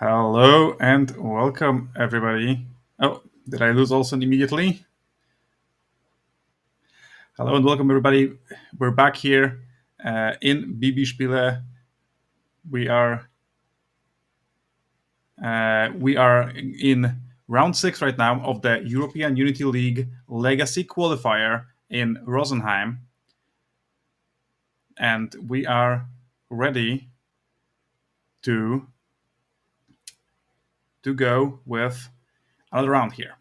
Hello and welcome, everybody. Oh, did I lose Olsen immediately? Hello and welcome, everybody. We're back here in BB-Spiele. We are in round 6 right now of the European Unity League Legacy Qualifier in Rosenheim, and we are ready to go with another round here.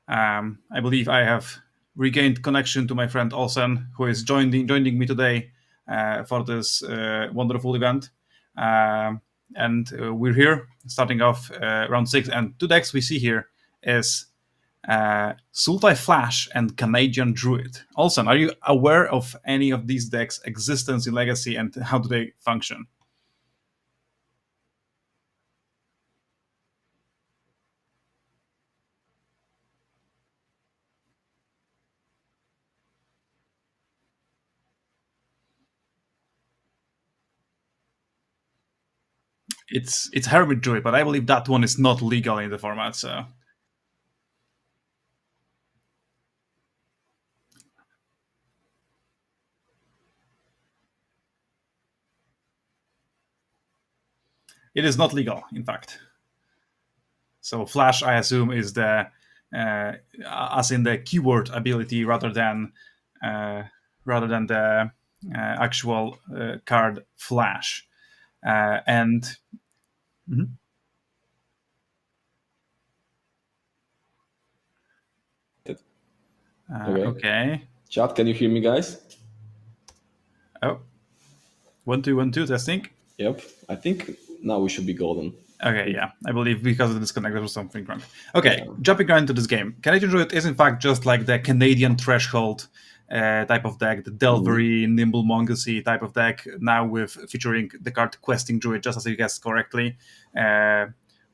I believe I have regained connection to my friend Olsen, who is joining me today for this wonderful event. And we're here, starting off round 6. And two decks we see here is Sultai Flash and Canadian Druid. Olsen, are you aware of any of these decks' existence in Legacy and how do they function? It's Hermit Druid, but I believe that one is not legal in the format, so it is not legal, in fact. So Flash, I assume, is the as in the keyword ability uh, rather than the actual card Flash. And Mhm. Okay. Okay. Chat, can you hear me, guys? Oh, 1 2 1 2 testing. Yep. I think now we should be golden. Okay, yeah, I believe because of the disconnect there was something wrong. Okay, Yeah. jumping right into this game. Canadian Druid is in fact just like the Canadian Threshold type of deck, the Delvery, Nimble Mongoose type of deck, now with featuring the card Questing Druid, just as you guessed correctly.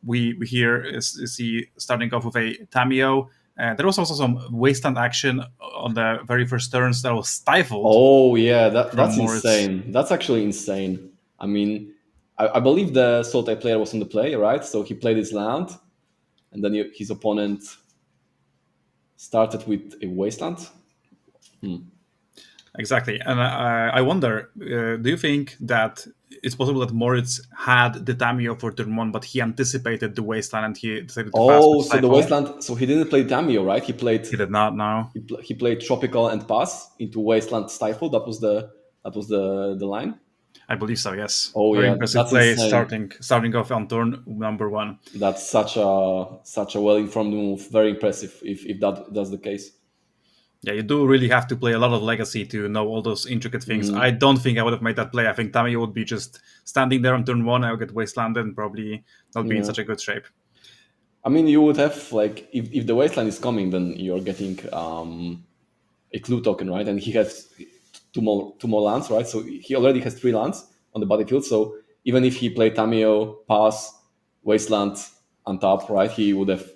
We here see starting off with a Tamio. There was also some wasteland action on the very first turns that was stifled. Oh yeah, from that's Moritz. insane. That's actually insane. I mean, I believe the Sultai player was on the play, right? So he played his land, and then his opponent started with a wasteland. Exactly, and I wonder, do you think that it's possible that Moritz had the Tamio for turn 1, but he anticipated the wasteland and he decided to pass with Oh, so the Stifle? wasteland. So he didn't play Tamio, right? He did not know. He played tropical and pass into wasteland stifle. That was the line. I believe so. Yes, Oh very yeah, impressive that's play insane. starting off on turn number 1. That's such a well informed move. Very impressive if that's the case. Yeah, you do really have to play a lot of Legacy to know all those intricate things. I don't think I would have made that play. I think Tamio would be just standing there on turn 1. I would get wastelanded and probably not be in Yeah. such a good shape. I mean, you would have like if the wasteland is coming, then you're getting a clue token, right? And he has two more lands, right? So he already has 3 lands on the battlefield. So even if he played Tamio, pass, wasteland on top, right, he would have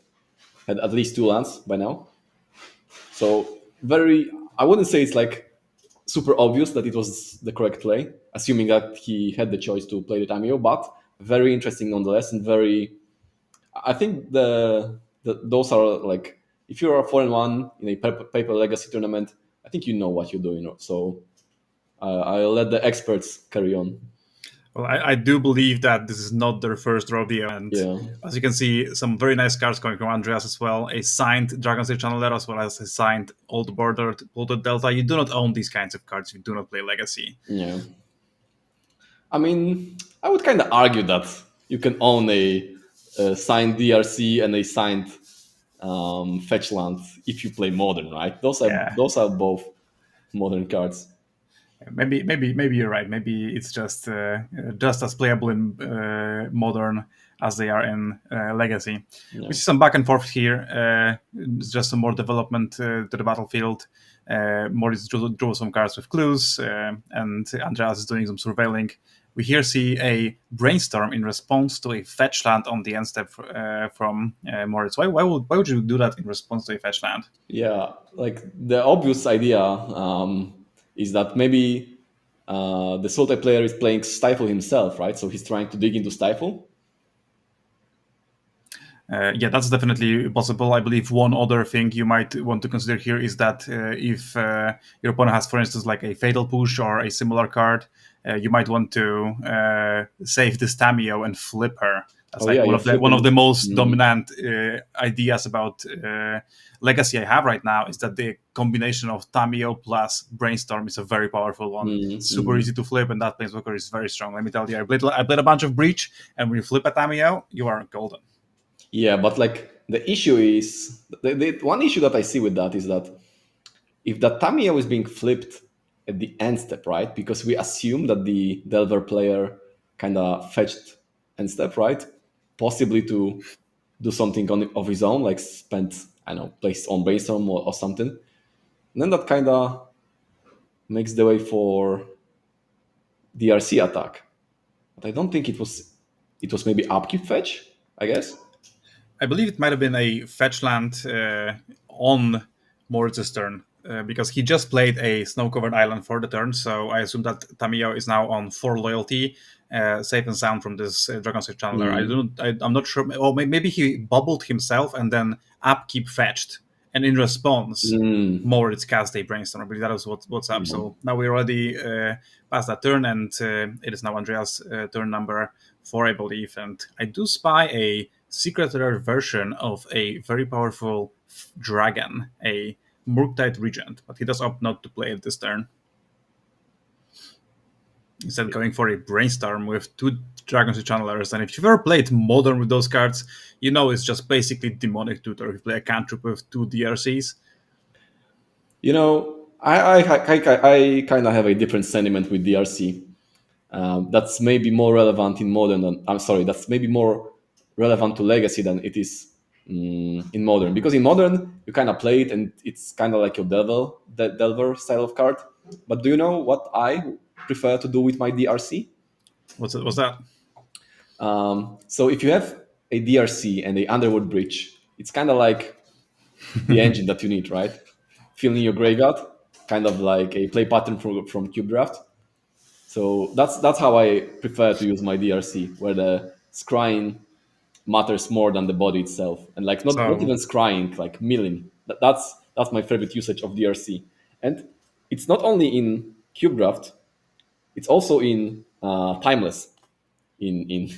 had at least 2 lands by now. So I wouldn't say it's like super obvious that it was the correct play, assuming that he had the choice to play the Tamio, but very interesting nonetheless, and very. I think those are like if you're a 4-1 in a paper legacy tournament, I think you know what you're doing. So I'll let the experts carry on. Well, I do believe that this is not their first rodeo, and Yeah, as you can see, some very nice cards coming from Andreas as well. A signed Dragon Slayer Channeler as well as a signed Old Border, Polluted Delta. You do not own these kinds of cards if you do not play Legacy. yeah. I mean, I would kind of argue that you can own a signed DRC and a signed fetch land if you play modern, right? Those are Yeah, those are both modern cards. maybe you're right. Maybe it's just as playable in Modern as they are in Legacy. Yeah. We see some back and forth here. It's just some more development to the battlefield. Morris drew some cards with clues, and Andreas is doing some surveilling. We here see a brainstorm in response to a fetch land on the end step from Moritz. Why would you do that in response to a fetch land? Yeah, like the obvious idea is that maybe the Sultai player is playing Stifle himself, right? So he's trying to dig into Stifle. Yeah, that's definitely possible. I believe one other thing you might want to consider here is that if your opponent has, for instance, like a fatal push or a similar card, you might want to save this Tamio and flip her. That's Oh like yeah, you're one of flipping. the most Mhm. dominant ideas about Legacy I have right now is that the combination of Tamio plus Brainstorm is a very powerful one. Mhm, Super mhm. easy to flip, and that Planeswalker is very strong. Let me tell you, I played a bunch of Breach, and when you flip a Tamio, you are golden. Yeah, but like the issue is the one issue that I see with that is that if the Tamiya is being flipped at the end step, right? Because we assume that the Delver player kind of fetched end step, right? Possibly to do something of his own, like spend, I don't know, place on brainstorm or something. And then that kind of makes the way for DRC attack. But I don't think it was. It was maybe upkeep fetch, I guess. I believe it might have been a fetch land on Moritz's turn because he just played a snow-covered island for the turn. So I assume that Tamiyo is now on 4 loyalty, safe and sound from this Dragon Sage Channeler. Mm, I'm not sure. Or maybe he bubbled himself and then upkeep fetched, and in response, mm, Moritz cast a brainstorm. I believe that was what's up. yeah. So now we're already past that turn, and it is now Andreas' turn number 4, I believe. And I do spy a secret rare version of a very powerful dragon, a Murktide Regent, but he does opt not to play it this turn. Instead, going for a Brainstorm with 2 Dragons to Channelers. And if you've ever played Modern with those cards, you know it's just basically Demonic Tutor. If you play a cantrip with 2 DRCs, You know, I kind of have a different sentiment with DRC. That's maybe more relevant in modern than I'm sorry. That's maybe more relevant to legacy than it is in modern. Because in modern you kind of play it and it's kind of like your Delver style of card. But do you know what I prefer to do with my DRC? what's that? So if you have a DRC and a Underwood Bridge, it's kind of like the engine that you need, right? Filling your graveyard, kind of like a play pattern from Cube Draft. So that's how I prefer to use my DRC, where the scrying matters more than the body itself, and like not So, even scrying, like milling. That's my favorite usage of DRC, and it's not only in Cube Draft, it's also in Timeless. In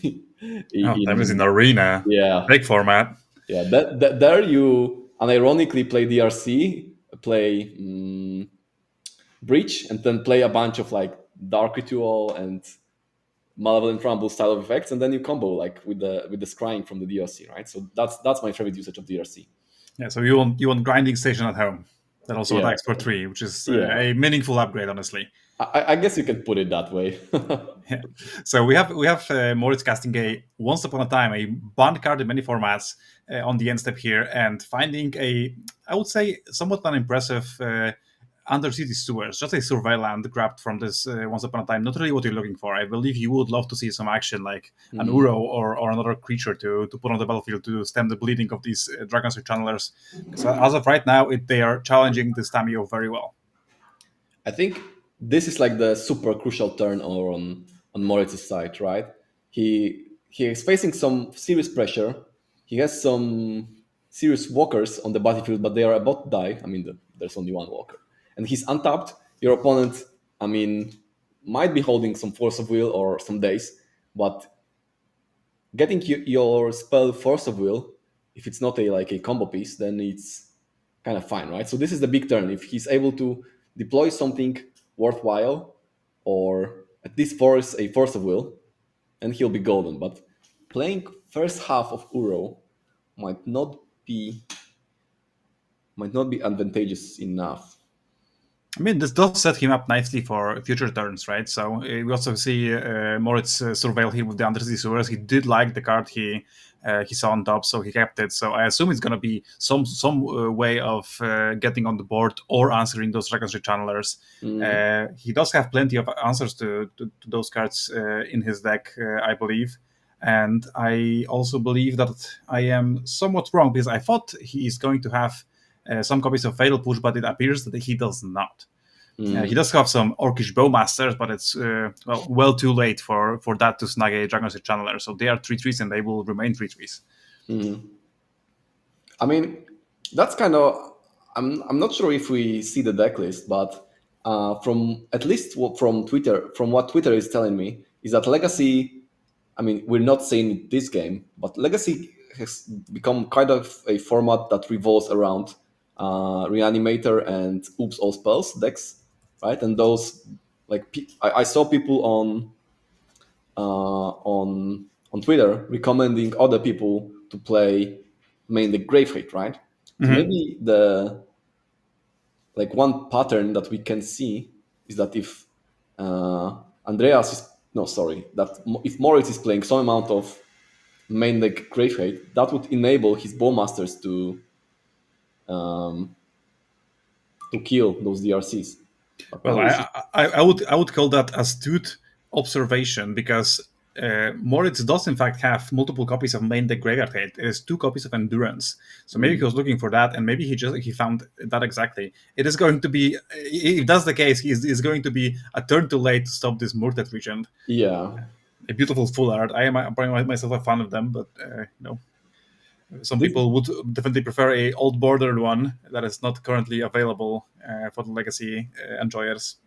oh, that was in in Arena. yeah, Big format. yeah. That there you unironically play DRC, play Breach, and then play a bunch of like Dark Ritual and Malevolent Rumble style of effects, and then you combo like with the scrying from the DRC, right? So that's my favorite usage of DRC. Yeah, so you want Grinding Station at home that also Yeah, attacks for 3, which is yeah. a meaningful upgrade, honestly. I guess you can put it that way. Yeah. So we have Moritz casting a once upon a time a bond card in many formats on the end step here, and finding a I would say somewhat unimpressive Undercity Sewers, just a survey land grabbed from this once upon a time. Not really what you're looking for. I believe you would love to see some action like an Mhm. Uro or another creature to put on the battlefield to stem the bleeding of these Dragons or Channelers. Because as of right now, they are challenging this Tamio very well. I think this is like the super crucial turn on Moritz's side, right? He is facing some serious pressure. He has some serious walkers on the battlefield, but they are about to die. I mean, there's only one walker, and he's untapped. Your opponent, I mean, might be holding some force of will or some days, but getting your spell force of will, if it's not a like a combo piece, then it's kind of fine, right? So this is the big turn. If he's able to deploy something worthwhile, or at least force a force of will, and he'll be golden. But playing first half of Uro might not be might not be advantageous enough. I mean, this does set him up nicely for future turns, right? So we also see Moritz surveil here with the Undercity Sewers. He did like the card he saw on top, so he kept it. So I assume it's going to be some way of getting on the board or answering those Dragon Street Channelers. Mm, He does have plenty of answers to those cards in his deck, I believe. And I also believe that I am somewhat wrong because I thought he is going to have some copies of Fatal Push, but it appears that he does not. He mm. does have some Orcish Bowmasters, but it's well too late for that to snag a Dragon's Channeler. So they are 3/3s and they will remain 3/3s. Mhm. I mean, that's kind of. I'm not sure if we see the deck list, but from at least from Twitter, from what Twitter is telling me, is that Legacy. I mean, we're not saying this game, but Legacy has become kind of a format that revolves around Reanimator and Oops All Spells decks, right? And those, like, I saw people on Twitter recommending other people to play mainly Grave Hate, right? So Mm-hmm. maybe the like one pattern that we can see is that if Andreas is no sorry that if Moritz is playing some amount of main deck Grave Hate, that would enable his Bowmasters um, to kill those DRCs. But Well, no, it's just I would call that astute observation because Moritz does in fact have multiple copies of main deck Graveyard Hate. It is 2 copies of Endurance. So maybe he was looking for that, and maybe he found that exactly. It is going to be, if that's the case, is going to be a turn too late to stop this Murtet Regent. yeah. A beautiful full art. I am myself a fan of them, but some This people would definitely prefer a old bordered one that is not currently available for the Legacy enjoyers.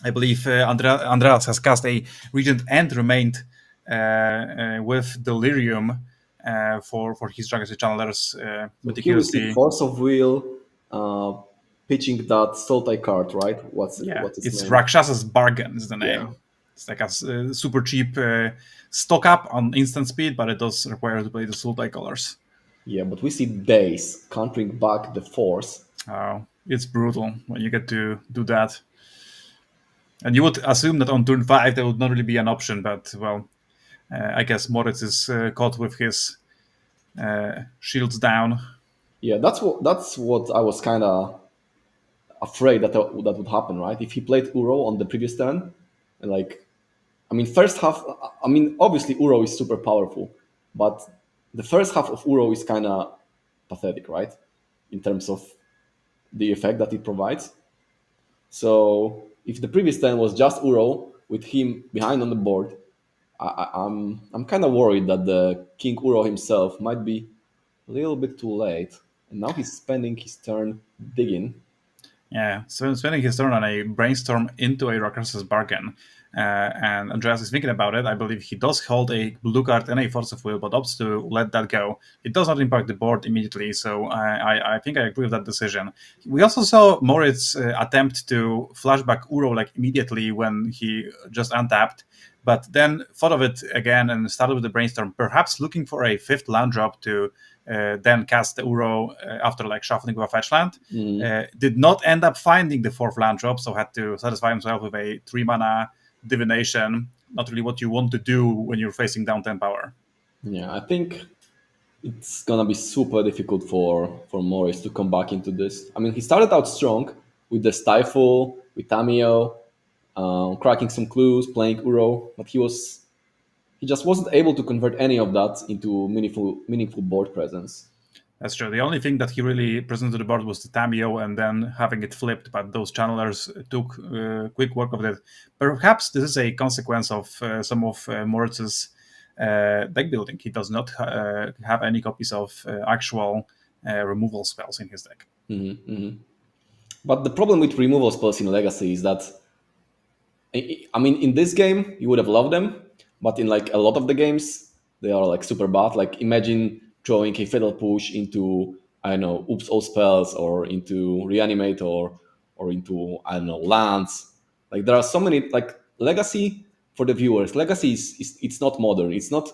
I believe Andreas has cast a Regent and Remained with Delirium for his Legacy channelers So here we see meticulously. Force of Will uh, pitching that Sultai card, right? Yeah, What's its it's name? Rakshas's Bargain is the Yeah, name. It's like a super cheap stock up on instant speed, but it does require to play the Sultai colors. yeah. But we see Days countering back the Force. It's brutal when you get to do that. And you would assume that on turn 5 there would not really be an option, but well, I guess Moritz is caught with his shields down. Yeah, that's what I was kind of afraid that would happen, right? If he played Uro on the previous turn, and like, I mean, first half. I mean, obviously Uro is super powerful, but the first half of Uro is kind of pathetic, right? In terms of the effect that it provides. So if the previous turn was just Uro with him behind on the board, I'm kind of worried that the King Uro himself might be a little bit too late, and now he's spending his turn digging. Yeah, so spending his turn on a brainstorm into a Rakshas's Bargain. And Andreas is thinking about it. I believe he does hold a blue card and a Force of Will, but opts to let that go. It does not impact the board immediately, so I think I agree with that decision. We also saw Moritz attempt to flashback Uro like immediately when he just untapped, but then thought of it again and started with the brainstorm, perhaps looking for a 5th land drop to then cast the Uro after like shuffling with a fetch land. Did not end up finding the 4th land drop, so had to satisfy himself with a 3-mana divination. Not really what you want to do when you're facing down 10 power. Yeah, I think it's gonna be super difficult for Morris to come back into this. I mean, he started out strong with the Stifle, with Tamio, cracking some clues, playing Uro, but he just wasn't able to convert any of that into meaningful board presence. That's true. The only thing that he really presented to the board was the Tamio and then having it flipped, but those channelers took quick work of it. Perhaps this is a consequence of some of Moritz's deck building. He does not have any copies of actual removal spells in his deck. But the problem with removal spells in Legacy is that, I mean, in this game you would have loved them, but in like a lot of the games they are like super bad. Like imagine throwing a Fatal Push into, I don't know, Oops All Spells, or into Reanimate, or into, I don't know, Lands. Like there are so many, like Legacy, for the viewers. Legacy is it's not modern. It's not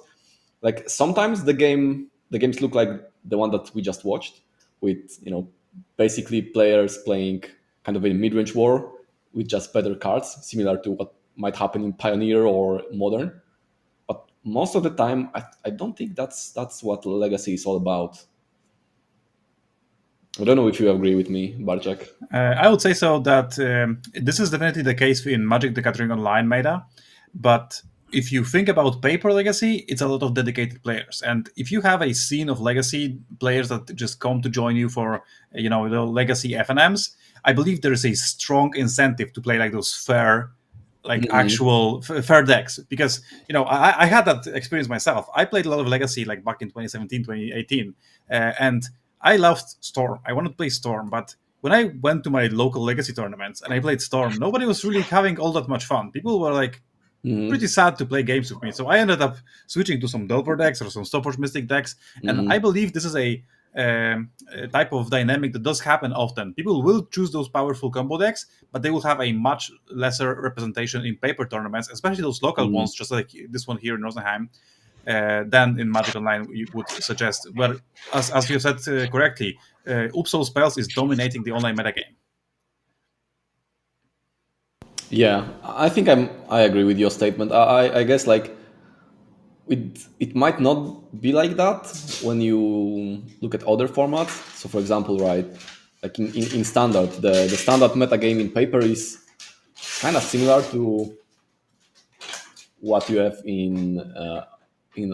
like sometimes the games look like the one that we just watched, with, you know, basically players playing kind of a mid-range war with just better cards, similar to what might happen in Pioneer or Modern. But most of the time, I don't think that's what Legacy is all about. I don't know if you agree with me, Barczak. I would say so that this is definitely the case in Magic the Gathering Online meta, but if you think about paper legacy, it's a lot of dedicated players, and if you have a scene of legacy players that just come to join you for the legacy FNMs, I believe there is a strong incentive to play like those fair, like Mhm. actual fair decks, because I had that experience myself. I played a lot of legacy like back in 2017, 2018, and I loved Storm. I wanted to play Storm, but when I went to my local Legacy tournaments and I played Storm, nobody was really having all that much fun. People were like pretty Hmm. sad to play games with me. So I ended up switching to some Delver decks or some Stopwatch Mystic decks, and I Hmm. believe this is a type of dynamic that does happen often. People will choose those powerful combo decks, but they will have a much lesser representation in paper tournaments, especially those local Hmm. ones, just like this one here in Rosenheim, than in Magic Online you would suggest. Where, as you said correctly, Upsol Spells is dominating the online metagame. Yeah, I think I agree with your statement. I guess like it might not be like that when you look at other formats. So for example, right, like in standard, the standard meta game in paper is kind of similar to what you have in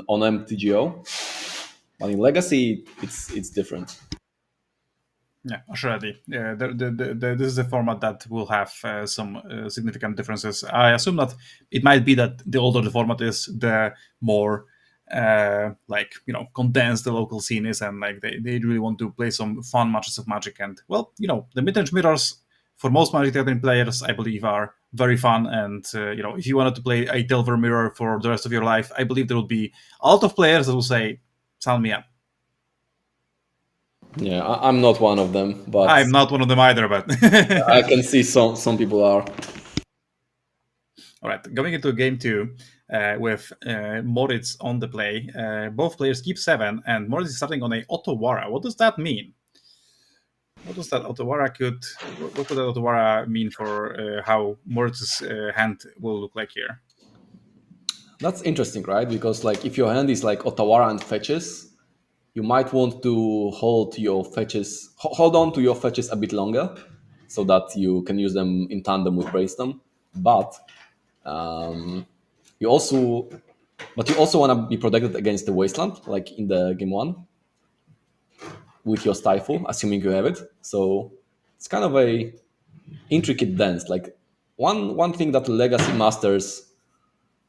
on MTGO, but in Legacy it's different. Yeah, assuredly. Yeah, this is a format that will have some significant differences. I assume that it might be that the older the format is, the more like condensed the local scene is, and like they really want to play some fun matches of Magic. And well, the mid-range mirrors for most Magic the Gathering players, I believe, are very fun. And if you wanted to play a Delver mirror for the rest of your life, I believe there will be a lot of players that will say, "Sign me up." Yeah, I'm not one of them, but I'm not one of them either, but I can see some people are. all right, going into game two with Moritz on the play. Both players keep 7, and Moritz is starting on a Otawara. What does that mean? What does that Otawara what could that Otawara mean for how Moritz's hand will look like here? That's interesting, right? Because like if your hand is like Otawara and fetches, you might want to hold on to your fetches a bit longer, so that you can use them in tandem with Brainstorm. But um, you also, you also want to be protected against the Wasteland, like in the game one, with your Stifle, assuming you have it. So it's kind of a intricate dance. Like one thing that Legacy Masters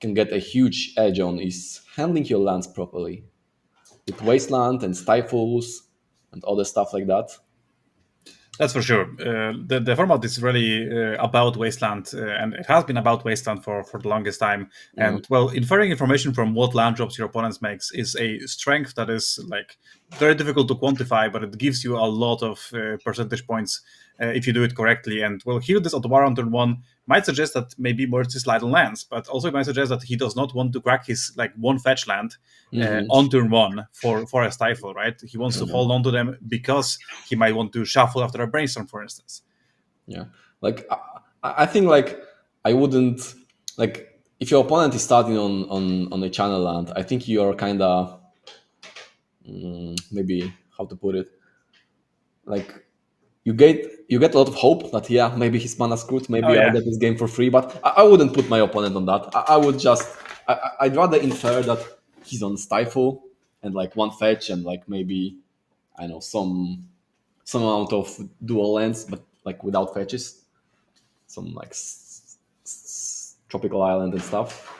can get a huge edge on is handling your lands properly with Wasteland and Stifles and other stuff like that. That's for sure. The format is really about Wasteland, and it has been about Wasteland for the longest time. Mm. And well, inferring information from what land drops your opponents makes is a strength that is like very difficult to quantify, but it gives you a lot of percentage points if you do it correctly. And well, here this Otawara on turn one might suggest that maybe Moritz is light on lands, but also it might suggest that he does not want to crack his like one fetch land Hmm. on turn one for a stifle, right? He wants to hold on to them because he might want to shuffle after a brainstorm, for instance. Yeah, like I think like I wouldn't like if your opponent is starting on a channel land. I think you're kind of maybe how to put it, like you get a lot of hope that yeah, maybe his mana screwed, Oh maybe I'll yeah, get this game for free. But I wouldn't put my opponent on that. I would just I'd rather infer that he's on Stifle and like one fetch and like maybe I know some amount of dual lands, but like without fetches, some like tropical island and stuff.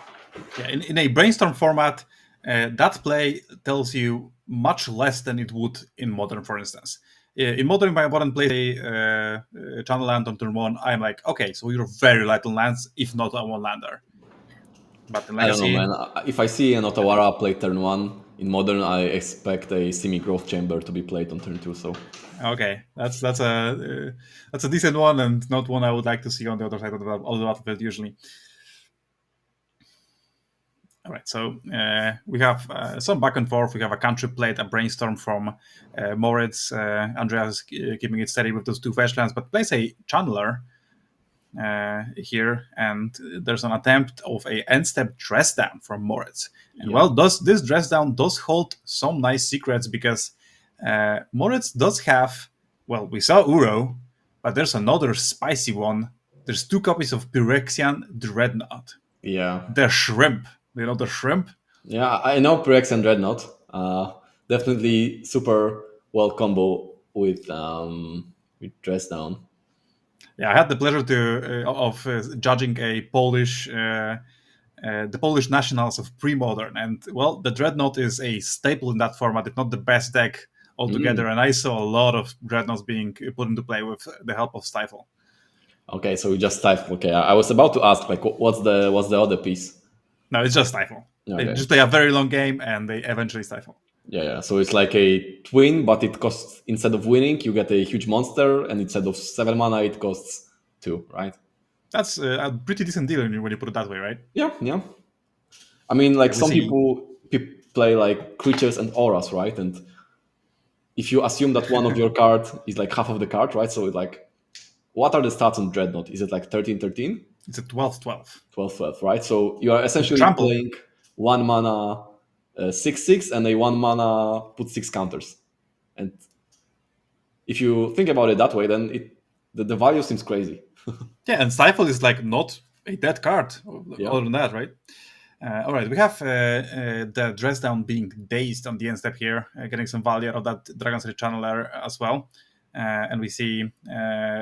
yeah. In a brainstorm format, that play tells you much less than it would in modern, for instance. In modern, my opponent plays a channel land on turn one. I'm like, okay, so you're very light on lands, if not a one lander. But in I don't know, Legacy, man. If I see an Otawara play turn one in modern, I expect a semi growth chamber to be played on turn two. So okay, that's a decent one, and not one I would like to see on the other side of the battlefield usually. All right, so we have some back and forth. We have a country played, a brainstorm from Moritz. Andreas is keeping it steady with those two fetchlands, but plays a channeler here, and there's an attempt of a end step dress down from Moritz. And yeah, well, this dress down does hold some nice secrets because Moritz does have, well, we saw Uro, but there's another spicy one. There's 2 copies of Pyrexian Dreadnought. yeah, The shrimp. You know the shrimp? yeah. I know Prex and Dreadnought. Definitely super well combo with Dress Down. Yeah, I had the pleasure of judging the Polish nationals of pre-modern, and well, the Dreadnought is a staple in that format, if not the best deck altogether, Mm. and I saw a lot of dreadnoughts being put into play with the help of Stifle. Okay, so we just type. Okay, I was about to ask like, what's the other piece? No, it's just Stifle. They Okay, just play a very long game and they eventually Stifle. yeah, yeah. So it's like a twin, but it costs instead of winning, you get a huge monster, and instead of 7 mana, it costs 2, right? That's a pretty decent deal when you put it that way, right? Yeah, yeah. I mean, like Okay, we some see. people play like creatures and auras, right? And if you assume that one of your card is like half of the card, right? So it's like, what are the stats on Dreadnought? Is it like 13, 13, It's a 12-12. 12, 12, right? So you are With essentially trample. playing 1 mana 6/6 and a 1 mana put 6 counters. And if you think about it that way, then the value seems crazy. Yeah, and Stifle is like not a dead card. Yeah. Other than that, right? All right, we have the dress down being dazed on the end step here, getting some value out of that Dragon's Rage Channeler as well. And we see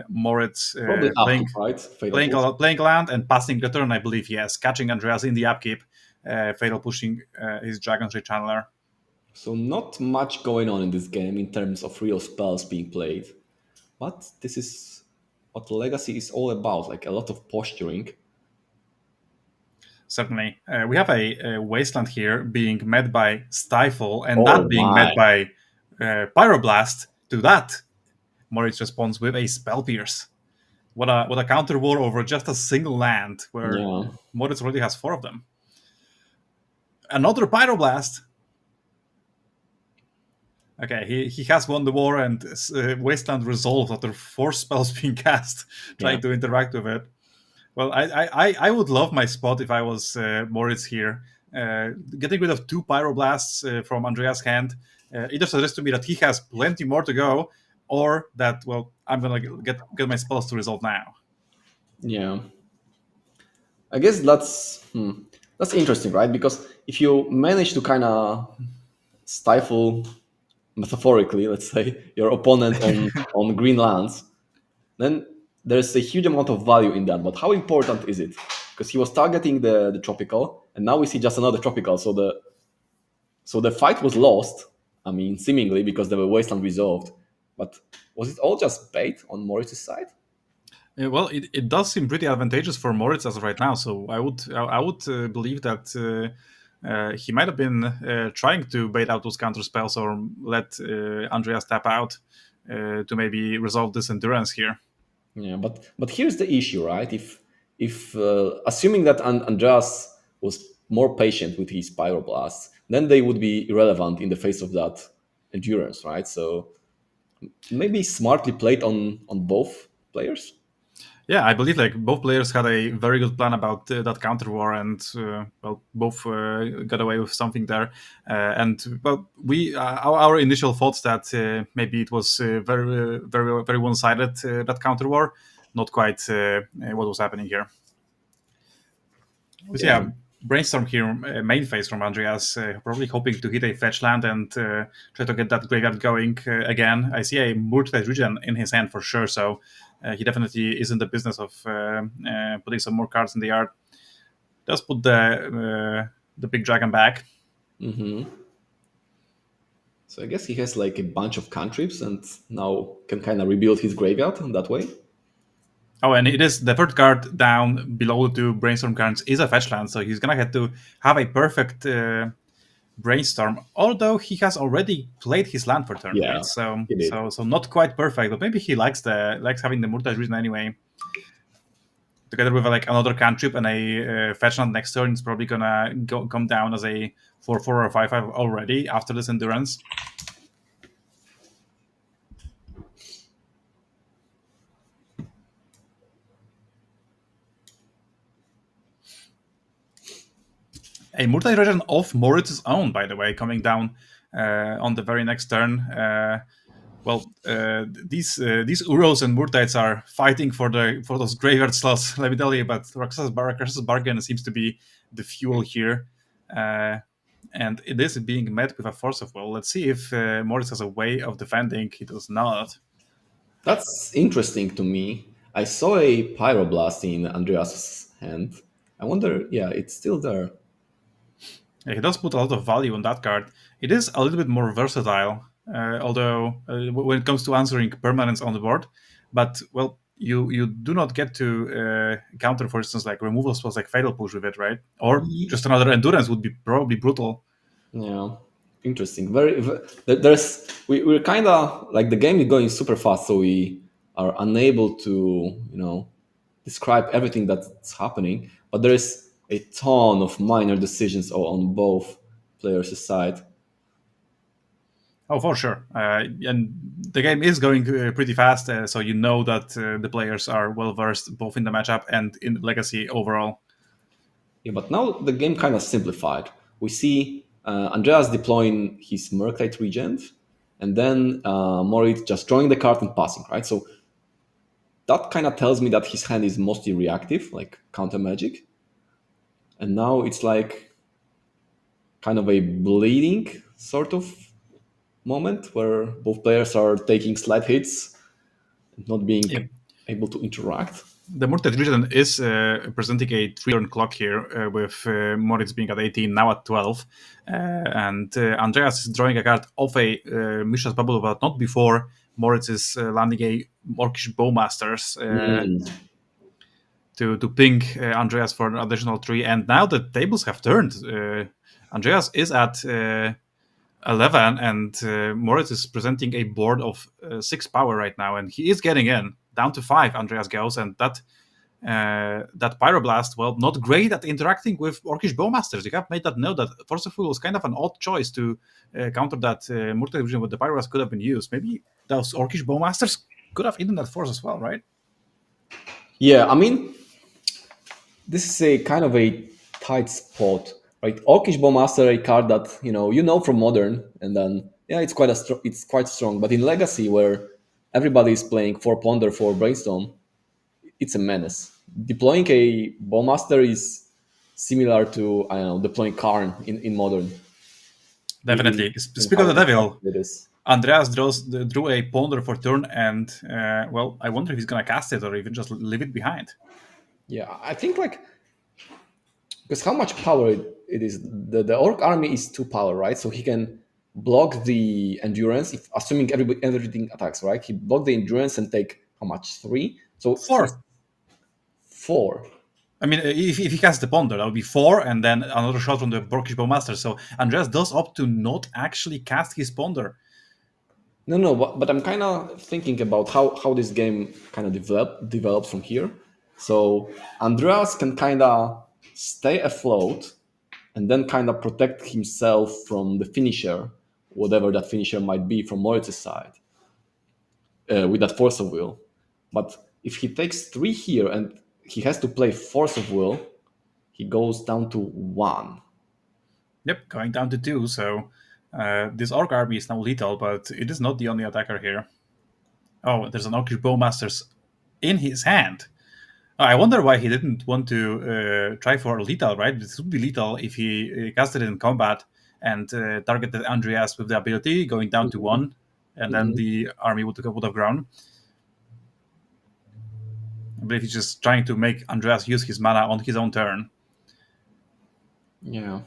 Moritz Probably upkeep, right? Fatal push. playing land and passing the turn, I believe, yes, catching Andreas in the upkeep, fatal pushing his Dragon's Rage Channeler. So not much going on in this game in terms of real spells being played. But this is what Legacy is all about, like a lot of posturing. Certainly. We have a Wasteland here being met by Stifle, and Oh that being my. met by Pyroblast. To that, Moritz responds with a Spell Pierce. What a counter war over just a single land, where Yeah. Moritz already has 4 of them. Another Pyroblast. Okay, he has won the war, and Wasteland resolves after 4 spells being cast, Yeah. trying to interact with it. Well, I would love my spot if I was Moritz here. Getting rid of 2 Pyroblasts from Andreas' hand either suggests to me that he has plenty more to go, or that, well, I'm gonna get my spells to resolve now. Yeah. I guess that's interesting, right? Because if you manage to kind of stifle, metaphorically, let's say, your opponent on green lands, then there's a huge amount of value in that. But how important is it? Because he was targeting the tropical, and now we see just another tropical. So the fight was lost. I mean, seemingly because the wasteland resolved. But was it all just bait on Morris's side? Well, it does seem pretty advantageous for Moritz as of right now. So I would believe that he might have been trying to bait out those counter spells or let Andreas tap out to maybe resolve this endurance here. Yeah, but here's the issue, right? If assuming that Andreas was more patient with his pyroblasts, then they would be irrelevant in the face of that endurance, right? So maybe smartly played on both players. Yeah, I believe like both players had a very good plan about that counter war, and well, both got away with something there. And well, our initial thoughts that maybe it was very one sided that counter war, not quite what was happening here. But Yeah, yeah, brainstorm here, main phase from Andreas, probably hoping to hit a fetch land and try to get that graveyard going again. I see a multi region in his hand for sure, so he definitely is in the business of putting some more cards in the yard. Does put the big dragon back. so I guess he has like a bunch of cantrips and now can kind of rebuild his graveyard in that way. Oh, and it is the third card down below the 2 brainstorm cards is a fetch land, so he's gonna have to have a perfect brainstorm. Although he has already played his land for turn, Yeah, right? So he did. so not quite perfect, but maybe he likes having the multi region anyway. Together with like another cantrip and a fetch land next turn, it's probably gonna come down as a 4/4 or 5/5 already after this endurance. A multi-region of Moritz's own, by the way, coming down on the very next turn. These Uros and Murtites are fighting for those graveyard slots. Let me tell you, but Rakshas's Bargain seems to be the fuel here, and it is being met with a Force of Will. Let's see if Moritz has a way of defending. He does not. That's interesting to me. I saw a pyroblast in Andreas' hand. I wonder, yeah, it's still there. Yeah, he does put a lot of value on that card. It is a little bit more versatile. Although when it comes to answering permanence on the board, but well, you do not get to counter, for instance, like removal spells like Fatal Push with it, right? Or just another Endurance would be probably brutal. Yeah, interesting. There's we're kind of like the game is going super fast, so we are unable to describe everything that's happening. But there is a ton of minor decisions on both players' side. Oh, for sure. And the game is going pretty fast, so you know that the players are well versed both in the matchup and in Legacy overall. Yeah, but now the game kind of simplified. We see Andreas deploying his Merclite Regent, and then Moritz just drawing the card and passing, right? So that kind of tells me that his hand is mostly reactive, like counter magic. And now it's like kind of a bleeding sort of moment where both players are taking slight hits and not being Yep. able to interact. The Murted Region is presenting a 3-turn clock here, with Moritz being at 18, now at 12. And Andreas is drawing a card off a Mishra's Bubble, but not before Moritz is landing a Orcish Bowmasters to ping Andreas for an additional 3. And now the tables have turned. Andreas is at 11, and Moritz is presenting a board of 6 power right now, and he is getting in. Down to 5, Andreas goes, and that Pyroblast, well, not great at interacting with Orcish Bowmasters. You have made that note that Force of Will was kind of an odd choice to counter that Murta Division with the Pyroblast could have been used. Maybe those Orcish Bowmasters could have eaten that force as well, right? Yeah, I mean, this is a kind of a tight spot, right? Orcish Bowmaster, a card that you know from Modern, and then yeah, it's quite strong. But in Legacy, where everybody is playing for Ponder for Brainstorm, it's a menace. Deploying a Bowmaster is similar to I don't know deploying Karn in Modern. Definitely. In Speak of how the devil, it is. Andreas drew a Ponder for turn, and well, I wonder if he's going to cast it or even just leave it behind. Yeah, I think like because how much power it is. The orc army is 2 power, right? So he can block the endurance if assuming everything attacks, right? He block the endurance and take how much 3? So he's 4. 4. I mean, if he casts the Ponder, that would be 4, and then another shot from the Orcish Bowmaster. So Andreas does opt to not actually cast his Ponder. No, but I'm kind of thinking about how this game kind of develops from here. So Andreas can kind of stay afloat and then kind of protect himself from the finisher, whatever that finisher might be from Moritz's side, with that force of will. But if he takes 3 here and he has to play force of will, he goes down to 1. Yep, going down to 2. So this Orc army is now lethal, but it is not the only attacker here. Oh, there's an Orcish Bowmasters in his hand. I wonder why he didn't want to try for lethal, right? This would be lethal if he casted it in combat and targeted Andreas with the ability, going down to 1, and then the army would have grown. I believe he's just trying to make Andreas use his mana on his own turn. Yeah.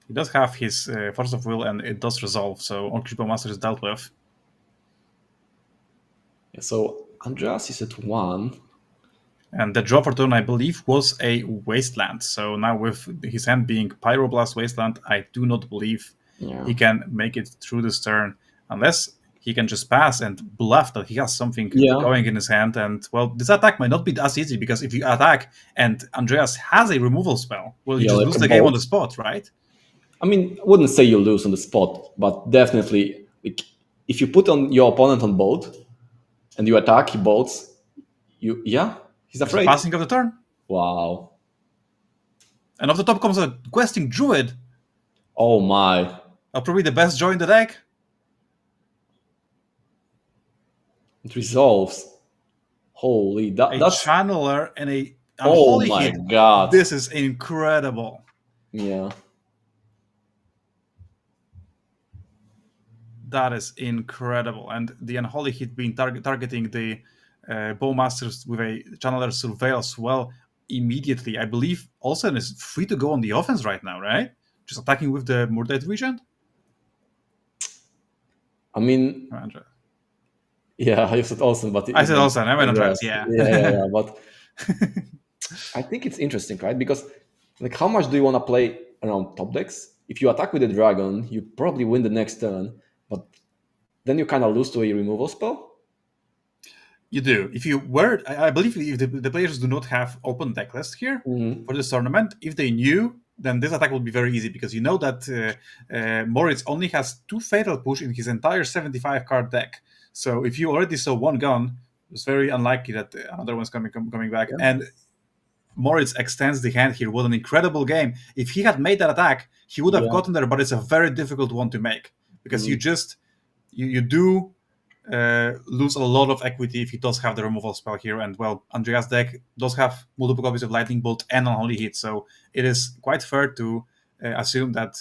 He does have his Force of Will, and it does resolve, so Orcish Bowmaster is dealt with. Yeah, so Andreas is at 1. And the draw for turn, I believe, was a Wasteland. So now with his hand being Pyroblast Wasteland, I do not believe he can make it through this turn, unless he can just pass and bluff that he has something going in his hand. And, well, this attack might not be as easy, because if you attack and Andreas has a removal spell, well, you just like lose the game on the spot, right? I mean, I wouldn't say you lose on the spot, but definitely, like, if you put on your opponent on boat and you attack, he bolts. He's afraid. Passing of the turn. Wow. And off the top comes a questing druid. Oh my. Probably the best draw in the deck. It resolves. Holy, that's channeler and a oh unholy my hit. god. This is incredible. Yeah. That is incredible. And the unholy hit being targeting the Bowmasters with a channeler surveil as well immediately. I believe Olsen is free to go on the offense right now, right? Just attacking with the Murderous Regent. I mean, Andreas. yeah, I said Olsen, but I said then also, I meant Andreas. Andreas. Yeah. Yeah. But I think it's interesting, right? Because like, how much do you want to play around top decks? If you attack with a dragon, you probably win the next turn, but then you kind of lose to a removal spell. You do. If you were, I believe, if the players do not have open deck list here Hmm. for this tournament, if they knew, then this attack would be very easy because you know that Moritz only has 2 Fatal Push in his entire 75 card deck. So if you already saw one gun, it's very unlikely that another one's coming back. Yeah. And Moritz extends the hand here. What an incredible game! If he had made that attack, he would have Yeah. gotten there, but it's a very difficult one to make because Mhm. you do lose a lot of equity if he does have the removal spell here. And well, Andreas' deck does have multiple copies of Lightning Bolt and Unholy Hit, so it is quite fair to assume that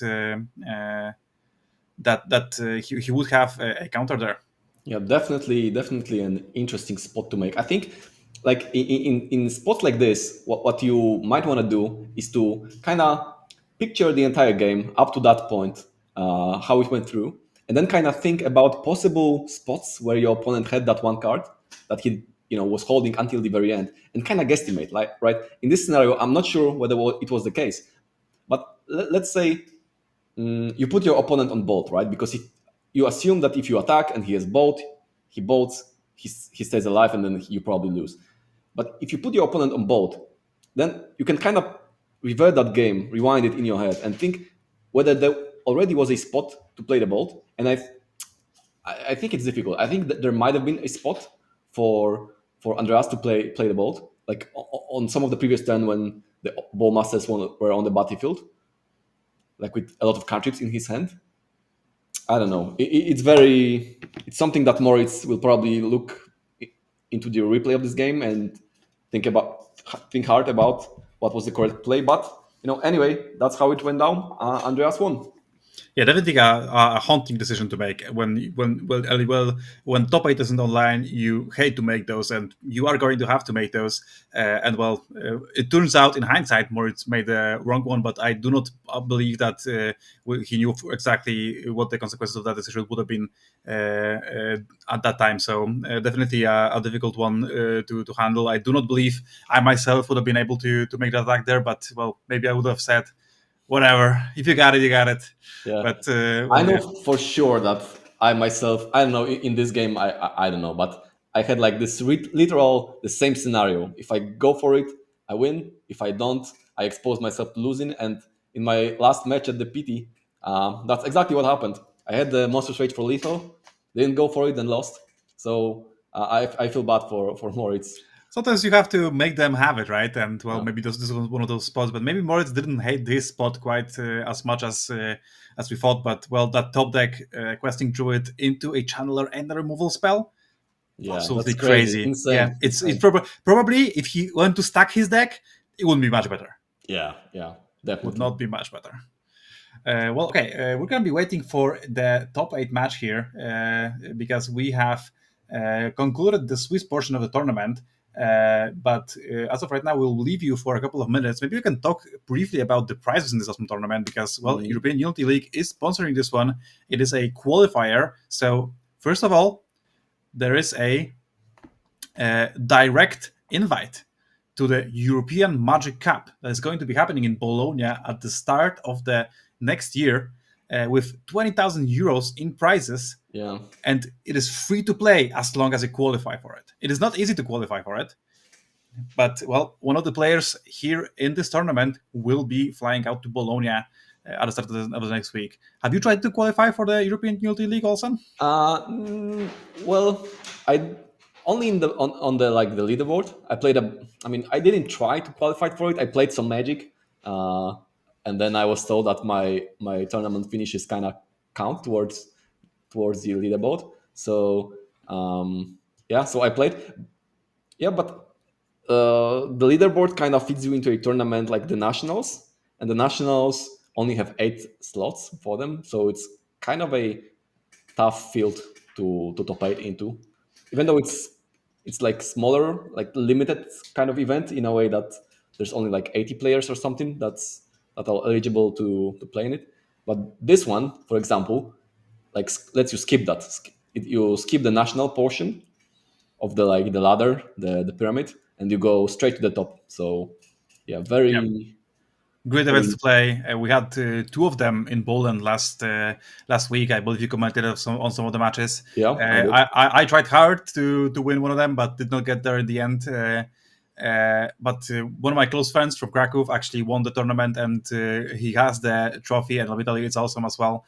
he would have a counter there. Yeah, definitely an interesting spot to make. I think, like in spots like this, what you might want to do is to kind of picture the entire game up to that point, how it went through, and then kind of think about possible spots where your opponent had that one card that he was holding until the very end, and kind of guesstimate. Like, right, in this scenario, I'm not sure whether it was the case, but let's say you put your opponent on bolt, right? Because you assume that if you attack and he has bolt, he bolts, he stays alive, and then you probably lose. But if you put your opponent on bolt, then you can kind of revert that game, rewind it in your head, and think whether there already was a spot to play the bolt. And I think it's difficult. I think that there might have been a spot for Andreas to play the bolt, like on some of the previous turn when the ball masters were on the battlefield, like with a lot of cantrips in his hand. I don't know. It's something that Moritz will probably look into the replay of this game and think hard about what was the correct play. But anyway, that's how it went down. Andreas won. Yeah, definitely a haunting decision to make when top eight isn't online. You hate to make those, and you are going to have to make those. And well, it turns out in hindsight, Moritz made the wrong one, but I do not believe that he knew exactly what the consequences of that decision would have been at that time. So definitely a difficult one to handle. I do not believe I myself would have been able to make that attack there, but well, maybe I would have said whatever. If you got it, you got it. Yeah, But I well, know yeah. for sure that I myself, I don't know, in this game, I don't know, but I had like this literal the same scenario. If I go for it, I win. If I don't, I expose myself to losing. And in my last match at the PT, that's exactly what happened. I had the monster's rage for lethal, didn't go for it, and lost. So I feel bad for Moritz. Sometimes you have to make them have it, right? And well, Yeah. maybe this was one of those spots. But maybe Moritz didn't hate this spot quite as much as we thought. But well, that top deck questing druid into a channeler and a removal spell, Yeah, absolutely that's crazy, crazy. Yeah, insane, it's insane. probably if he went to stack his deck, it wouldn't be much better. Yeah, Would definitely. not be much better. Well, okay, we're going to be waiting for the top eight match here because we have concluded the Swiss portion of the tournament. But as of right now, we'll leave you for a couple of minutes. Maybe we can talk briefly about the prizes in this awesome tournament because, well, Mhm. European Unity League is sponsoring this one. It is a qualifier. So, first of all, there is a direct invite to the European Magic Cup that is going to be happening in Bologna at the start of the next year with 20,000 euros in prizes. Yeah. And it is free to play as long as you qualify for it. It is not easy to qualify for it. But, well, one of the players here in this tournament will be flying out to Bologna at the start of the next week. Have you tried to qualify for the European Unity League also? Well, I only on the like the leaderboard. I played I mean, I didn't try to qualify for it. I played some Magic, uh, and then I was told that my tournament finishes kind of count towards the leaderboard. So yeah, so I played. Yeah, but the leaderboard kind of feeds you into a tournament like the nationals, and the nationals only have 8 slots for them. So it's kind of a tough field to top eight into, even though it's like smaller, like limited kind of event in a way that there's only like 80 players or something that are eligible to play in it. But this one, for example, like lets you skip that. You skip the national portion of the like the ladder, the pyramid, and you go straight to the top. So yeah, Yeah, very great events very to play. We had two of them in Poland last week. I believe you commented on some of the matches. yeah, I did. I tried hard to win one of them, but did not get there in the end. But one of my close friends from Krakow actually won the tournament, and he has the trophy. And let me tell you, it's awesome as well.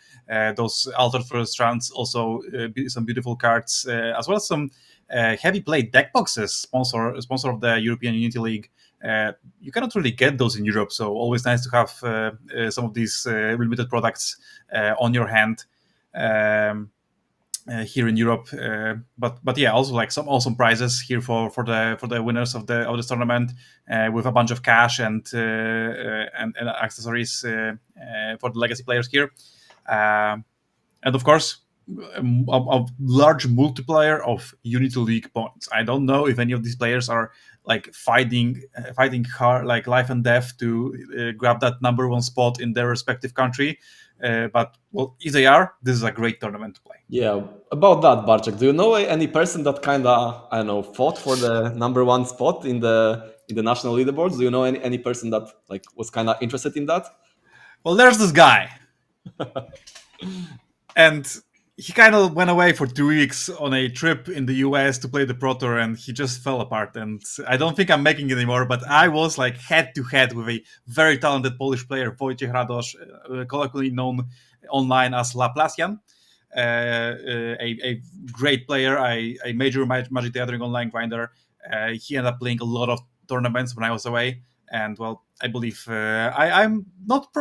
Those altered first rounds, also some beautiful cards, as well as some heavy play deck boxes. Sponsor of the European Unity League. You cannot really get those in Europe, so always nice to have some of these limited products on your hand. Here in Europe. But yeah, also like some awesome prizes here for the winners of this tournament, with a bunch of cash and accessories for the legacy players here, and of course. A large multiplier of Unity League points. I don't know if any of these players are like fighting hard, like life and death to grab that number one spot in their respective country. But well, if they are, this is a great tournament to play. Yeah, about that, Barczak, do you know any person that kind of I don't know fought for the number one spot in the national leaderboards? Do you know any person that like was kind of interested in that? Well, there's this guy, and he kind of went away for 2 weeks on a trip in the US to play the Pro Tour, and he just fell apart. And I don't think I'm making it anymore, but I was like head to head with a very talented Polish player, Wojciech Radosz, colloquially known online as Laplacian. A great player, a major Magic the Gathering online grinder. He ended up playing a lot of tournaments when I was away, and well, I believe I'm not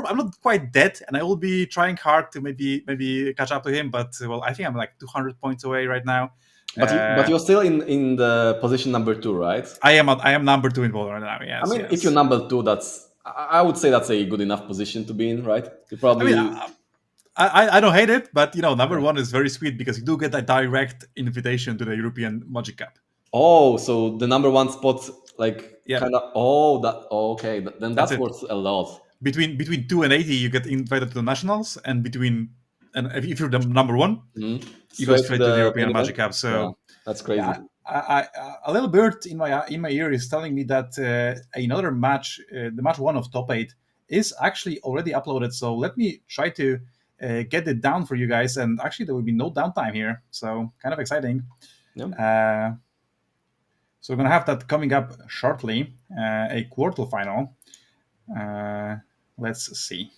quite dead, and I will be trying hard to maybe catch up to him. But well, I think I'm like 200 points away right now. But you're still in the position number two, right? I am number two in Boulder right now. I Yes, mean, if you're yes. number two, I would say that's a good enough position to be in, right? You I mean, probably I don't hate it, but number yeah. one is very sweet because you do get a direct invitation to the European Magic Cup. Oh, so the number one spot, like Yeah, kind of. Oh, that okay. Then that's that's it. worth a lot. Between 2 and 80, you get invited to the nationals, and if you're the number one, Mhm. you go Straight to straight to the the main European Magic event. Cup. Yeah, So that's yeah, crazy. a little bird in my ear is telling me that another match, the match one of top eight, is actually already uploaded. So let me try to get it down for you guys. And actually, there will be no downtime here, so kind of exciting. Yeah. Uh, so we're gonna have that coming up shortly, a quarterfinal. Uh, let's see.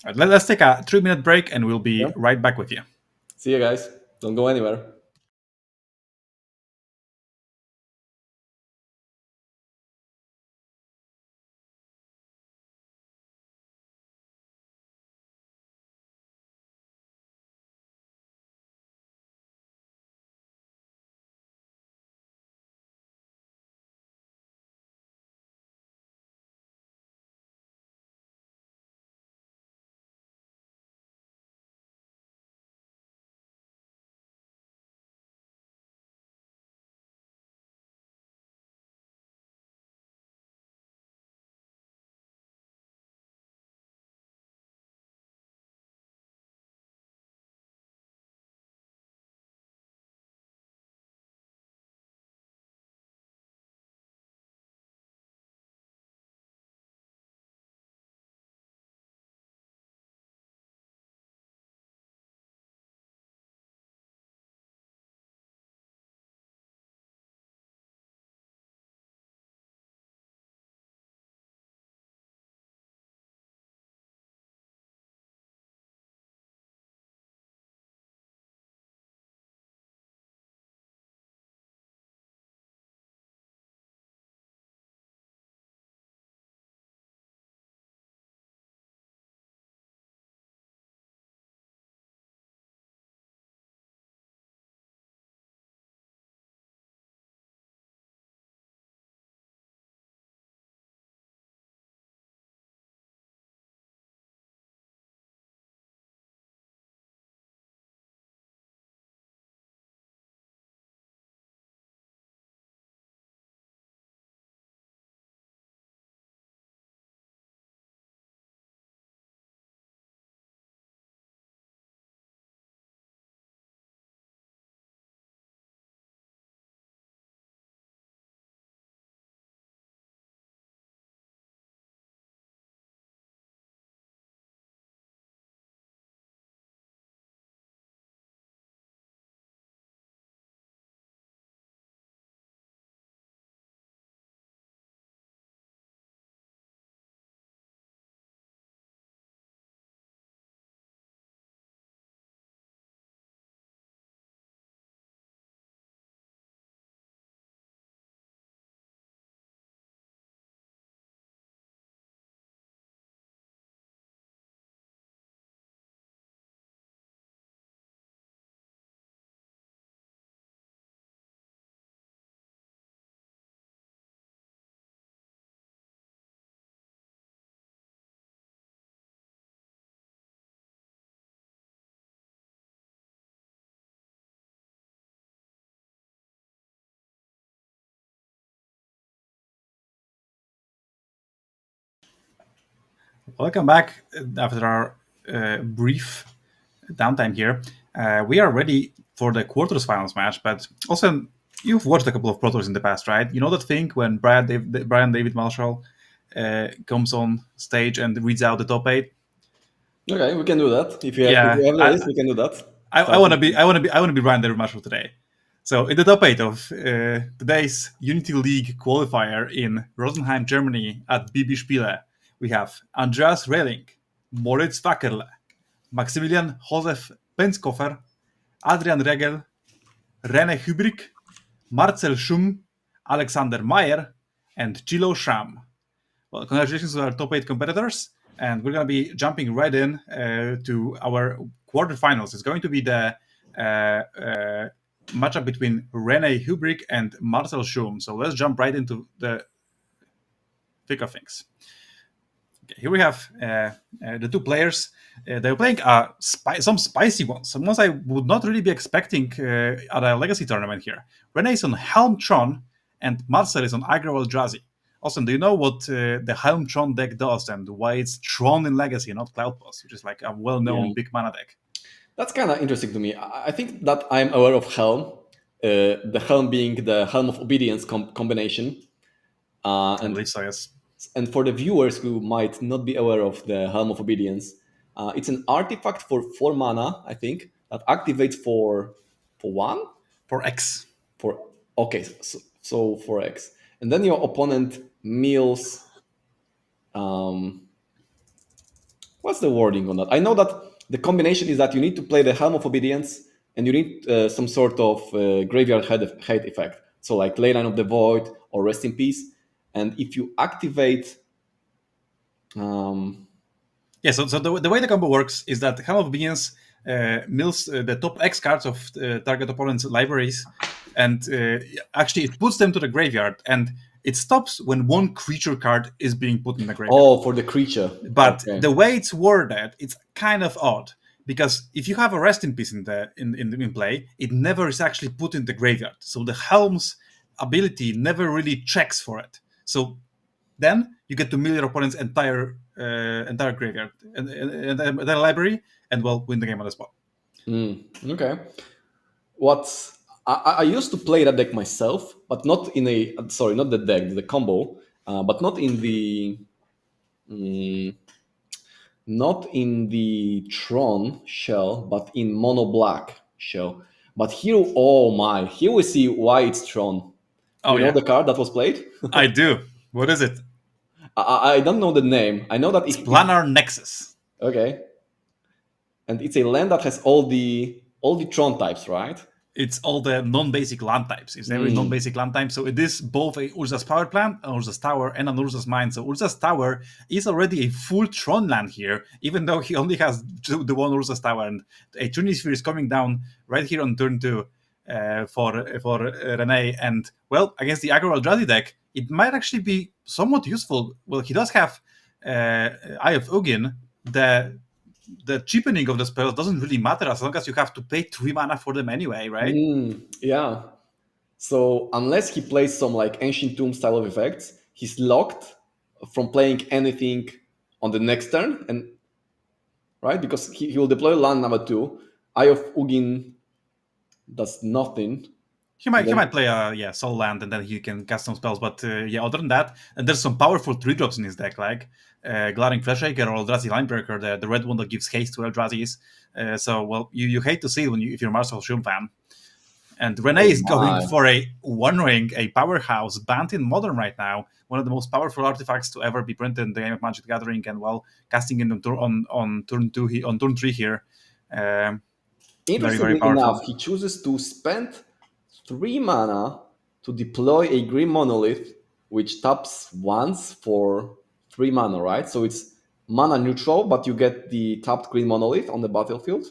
All right, let's take a 3-minute break, and we'll be Yeah. right back with you. See you guys. Don't go anywhere. Welcome back after our brief downtime here. We are ready for the quarters-finals match, but also you've watched a couple of Pro Tours in the past, right? You know that thing when Brian David Marshall comes on stage and reads out the top eight. Okay, we can do that. If Yeah, you have the list, we can do that. I Start want to with be I want to be I want to be Brian David Marshall today. So in the top eight of today's Unity League qualifier in Rosenheim, Germany at BB-Spiele, we have Andreas Rehling, Moritz Wackerle, Maximilian Josef Penskoffer, Adrian Regel, Rene Hübrig, Marcel Schum, Alexander Mayer, and Gilo Schramm. Well, congratulations to our top eight competitors, and we're going to be jumping right in to our quarterfinals. It's going to be the matchup between Rene Hübrig and Marcel Schum. So let's jump right into the thick of things. Okay, here we have the two players. They're playing some spicy ones, some ones I would not really be expecting at a Legacy tournament here. Rene is on Helm Tron, and Marcel is on Aggro Eldrazi. Austin, do you know what the Helm Tron deck does and why it's Tron in Legacy, not Cloud Boss, which is like a well-known Yeah. big mana deck? That's kind of interesting to me. I think that I'm aware of Helm, the Helm being the Helm of Obedience combination. I And believe so, yes. and for the viewers who might not be aware of the Helm of Obedience, it's an artifact for 4 mana, I think, that activates for 1? For X. For okay, so for X. And then your opponent mills what's the wording on that? I know that the combination is that you need to play the Helm of Obedience and you need some sort of graveyard head effect. So like Leyline of the Void or Rest in Peace. And if you activate... Yeah, so the way the combo works is that Helm of Obedience mills the top X cards of target opponent's libraries, and actually it puts them to the graveyard, and it stops when one creature card is being put in the graveyard. Oh, for the creature. But Okay. the way it's worded, it's kind of odd because if you have a Rest in Peace in play, it never is actually put in the graveyard. So the Helm's ability never really checks for it. So then you get to mill your opponent's entire graveyard and their library, and well, win the game on the spot. Okay. I used to play that deck myself, but not in a sorry, not the deck, the combo, but not in the Tron shell, but in mono black shell. But here, oh my, here we see why it's Tron. Oh, You know yeah. the card that was played? I do. What is it? I don't know the name. I know that Planar Nexus. okay, and it's a land that has all the Tron types, right? It's all the non-basic land types. It's every non-basic land type. So it is both a Urza's Power Plant, an Urza's Tower, and an Urza's Mine. So Urza's Tower is already a full Tron land here, even though he only has the one Urza's Tower. And a Trinity Sphere is coming down right here on turn 2 for Rene. And, well, against the Aggro Eldrazi deck, it might actually be somewhat useful. Well, he does have Eye of Ugin, the cheapening of the spells doesn't really matter as long as you have to pay 3 mana for them anyway, right? Yeah. So unless he plays some like Ancient Tomb style of effects, he's locked from playing anything on the next turn, and right because he will deploy land number 2. Eye of Ugin does nothing. He might play a soul land and then he can cast some spells, but yeah, other than that, and there's some powerful 3-drops in his deck, like Glaring Fleshraker or Eldrazi Linebreaker, the red one that gives haste to Eldrazi's. So, well, you hate to see it if you're a Marcel Schum fan. And Rene is going for a One Ring, a powerhouse, banned in Modern right now, one of the most powerful artifacts to ever be printed in the game of Magic the Gathering, and, well, casting in on turn 3 here. Interestingly very enough, he chooses to spend 3 mana to deploy a Green Monolith, which taps once for 3 mana, right? So it's mana neutral, but you get the tapped Green Monolith on the battlefield.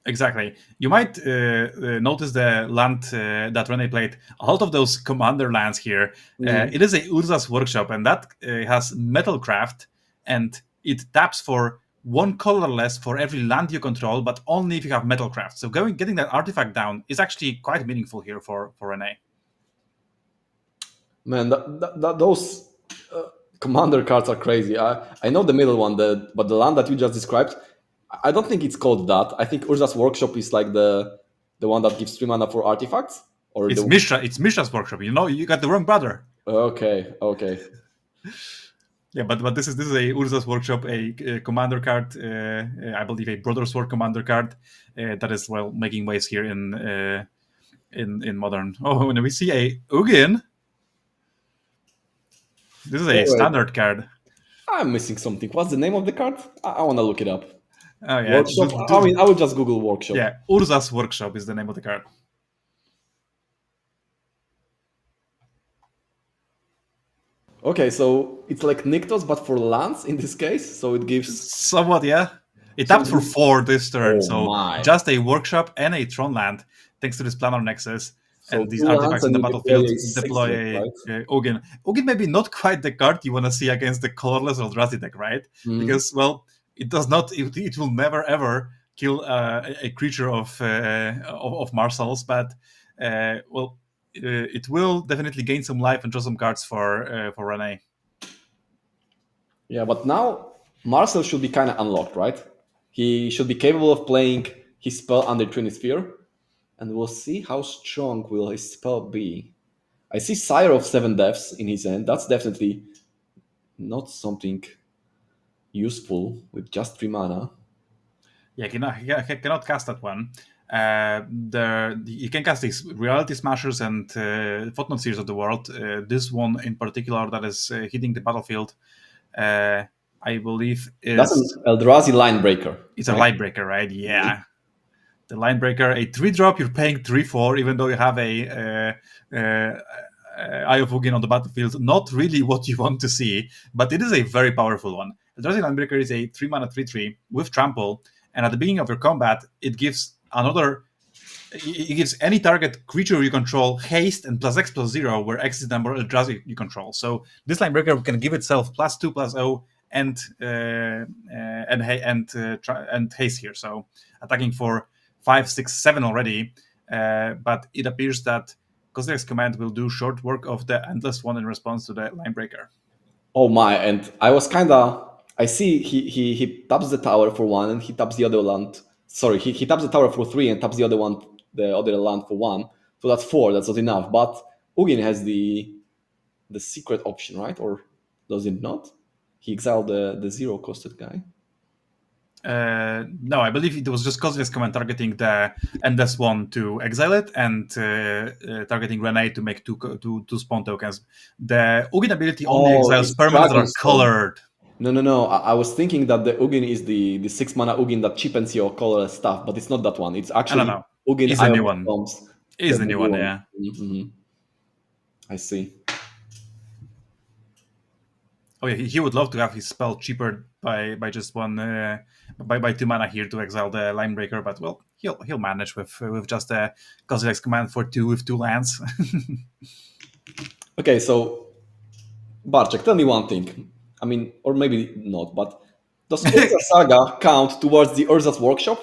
Exactly. You might notice the land that Rene played. A lot of those commander lands here. It is a Urza's Workshop, and that has Metalcraft, and it taps for 1 colorless for every land you control, but only if you have Metalcraft. So getting that artifact down is actually quite meaningful here for Rene. Man, those Commander cards are crazy. I know the middle one, but the land that you just described, I don't think it's called that. I think Urza's Workshop is like the one that gives 3 mana for artifacts, or It's the Mishra. It's Mishra's workshop. You know, you got the wrong brother. okay. Yeah, but this is a Urza's workshop, a commander card. I believe a Brother Sword commander card that is well making waves here in modern. Oh, and we see a Ugin. This is a Wait, standard card. I'm missing something. What's the name of the card? I want to look it up. Oh yeah, Workshop. I mean, I would just Google workshop. yeah. Urza's workshop is the name of the card. Okay, so it's like Nyctos, but for lands in this case. So it gives. Somewhat, yeah. It So tapped for 4 this turn, oh so my. just a workshop and a Tron land, thanks to this Planar Nexus So and these 2 lands artifacts in and the you battlefield. deploy a 6 Deploy drop, a right? Ugin. Ugin maybe not quite the card you want to see against the colorless Eldrazi deck, right? Mhm. Because, well, it does not. It will never ever kill a creature of Marsal's, but well, it will definitely gain some life and draw some cards for Rene. Yeah, but now Marcel should be kind of unlocked, right? He should be capable of playing his spell under Trinisphere, and we'll see how strong will his spell be. I see Sire of 7 Deaths in his hand. That's definitely not something useful with just 3 mana. Yeah, he cannot cast that one. You can cast these Reality Smashers and Footnote Series of the World. This one in particular that is hitting the battlefield, I believe That's an is Eldrazi line breaker. it's a Right? Light Breaker, right? Yeah. The Line Breaker, a 3-drop, you're paying 3/4, even though you have a Eye of Ugin on the battlefield. Not really what you want to see, but it is a very powerful one. Eldrazi Line Breaker is a 3 mana 3/3 with trample, and at the beginning of your combat, it gives another. It gives any target creature you control haste and +X/+0, where X is the number of Eldrazi you control. So this Line Breaker can give itself +2/+0 and haste here. So attacking for 5, 6, 7 already. But it appears that Kozilek's command will do short work of the Endless One in response to the Line Breaker. Oh my, and I was kinda I see he taps the tower for 1 and he taps the other land. Sorry, he taps the tower for 3 and taps the other land for 1. So that's 4, that's not enough. But Ugin has the secret option, right? Or does it not? He exiled the 0 costed guy. No, I believe it was just Kozilek's command targeting the Endless One to exile it and targeting Rene to make two spawn tokens. The Ugin ability only exiles It's permanents that are Dragonstone. colored. No. I was thinking that the Ugin is the 6 mana Ugin that cheapens your colorless stuff, but it's not that one. It's actually No. Ugin Is the Iron new one. Bombs. Is the new one, yeah. Mm-hmm. I see. Oh yeah, he would love to have his spell cheaper by just one by 2 mana here to exile the Line Breaker, but well, he'll manage with just a Kozilek's command for 2 with 2 lands. Okay, so Barczek, tell me one thing. I mean, or maybe not, but does Urza Saga count towards the Urza's Workshop?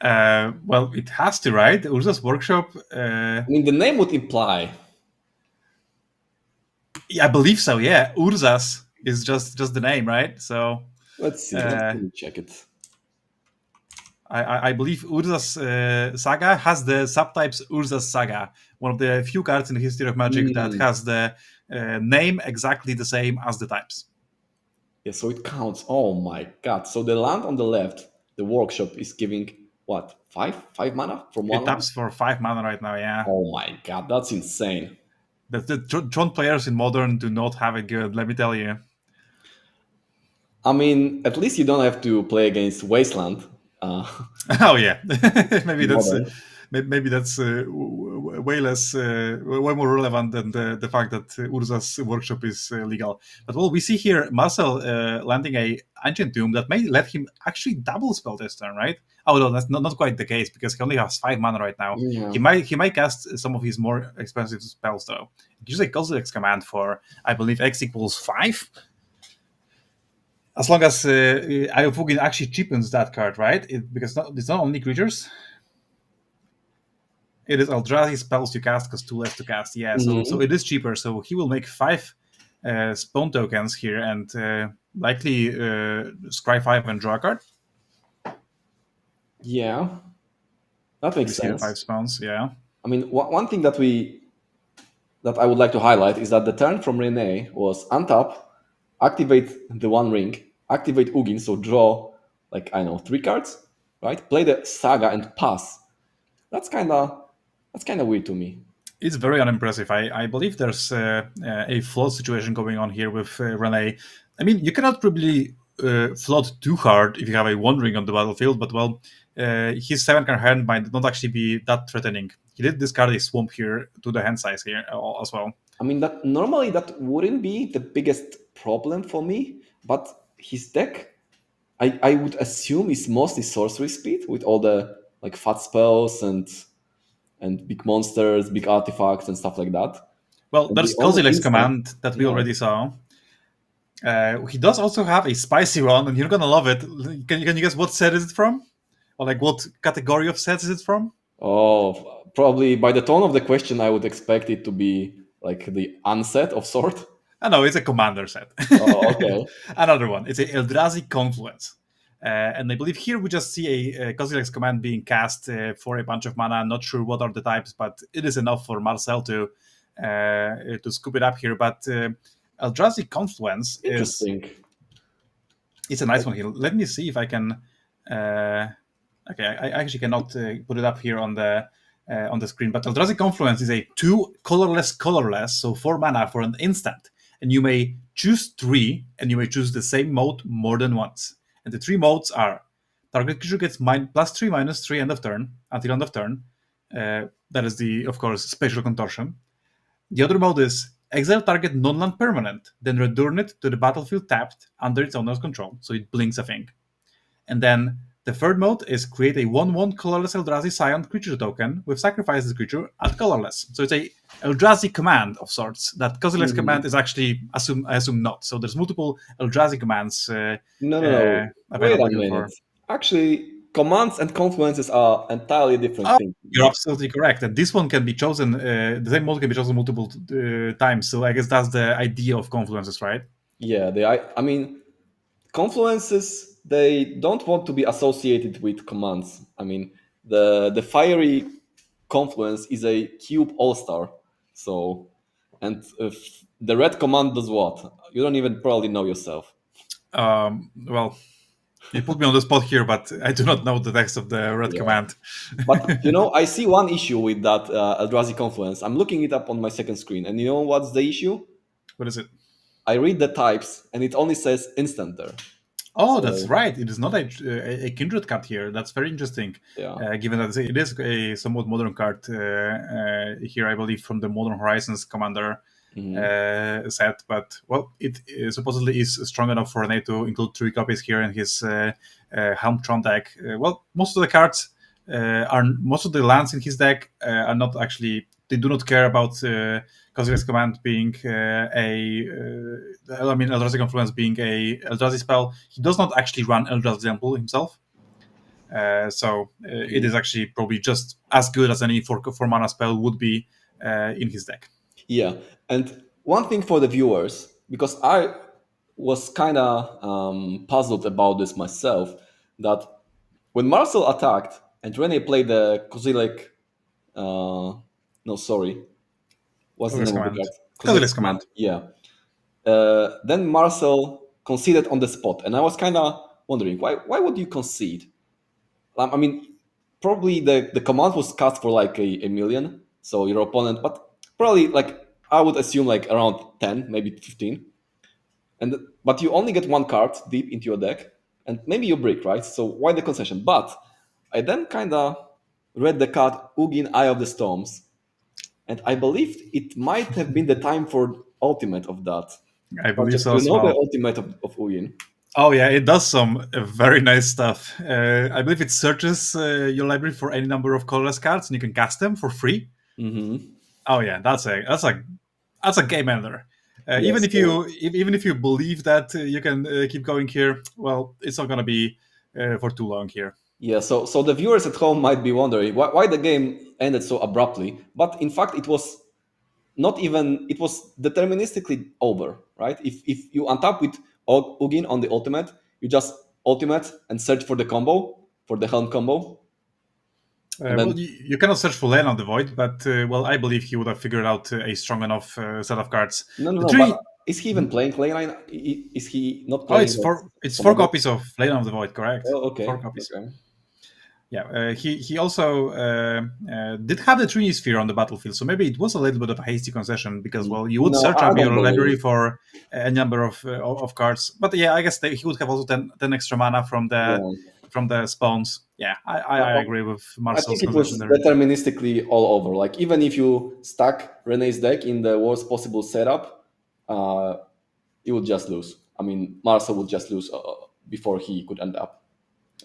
Well, it has to, right? Urza's Workshop. I mean, the name would imply. Yeah, I believe so. Yeah, Urza's is just the name, right? So Let's see. Let me check it. I believe Urza's Saga has the subtypes Urza's Saga, one of the few cards in the history of Magic that has the name exactly the same as the types. Yeah, so it counts. Oh my god! So the land on the left, the Workshop, is giving what 5 mana from 1 It taps for 5 mana right now. Yeah. Oh my god, that's insane. The Tron players in Modern do not have it good, let me tell you. I mean, at least you don't have to play against Wasteland. Oh yeah, maybe that's Modern. maybe that's way less, way more relevant than the fact that Urza's Workshop is legal. But well, we see here Marcel landing a Ancient Tomb that may let him actually double spell this turn, right? Oh no, that's not quite the case because he only has 5 mana right now. Yeah. He might cast some of his more expensive spells though. Use a Kozilek's command for, I believe, X equals 5. As long as Eye of Ugin actually cheapens that card, right? Because it's not only creatures. It is Eldrazi spells you cast because 2 less to cast. Yeah, so it is cheaper. So he will make 5 spawn tokens here and likely scry 5 and draw a card. Yeah, that We makes see the 5 sense. spawns, yeah. I mean, one thing that I would like to highlight is that the turn from Rene was untap, activate the One Ring, activate Ugin, so draw like I don't know 3 cards, right? Play the Saga and pass. That's kind of weird to me. It's very unimpressive. I believe there's a float situation going on here with Rene. I mean, you cannot probably float too hard if you have a One Ring on the battlefield, but well, his 7-card hand might not actually be that threatening. He did discard a swamp here to the hand size here as well. I mean, that normally that wouldn't be the biggest problem for me, but his deck, I would assume, is mostly sorcery speed with all the like fat spells and big monsters, big artifacts, and stuff like that. Well, And the there's only Kozilek's instant, command that we yeah. already saw. He does also have a spicy one, and you're gonna love it. Can you guess what set is it from? Or like what category of sets is it from? Oh, probably by the tone of the question, I would expect it to be like the unset of sort. I know it's a commander set. Oh, okay. Another one. It's a Eldrazi Confluence. And I believe here we just see a Kozilek's command being cast for a bunch of mana. I'm not sure what are the types, but it is enough for Marcel to scoop it up here. But Eldrazi Confluence is Interesting. it's a nice one here. Let me see if I can. Okay, I actually cannot put it up here on the screen. But Eldrazi Confluence is a 2 colorless, so 4 mana for an instant, and you may choose 3, and you may choose the same mode more than once. And the 3 modes are: target creature gets +3/-3 end of turn until end of turn. That is the, of course, spatial contortion. The other mode is exile target non-land permanent, then return it to the battlefield tapped under its owner's control, so it blinks a thing. And then the third mode is create a 1/1 colorless Eldrazi Scion creature token with sacrifice this creature at colorless. So it's a Eldrazi command of sorts. That Kozilek's command is actually I assume not. So there's multiple Eldrazi commands No, no, no. Wait available a here minute. for. Actually, commands and confluences are entirely different Oh, things. you're absolutely correct. And this one can be chosen. The same mode can be chosen multiple times. So I guess that's the idea of confluences, right? Yeah, I mean, confluences, they don't want to be associated with commands. I mean, the fiery confluence is a cube all-star. So, and if the red command does what? You don't even probably know yourself. Well, you put me on the spot here, but I do not know the text of the red Yeah. command. But I see one issue with that Eldrazi confluence. I'm looking it up on my second screen, and you know what's the issue? What is it? I read the types, and it only says instant there. Oh, that's So right. It is not a kindred card here. That's very interesting. yeah. Given that it is a somewhat modern card here, I believe, from the Modern Horizons Commander set. But well, it supposedly is strong enough for Rene to include 3 copies here in his Helmtron deck. Well, most of the cards most of the lands in his deck are not actually. They do not care about Kozilek's command being Eldrazi Confluence being a Eldrazi spell. He does not actually run Eldrazi Temple himself. It is actually probably just as good as any 4 mana spell would be in his deck. Yeah, and one thing for the viewers, because I was kind of puzzled about this myself, that when Marcel attacked and Rene played the Kozilek, no, sorry, what's the Kozilek's name of the command. card? Kozilek's Command. command. Yeah. Then Marcel conceded on the spot, and I was kind of wondering why would you concede? I mean, probably the command was cast for like a million, so your opponent, but probably like I would assume like around 10, maybe 15. But you only get 1 card deep into your deck, and maybe you break, right? So why the concession? But I then kind of read the card Ugin Eye of the Storms, and I believed it might have been the time for ultimate of that. I believe Francesco, so you as know the well. ultimate of Ugin? Oh yeah, it does some very nice stuff. I believe it searches your library for any number of colorless cards, and you can cast them for free. Mm-hmm. Oh yeah, that's a game ender. Yeah, so Even if you believe that you can keep going here, well, it's not gonna be for too long here. yeah, so the viewers at home might be wondering why the game ended so abruptly, but in fact it was not even, it was deterministically over, right? If you untap with Ugin on the ultimate, you just ultimate and search for the combo, for the Helm combo. And then, well, you cannot search for Lane on the Void, but well, I believe he would have figured out a strong enough set of cards. no, The but tree. is he even playing Leyline? Is he not Oh, playing it's four commander? copies of Lane of the Void, correct? Oh, Four okay. copies. Okay. Yeah, he also did have the Trinity Sphere on the battlefield, so maybe it was a little bit of a hasty concession because, well, you would No, search I up don't your library believe. for a number of cards. But yeah, I guess he would have also 10 extra mana from Yeah. the spawns. Yeah, I No, agree with I Marcel's think it concession was there. deterministically all over. Like even if you stack Renee's deck in the worst possible setup, uh, you would just lose. I mean, Marcel would just lose before he could end up.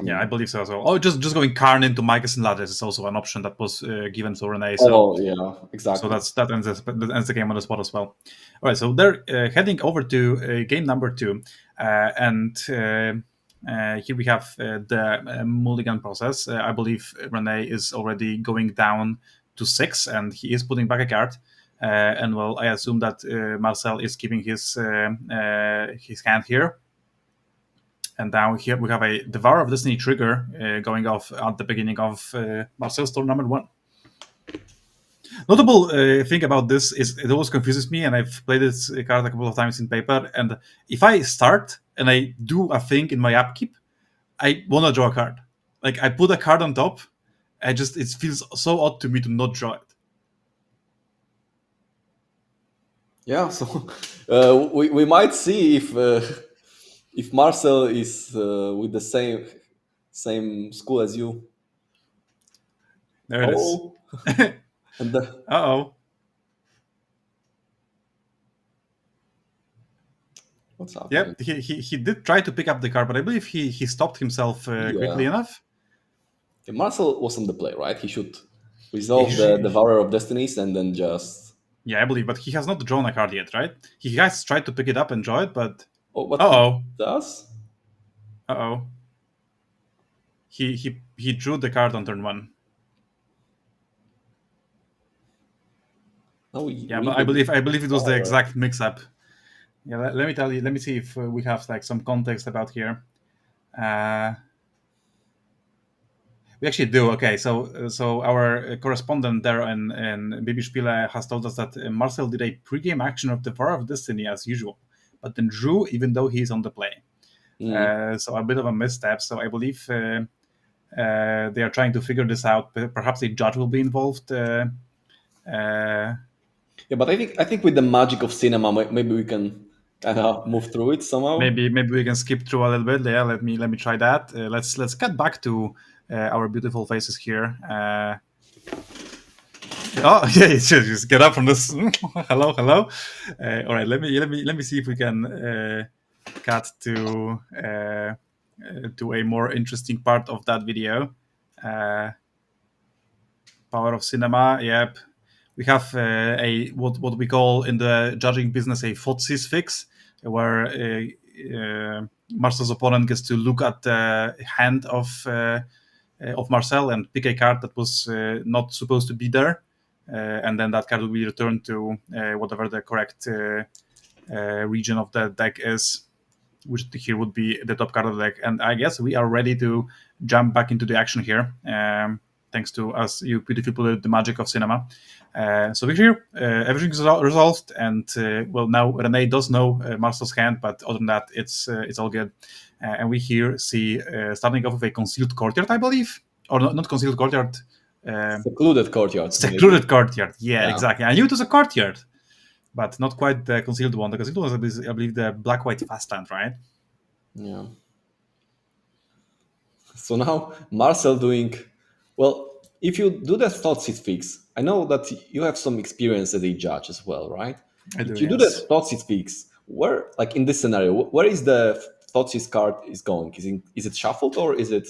Yeah, I believe so as well. Oh, just going Karn into Micahs and Ladders is also an option that was given to Renee. Oh yeah, So exactly. that ends the game on the spot as well. All right, so they're heading over to game number 2, and here we have the mulligan process. I believe Renee is already going down to 6, and he is putting back a card. And well, I assume that Marcel is keeping his hand here. And now here we have a Devourer of Destiny trigger going off at the beginning of Marcel's turn number 1. Notable thing about this is it always confuses me, and I've played this card a couple of times in paper. And if I start and I do a thing in my upkeep, I want to draw a card. Like I put a card on top, it feels so odd to me to not draw it. Yeah, so we might see if Marcel is with the same school as you. There it is. Oh, and the, Uh-oh. what's happening? Yep, he did try to pick up the card, but I believe he stopped himself quickly Yeah. enough. Okay, Marcel was on the play, right? He should resolve the He- Devourer of Destinies and then just. Yeah, I believe, but he has not drawn a card yet, right? He has tried to pick it up and draw it, but Oh, what he uh-oh. does? Uh-oh. He drew the card on turn 1. No, Yeah, but I believe it was the exact mix-up. Yeah, let me tell you. Let me see if we have like some context about here. We actually do. Okay, so our correspondent there in BB-Spiele has told us that Marcel did a pre-game action of the Devourer of Destiny as usual, but then drew even though he's on the play. So a bit of a misstep. So I believe they are trying to figure this out. Perhaps a judge will be involved. Yeah, but I think with the magic of cinema, maybe we can kind of move through it somehow. Maybe we can skip through a little bit. Yeah, let me try that. Let's cut back to our beautiful faces here. Oh yeah, just get up from this. Hello. All right, let me see if we can cut to a more interesting part of that video. Power of cinema. Yep, we have a what we call in the judging business a FOTSIS fix, where Marcel's opponent gets to look at the hand of Marcel and pick a card that was not supposed to be there, and then that card will be returned to whatever the correct region of the deck is, which here would be the top card of the deck. And I guess we are ready to jump back into the action here. Thanks to us, you beautifully put the magic of cinema. So we're here, everything is resolved, and well, now Renee does know Marcel's hand, but other than that, it's all good. And we here see starting off with a concealed courtyard, I believe, or not concealed courtyard, Secluded courtyard. secluded courtyard. Yeah, Yeah. exactly. I knew it was a courtyard, but not quite the concealed one. The concealed one is, I believe, the black-white fastland, right? Yeah. So now Marcel doing well. If you do the Thoughtseize fix, I know that you have some experience as a judge as well, right? I do, If you do the yes. Thoughtseize fix, where, like in this scenario, where is the Thoughtseize card is going? Is it shuffled or is it?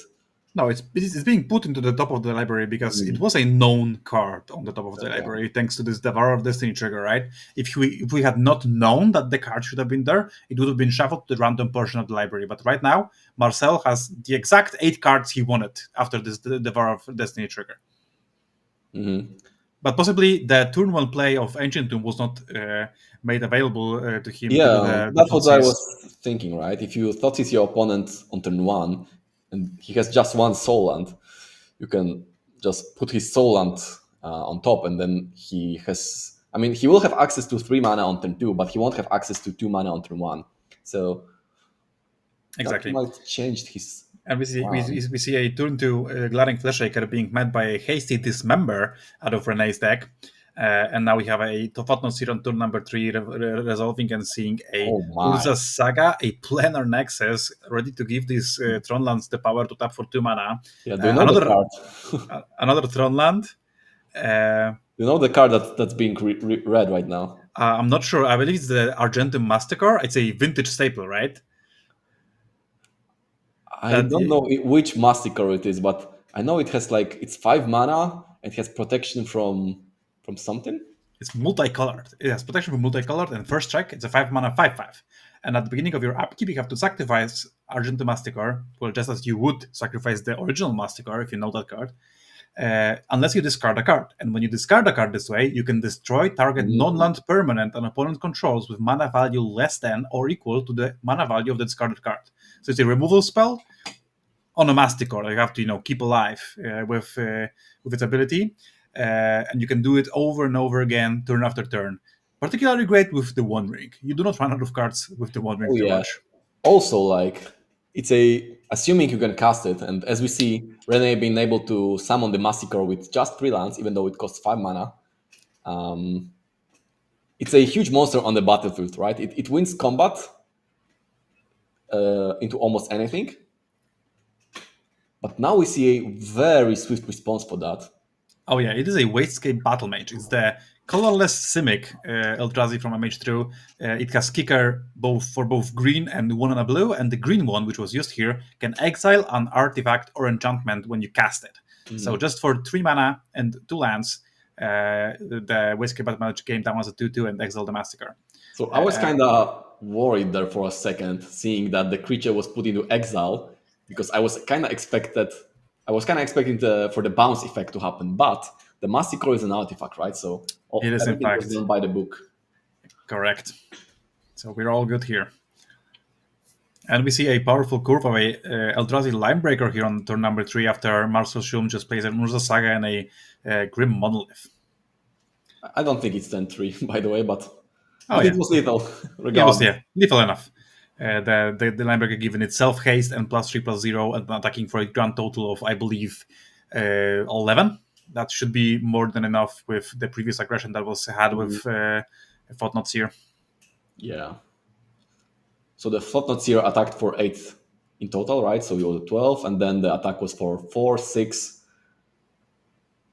No, it's being put into the top of the library because it was a known card on the top of the Okay. library thanks to this Devourer of Destiny trigger, right? If we had not known that the card should have been there, it would have been shuffled to the random portion of the library. But right now, Marcel has the exact 8 cards he wanted after this Devourer of Destiny trigger. Mm-hmm. But possibly the turn one play of Ancient Tomb was not made available to him due to Yeah, the that's what I Thoughtseize. was thinking, right? If you thought it's your opponent on turn one and he has just one soul land, you can just put his soul land on top, and then he has. I mean, he will have access to 3 mana on turn two, but he won't have access to 2 mana on turn one. So that Exactly. might change his. And plan. we see a turn two Glaring Fleshraker being met by a hasty Dismember out of Renee's deck. And now we have a Thought-Knot Seer on turn number 3 resolving and seeing a Oh my! Urza Saga, a Planar Nexus, ready to give these Tronlands the power to tap for 2 mana. Yeah, do you know the card? Another Tronland. You know the card that's being read right now? I'm not sure. I believe it's the Argentum Massacre. It's a vintage staple, right? I don't know which Massacre it is, but I know it has like it's 5 mana and it has protection from something. It's multicolored. It has protection from multicolored, and first strike, it's a 5 mana 5/5. And at the beginning of your upkeep, you have to sacrifice Argentum Massacre, well, just as you would sacrifice the original Massacre if you know that card, unless you discard a card. And when you discard a card this way, you can destroy target non-land permanent an opponent controls with mana value less than or equal to the mana value of the discarded card. So it's a removal spell on a Masticore. You have to, keep alive with its ability, and you can do it over and over again, turn after turn. Particularly great with the One Ring. You do not run out of cards with the One Ring too much. Also, like it's assuming you can cast it, and as we see, Rene being able to summon the Massacre with just 3 lands, even though it costs 5 mana. It's a huge monster on the battlefield, right? It wins combat into almost anything. But now we see a very swift response for that. Oh yeah, it is a Wastegate Battle Mage. It's the colorless Simic Eldrazi from a Mage True. It has kicker for both green and 1 and a blue, and the green one, which was used here, can exile an artifact or enchantment when you cast it. So just for 3 mana and 2 lands, the Wastegate Battle Mage came down as a 2/2 and exiled the Massacre. So I was kind of worried there for a second, seeing that the creature was put into exile, because I was kind of expecting for the bounce effect to happen, but the Massacre is an artifact, right? So it is in fact was done by the book. Correct. So we're all good here. And we see a powerful curve of a Eldrazi Linebreaker here on turn number 3 after Marcel Schum just plays an Urza Saga and a Grim Monolith. I don't think it's 10-3, by the way, but yeah. It was lethal. Lethal enough. The Linebreaker given itself haste and +3/+0 and attacking for a grand total of, I believe, 11. That should be more than enough with the previous aggression that was had with Thought-Knot Seer. Yeah. So the Thought-Knot Seer attacked for 8 in total, right? So you were 12, and then the attack was for 4, 6,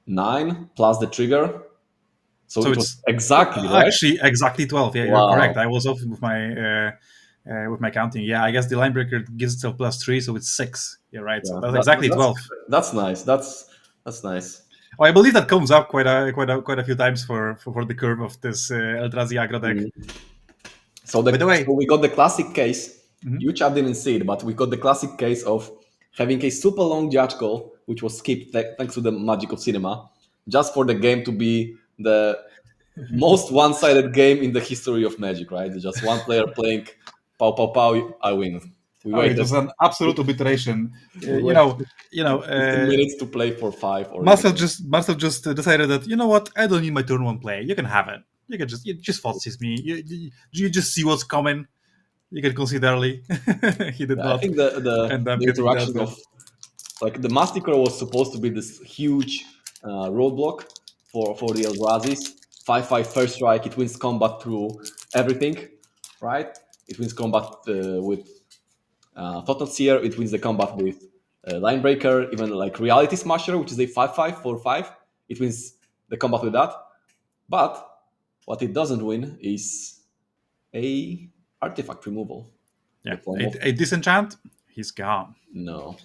9 plus the trigger. So it was exactly right. Actually, exactly 12. Yeah, you're correct. I was off with my counting. Yeah, I guess the Linebreaker gives itself +3, so it's 6. You're right. So that's exactly 12. That's nice. That's nice. Oh, I believe that comes up quite a few times for the curve of this Eldrazi aggro deck. So by the way, we got the classic case. You chat didn't see it, but we got the classic case of having a super long judge call, which was skipped thanks to the magic of cinema, just for the game to be the most one-sided game in the history of Magic, right? Just one player playing pow pow pow, I win. It was an absolute obliteration. 15 minutes to play for 5. Or Marcel just decided that, you know what, I don't need my turn 1 play. You can have it. You can just Thoughtseize me. You just see what's coming. You can concede early. He did not. I think the interaction of like the Massacre was supposed to be this huge roadblock for the Eldrazi's. 5/5 first strike. It wins combat through everything, right? It wins combat with Thought-Knot Seer. It wins the combat with Linebreaker, even like Reality Smasher, which is a 5/5 4/5. It wins the combat with that. But what it doesn't win is a artifact removal. Yeah, a disenchant, he's gone. No.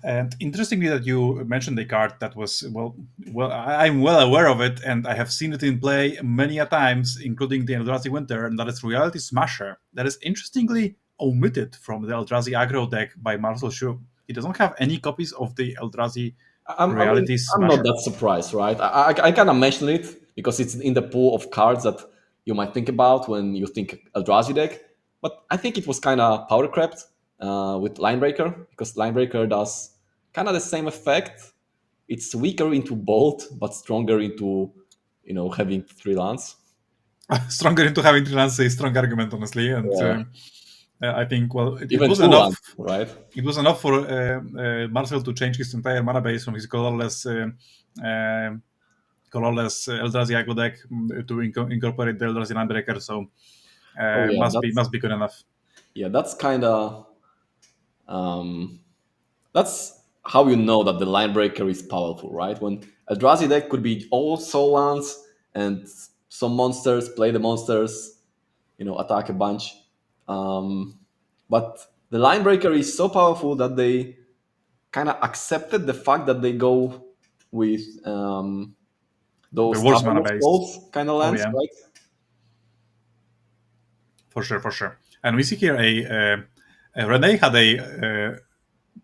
And interestingly that you mentioned a card that was, well, I'm well aware of it, and I have seen it in play many a times, including the Eldrazi Winter, and that is Reality Smasher. That is interestingly omitted from the Eldrazi aggro deck by Marcel Schum. He doesn't have any copies of the Eldrazi I mean, reality I'm not smasher. that surprised, right? I kind of mention it because it's in the pool of cards that you might think about when you think Eldrazi deck. But I think it was kind of power crept with Linebreaker because Linebreaker does kind of the same effect. It's weaker into Bolt, but stronger into having 3 lands. Stronger into having three lands is a strong argument, honestly, and Yeah, I think well, it even was two enough. lands, right? It was enough for Marcel to change his entire mana base from his colorless Eldrazi aggro deck to incorporate the Eldrazi Landbreaker. So Oh yeah, must be good enough. that's kind of um, that's how you know that the line breaker is powerful, right? When a Eldrazi deck could be all soul lands and some monsters, play the monsters, attack a bunch. Um, but the line breaker is so powerful that they kind of accepted the fact that they go with The those worst Tavern mana of based. Souls kind of Oh lands, yeah, right? for sure, for sure. And we see here Rene had a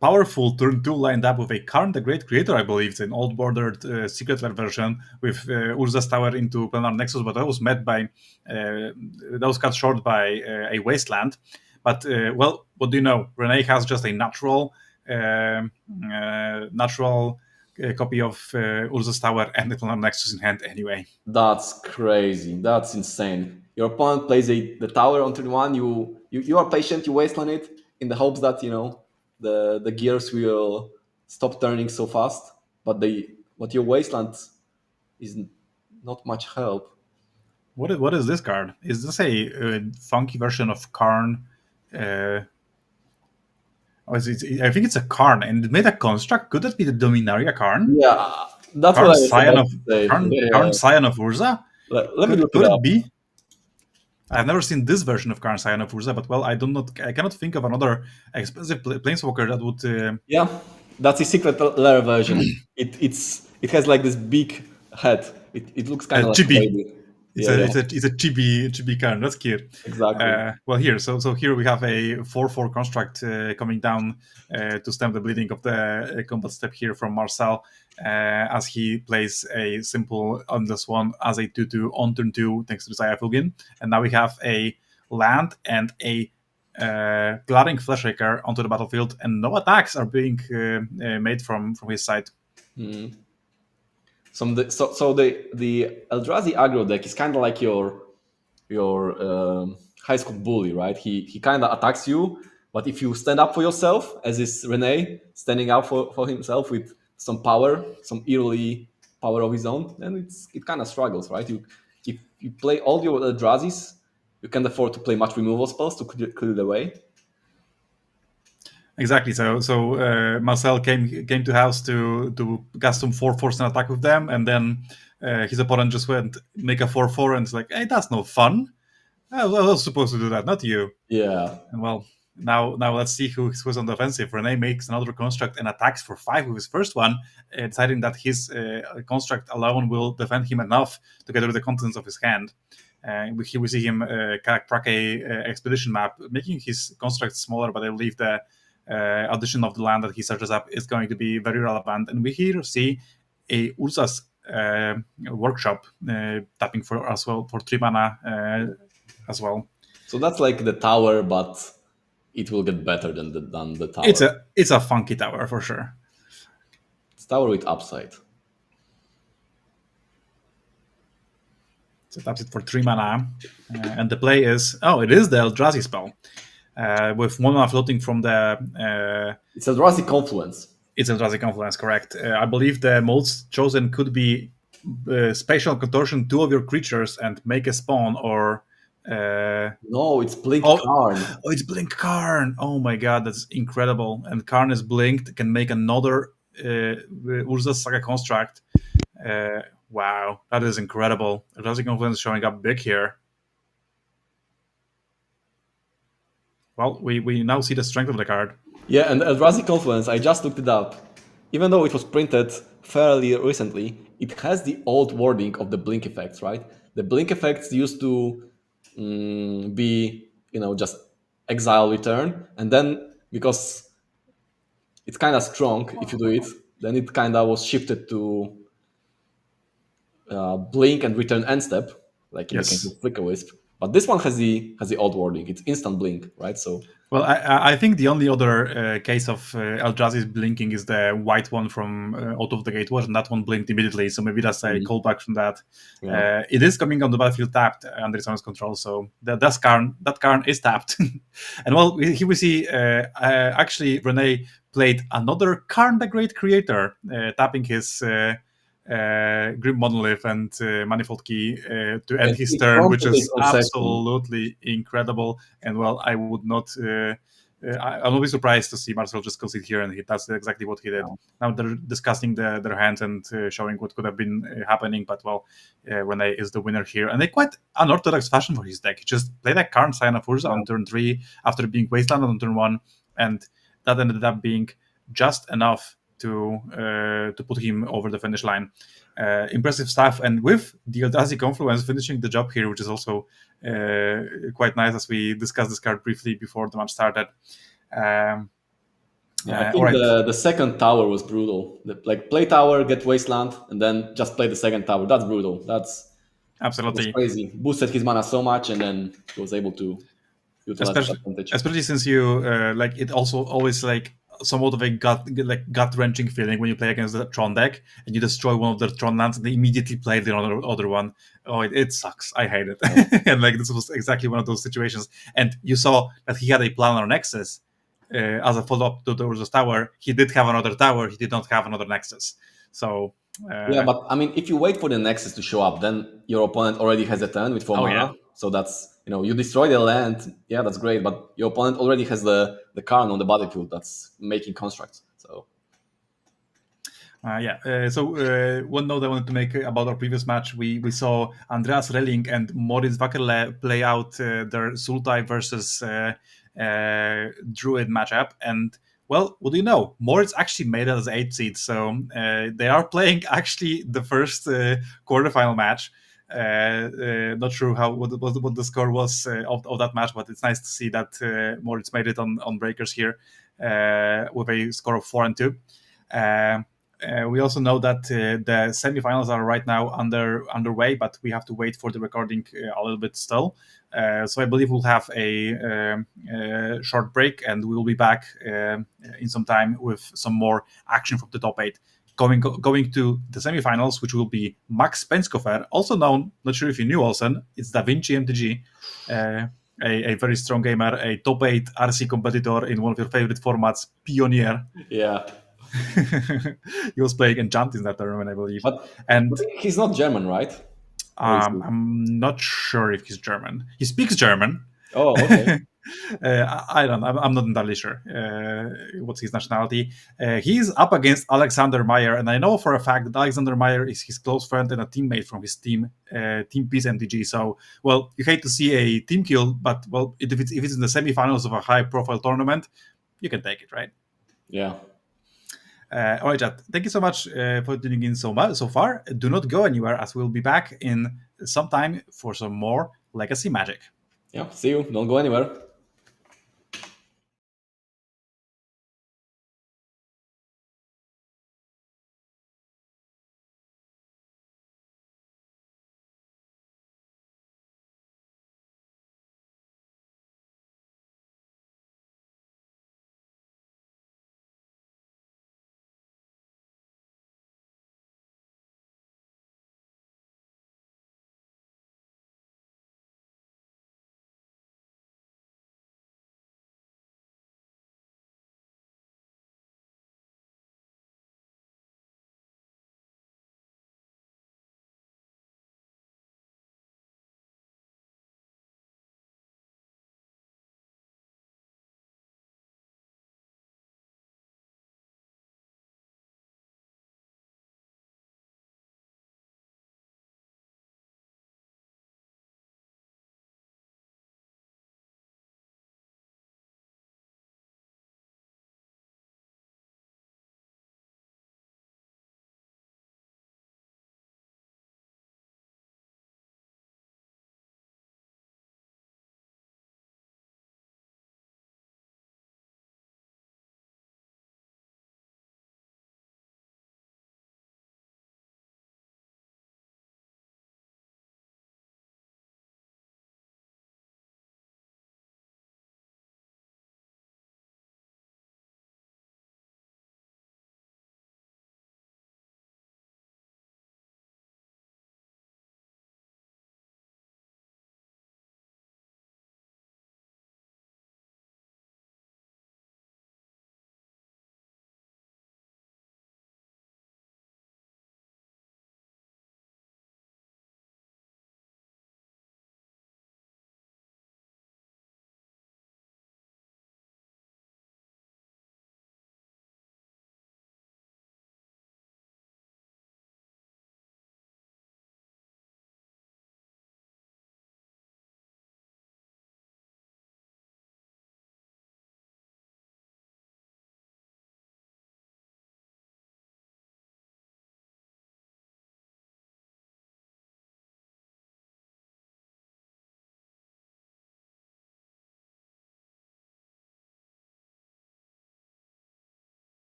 powerful turn 2 lined up with a Karn the Great Creator, I believe. It's an old bordered secret lair version with Urza's Tower into Planar Nexus, but that was met by, that was cut short by a Wasteland. But, well, what do you know? Rene has just a natural copy of Urza's Tower and the Planar Nexus in hand anyway. That's crazy. That's insane. Your opponent plays the tower on turn one. You are patient. You wasteland it in the hopes that the gears will stop turning so fast. But your wasteland is not much help. What is this card? Is this a funky version of Karn? Uh, I think it's a Karn, and it made a construct. Could that be the Dominaria Karn? Yeah, that's what Karn I was Scion about of to say. Karn Yeah. Scion of Urza? Let me look Could it it up. be? I've never seen this version of Karn Scion of Urza, but well, I cannot think of another expensive planeswalker that would. Yeah, that's a secret layer version. It has like this big head. It looks kind of like a Chibi. baby. It's Yeah, a yeah, chibi Karn. That's cute. exactly. Well, here we have a 4/4 construct coming down to stem the bleeding of the combat step here from Marcel, as he plays a simple Endless One as a 2/2 on turn 2 thanks to the Zaya Fugin, and now we have a land and a Glaring Fleshraker onto the battlefield, and no attacks are being made from his side. Mhm. So the Eldrazi aggro deck is kind of like your high school bully, right? He kind of attacks you, but if you stand up for yourself, as is Rene standing up for himself with some power, some eerily power of his own, then it kind of struggles, right? If you play all your Eldrazi's, you can afford to play much removal spells to clear the way. Exactly. So Marcel came to house to cast some 4/4 and attack with them, and then his opponent just went make a 4/4 and it's like, hey, that's no fun. I was supposed to do that, not you. Yeah, And well, now let's see who's on the offensive. Rene makes another construct and attacks for 5 with his first one, deciding that his construct alone will defend him enough to get rid of the contents of his hand. We see him crack a expedition map, making his construct smaller, but I believe the addition of the land that he searches up is going to be very relevant. And we here see a Urza's workshop tapping for as well for 3 mana as well. so that's like the tower, but it will get better than the It's tower. a funky tower for sure. It's tower with upside. So taps it for 3 mana, and the play is it is the Eldrazi spell with 1 mana floating from the. It's Eldrazi Confluence. It's Eldrazi Confluence, correct? I believe the modes chosen could be Spatial Contortion 2 of your creatures and make a spawn, or No, it's Blink oh, Karn. it's Blink Karn. Oh my god, that's incredible! And Karn is blinked, can make another Urza's Saga construct. Wow, that is incredible. Eldrazi Confluence showing up big here. Well, we now see the strength of the card. Yeah, and Eldrazi Confluence, I just looked it up. Even though it was printed fairly recently, it has the old wording of the blink effects, right? The blink effects used to be, just exile return, and then because it's kind of strong if you do it, then it kind of was shifted to blink and return end step, like in the case Yes. of Flicker Wisp. But this one has the old wording. It's instant blink, right? So Well, I think the only other case of Eldrazi's blinking is the white one from Out of the Gatewatch, and that one blinked immediately. So maybe that's a callback from that. yeah, It is coming on the battlefield tapped under its own control, so that Karn is tapped. And well, here we see actually Renee played another Karn the Great Creator, tapping his Grim Monolith and Manifold Key to end and his he turn, which prompted a is concession. absolutely incredible. And well, I would not. I will be surprised to see Marcel just concede here, and that's exactly what he did. Yeah. Now they're discussing their hands and showing what could have been happening, but well, Renee is the winner here, and they quite unorthodox fashion for his deck. He just played a Karn Sign of Urza on turn 3 after being Wasteland on turn 1, and that ended up being just enough to put him over the finish line. Impressive stuff, and with the Eldrazi Confluence finishing the job here, which is also quite nice, as we discussed this card briefly before the match started. Yeah, I All think right, the second tower was brutal. Like play tower, get wasteland, and then just play the second tower. That's brutal. That was absolutely. crazy. Boosted his mana so much, and then he was able to utilize that especially advantage. especially since you like it also always like somewhat of a gut wrenching feeling when you play against the Tron deck and you destroy one of the Tron lands and they immediately play the other one. Oh, it sucks. I hate it. Yeah. And like this was exactly one of those situations. And you saw that he had a plan on Nexus as a follow up to the Urza's tower. He did have another tower. He did not have another Nexus. So Yeah, but I mean, if you wait for the Nexus to show up, then your opponent already has a turn with four oh mana. yeah. So that's you destroy the land. Yeah, that's great, but your opponent already has the Karn on the battlefield that's making constructs. So One note I wanted to make about our previous match, we saw Andreas Relling and Moritz Wackerle play out their Sultai versus Druid matchup, and well, what do you know? Moritz actually made it as 8 seed, so they are playing actually the first quarterfinal match. Not sure what the score was of that match, but it's nice to see that Moritz made it on breakers here with a score of 4-2. We also know that the semifinals are right now underway, but we have to wait for the recording a little bit still. So I believe we'll have a short break, and we will be back in some time with some more action from the top 8. Going to the semifinals, which will be Max Penskofer, also known, not sure if you knew, Olsen, it's Da Vinci MTG. A very strong gamer, a top 8 RC competitor in one of your favorite formats, Pioneer. yeah, He was playing Enchant in that tournament, I believe. but And he's not German, right? Or is he? I'm not sure if he's German. He speaks German. Oh, okay. I don't. I'm not entirely sure what's his nationality. He's up against Alexander Meyer, and I know for a fact that Alexander Meyer is his close friend and a teammate from his team, Team Peace MTG. So, well, you hate to see a team kill, but well, if it's in the semifinals of a high-profile tournament, you can take it, right? Yeah. All right, chat. Thank you so much for tuning in so far. Do not go anywhere, as we'll be back in some time for some more Legacy Magic. Yeah. See you. Don't go anywhere.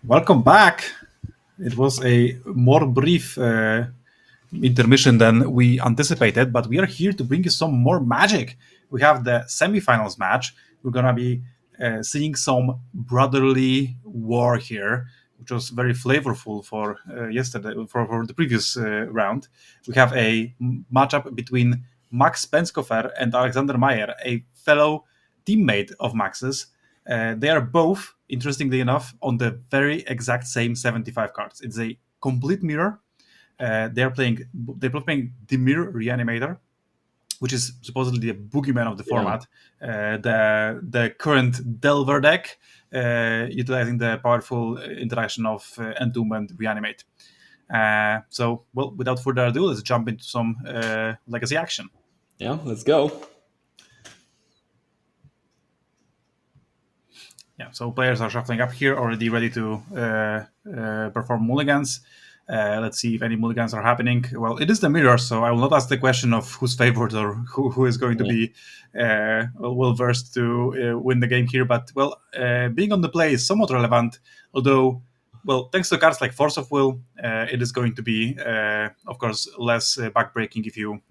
Welcome back. It was a more brief intermission than we anticipated, but we are here to bring you some more magic. We have the semifinals match. We're gonna be seeing some brotherly war here, which was very flavorful for yesterday for the previous round. We have a matchup between Max Penskofer and Alexander Mayer, a fellow teammate of Max's. They are both, interestingly enough, on the very exact same 75 cards. It's a complete mirror. They're both playing Dimir Reanimator, which is supposedly a boogeyman of the Yeah. format. The current Delver deck, utilizing the powerful interaction of Entomb and Reanimate. Well, without further ado, let's jump into some legacy action. Yeah, let's go. Yeah, so players are shuffling up here, already ready to perform mulligans. Let's see if any mulligans are happening. Well, it is the mirror, so I will not ask the question of who's favored or who is going to be well versed to win the game here. But well, being on the play is somewhat relevant. Although, well, thanks to cards like Force of Will, it is going to be, of course, less backbreaking if you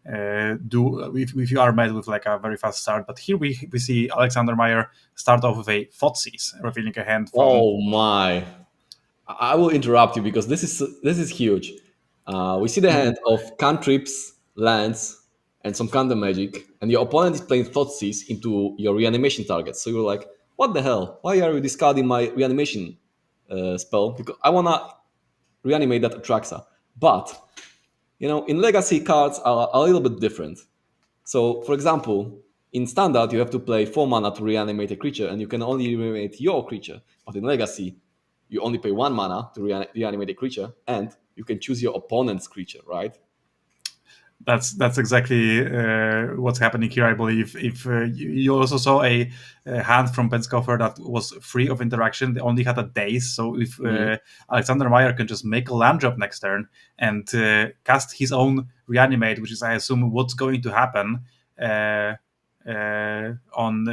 if you are met with like a very fast start. But here we see Alexander Meyer start off with a Thoughtseize, revealing a hand from. Oh my! I will interrupt you because this is huge. We see the hand of cantrips, lands, and some counter magic, and your opponent is playing Thoughtseize into your reanimation target. So you're like, what the hell? Why are you discarding my reanimation spell? Because I wanna reanimate that Atraxa. But in Legacy, cards are a little bit different. So, for example, in Standard, you have to play 4 mana to reanimate a creature, and you can only reanimate your creature. But in Legacy, you only pay 1 mana to reanimate a creature, and you can choose your opponent's creature, right? That's exactly what's happening here, I believe. If you also saw a hand from Penskofer that was free of interaction, they only had a daze. So if Alexander Meyer can just make a land drop next turn and cast his own reanimate, which is, I assume, what's going to happen on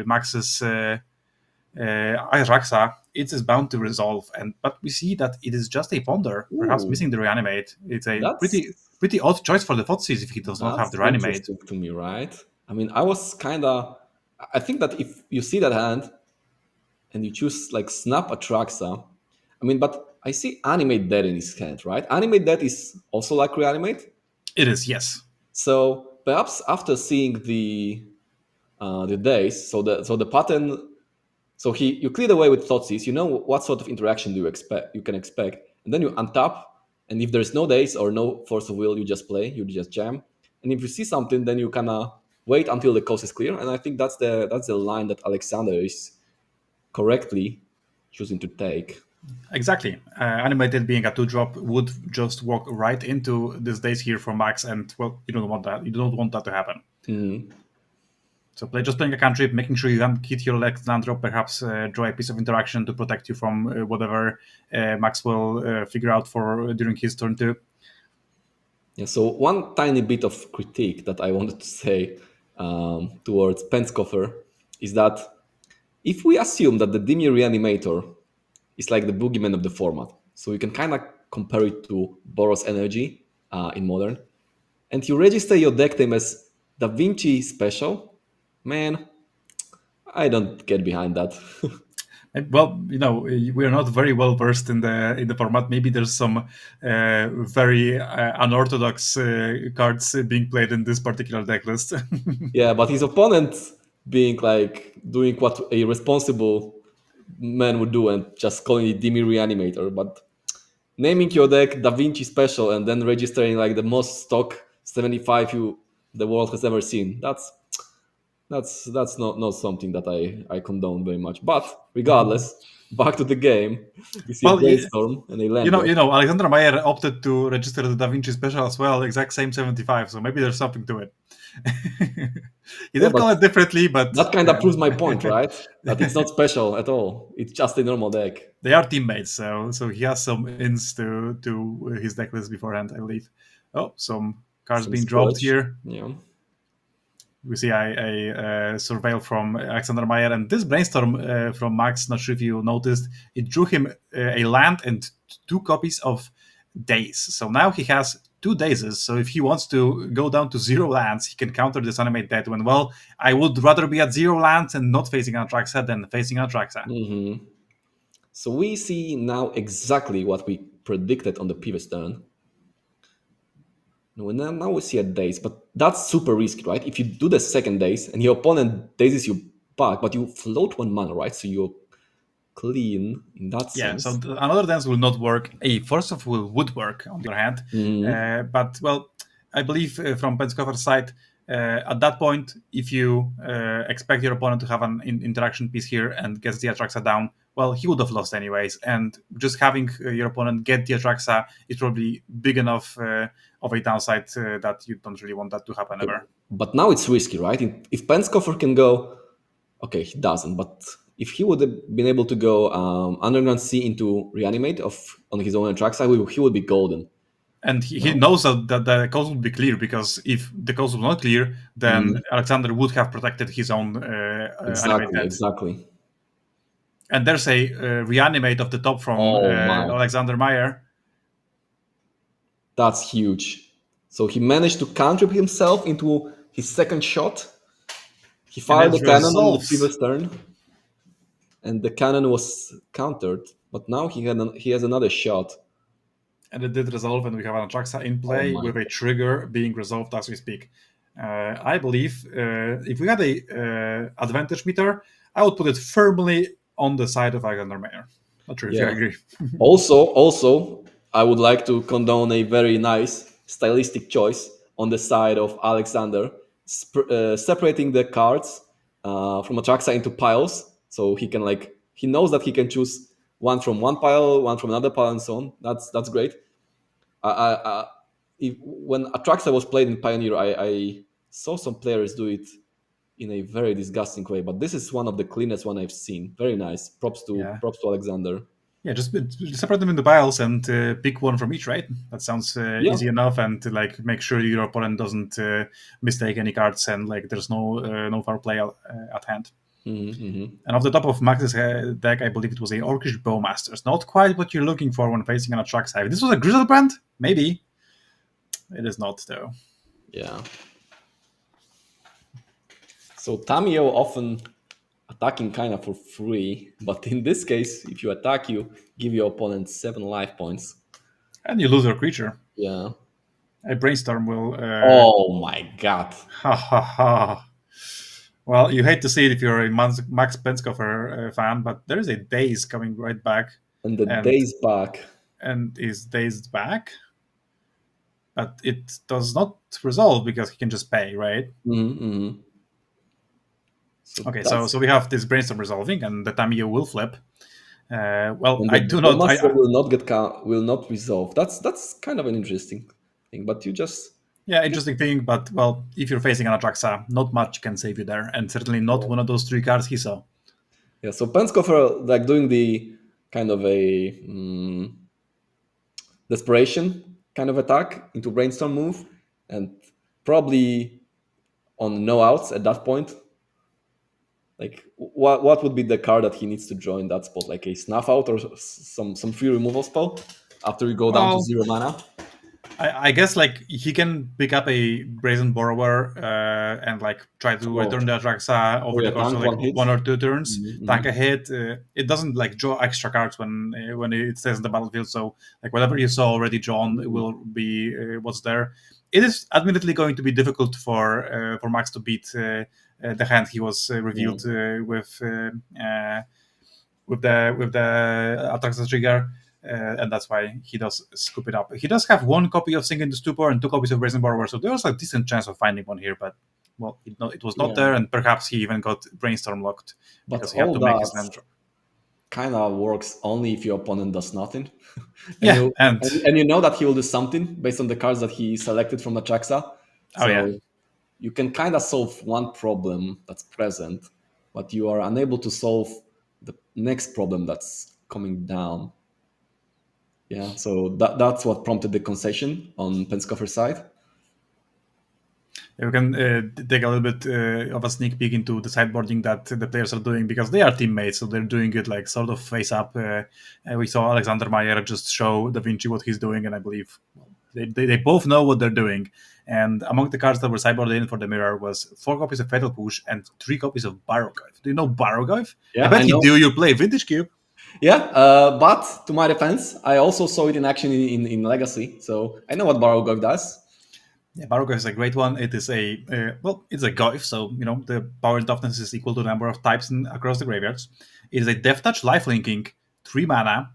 Max's Ajaxa, it is bound to resolve. But we see that it is just a ponder, perhaps Ooh, missing the reanimate. It's a that's pretty odd choice for the Thoughtseize if he does not have that's the reanimate. interesting to me, right? I mean, I was kind of. I think that if you see that hand and you choose like Snap Atraxa, I mean, but I see Animate Dead in his hand, right? Animate Dead is also like Reanimate. It is, yes. So perhaps after seeing the days, so the pattern, so you clear the way with Thoughtseize, you know what sort of interaction do you can expect, and then you untap, and if there's no days or no force of will, you just play, you just jam, and if you see something, then you kind of wait until the coast is clear, and I think that's the line that Alexander is correctly choosing to take. Exactly. Animated being a 2-drop would just walk right into this days here from Max, and well, you don't want that. You don't want that to happen. Mhm. So just playing a cantrip, making sure you hit your land drop, perhaps draw a piece of interaction to protect you from whatever Max will figure out for during his turn too. Yeah, so one tiny bit of critique that I wanted to say towards Penskofer is that if we assume that the Demi Reanimator is like the boogeyman of the format, so you can kind of compare it to Boros Energy in Modern, and you register your deck name as Da Vinci Special, man, I don't get behind that. Well, we are not very well versed in the format. Maybe there's some very unorthodox cards being played in this particular deck list. Yeah, but his opponent being like doing what a responsible man would do and just calling it Demi Reanimator, but naming your deck Da Vinci Special and then registering like the most stock 75 the world has ever seen. That's not something that I condone very much. But regardless, back to the game. We see a Well, brainstorm and a land drop. Alexander Meyer opted to register the Da Vinci Special as well, exact same 75. So maybe there's something to it. He Yeah, did but call it differently, but that kind of proves my point, right? That it's not special at all. It's just a normal deck. they are teammates. So he has some ins to his deck list beforehand, I believe. Oh, some cards Some being dropped spoilage. here. Yeah. We see a surveil from Alexander Meyer, and this brainstorm from Max, not sure if you noticed, it drew him a land and two copies of days. So now he has two dazes. So if he wants to go down to zero lands, he can counter this animate dead when, well, I would rather be at zero lands and not facing Atraxa than facing Atraxa. So we see now exactly what we predicted on the previous turn. Now we see a daze, but that's super risky, right? If you do the second daze and your opponent dazes you back, but you float 1 mana, right? So you're clean in that Yeah, so sense. another dance will not work. A Force of Will would work, on the other hand. But, well, I believe from Penskover's side, at that point, if you expect your opponent to have an interaction piece here and gets the Atraxa down, well, he would have lost anyways. And just having your opponent get the Atraxa is probably big enough of a downside that you don't really want that to happen ever. But now it's risky, right? If Penskover can go, okay, he doesn't, but if he would have been able to go Underground Sea into Reanimate on his own Atraxa, he would be golden. And he knows that the coast will be clear, because if the coast was not clear, then Alexander would have protected his own animated. Exactly. And there's a reanimate of the top from Oh my. Alexander Meyer. That's huge. So he managed to counter himself into his second shot. He fired the cannon on the previous turn, and the cannon was countered. But now he has another shot. And it did resolve, and we have an Atraxa in play with a trigger being resolved as we speak. I believe if we had a advantage meter, I would put it firmly on the side of Alexander Meyer. Not sure if you agree. Also, I would like to condone a very nice stylistic choice on the side of Alexander, separating the cards from Atraxa into piles, so he knows that he can choose one from one pile, one from another pile, and so on. That's great. When Atraxa was played in Pioneer, I saw some players do it in a very disgusting way, but this is one of the cleanest one I've seen. Very nice. Props to Alexander. Yeah, just separate them into piles and pick one from each, right? That sounds easy enough, and to make sure your opponent doesn't mistake any cards, and there's no foul play at hand. And off the top of Max's deck, I believe it was a Orcish Bowmasters. Not quite what you're looking for when facing an Atraxa. If this was a Grizzlebrand, maybe. It is not, though. Yeah. So Tamiyo often attacking kind of for free, but in this case, if you attack, you give your opponent 7 life points. And you lose your creature. Yeah. A Brainstorm will... oh my god. Ha ha ha. Well, you hate to see it if you're a Max Penskover fan, but there is a Daze coming right back. And the Daze back. And is Dazed back? But it does not resolve because he can just pay, right? So we have this Brainstorm resolving, and the Tamiyo will flip. I do not. Will not resolve. That's kind of an interesting thing, but you just. Yeah, interesting thing, but if you're facing an Atraxa, not much can save you there, and certainly not one of those 3 cards he saw. Yeah, so Penskover doing the kind of a desperation kind of attack into Brainstorm move, and probably on no outs at that point. What would be the card that he needs to draw in that spot? Like a Snuff Out or some free removal spell after you go down to 0 mana? I guess he can pick up a Brazen Borrower and try to return the Atraxa over the course of 1 or 2 turns, tank a hit. It doesn't draw extra cards when it stays in the battlefield. So whatever you saw already drawn will be what's there. It is admittedly going to be difficult for Max to beat the hand he was revealed with the Atraxa trigger. And that's why he does scoop it up. He does have 1 copy of Sink into Stupor and 2 copies of Brazen Borrower, so there's a decent chance of finding one here, but it was not there, and perhaps he even got Brainstorm locked because he had to make his land drop. Kind of works only if your opponent does nothing. and you know that he will do something based on the cards that he selected from Atraxa. So you can kind of solve one problem that's present, but you are unable to solve the next problem that's coming down. Yeah, so that's what prompted the concession on Penskover's side. We can take a little bit of a sneak peek into the sideboarding that the players are doing because they are teammates, so they're doing it like sort of face up. We saw Alexander Mayer just show Da Vinci what he's doing, and I believe they both know what they're doing. And among the cards that were sideboarded in for the mirror was 4 copies of Fatal Push and 3 copies of Barrow-Goyf. Do you know Barrow-Goyf? I Yeah, I bet you know. do. You play Vintage Cube. Yeah, but to my defense, I also saw it in action in Legacy, so I know what Barogog does. Yeah, Barrow-Goyf is a great one. It is it's a Goyf, so the power and toughness is equal to the number of types across the graveyards. It is a Death Touch lifelinking, 3 mana,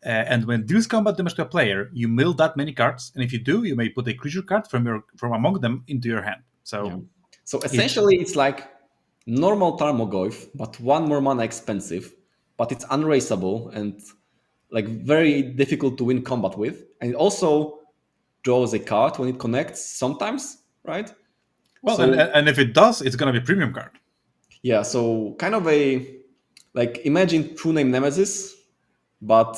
and when deals combat damage to a player, you mill that many cards, and if you do, you may put a creature card from among them into your hand. Yeah. So So it essentially, it's like normal Tarmogoyf, but 1 more mana expensive, but it's unraceable and like very difficult to win combat with, and it also draws a card when it connects sometimes, right? well, and So and if it does, it's gonna be a premium card. yeah, so kind of a like imagine True Name Nemesis, but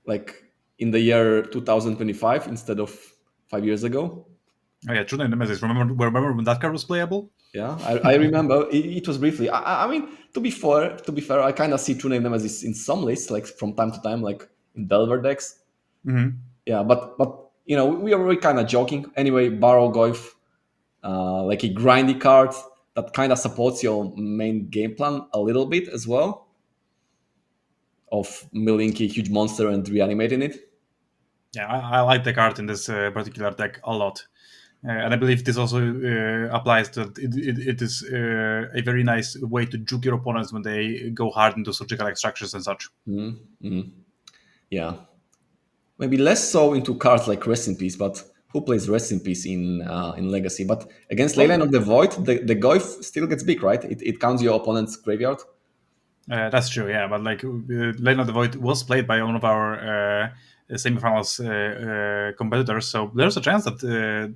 like in the year 2025 instead of 5 years ago. Oh yeah, True Name Nemesis. Remember when that card was playable? Yeah, I remember it was briefly. I mean, to be fair, I kind of see True Name Nemesis in some lists, like from time to time, like in Delver decks. Mm-hmm. Yeah, but we are really kind of joking. Anyway, Barrow Goyf, like a grindy card that kind of supports your main game plan a little bit as well, of milling a huge monster and reanimating it. Yeah, I like the card in this particular deck a lot. And I believe this also applies to it is a very nice way to juke your opponents when they go hard into surgical extractions and such. Yeah, maybe less so into cards like Rest in Peace, but who plays Rest in Peace in Legacy? But against Well, Leyline of the Void, the Goyf still gets big, right? It counts your opponent's graveyard. that's true, yeah. But like Lane of the Void was played by one of our semifinals competitors, so there's a chance that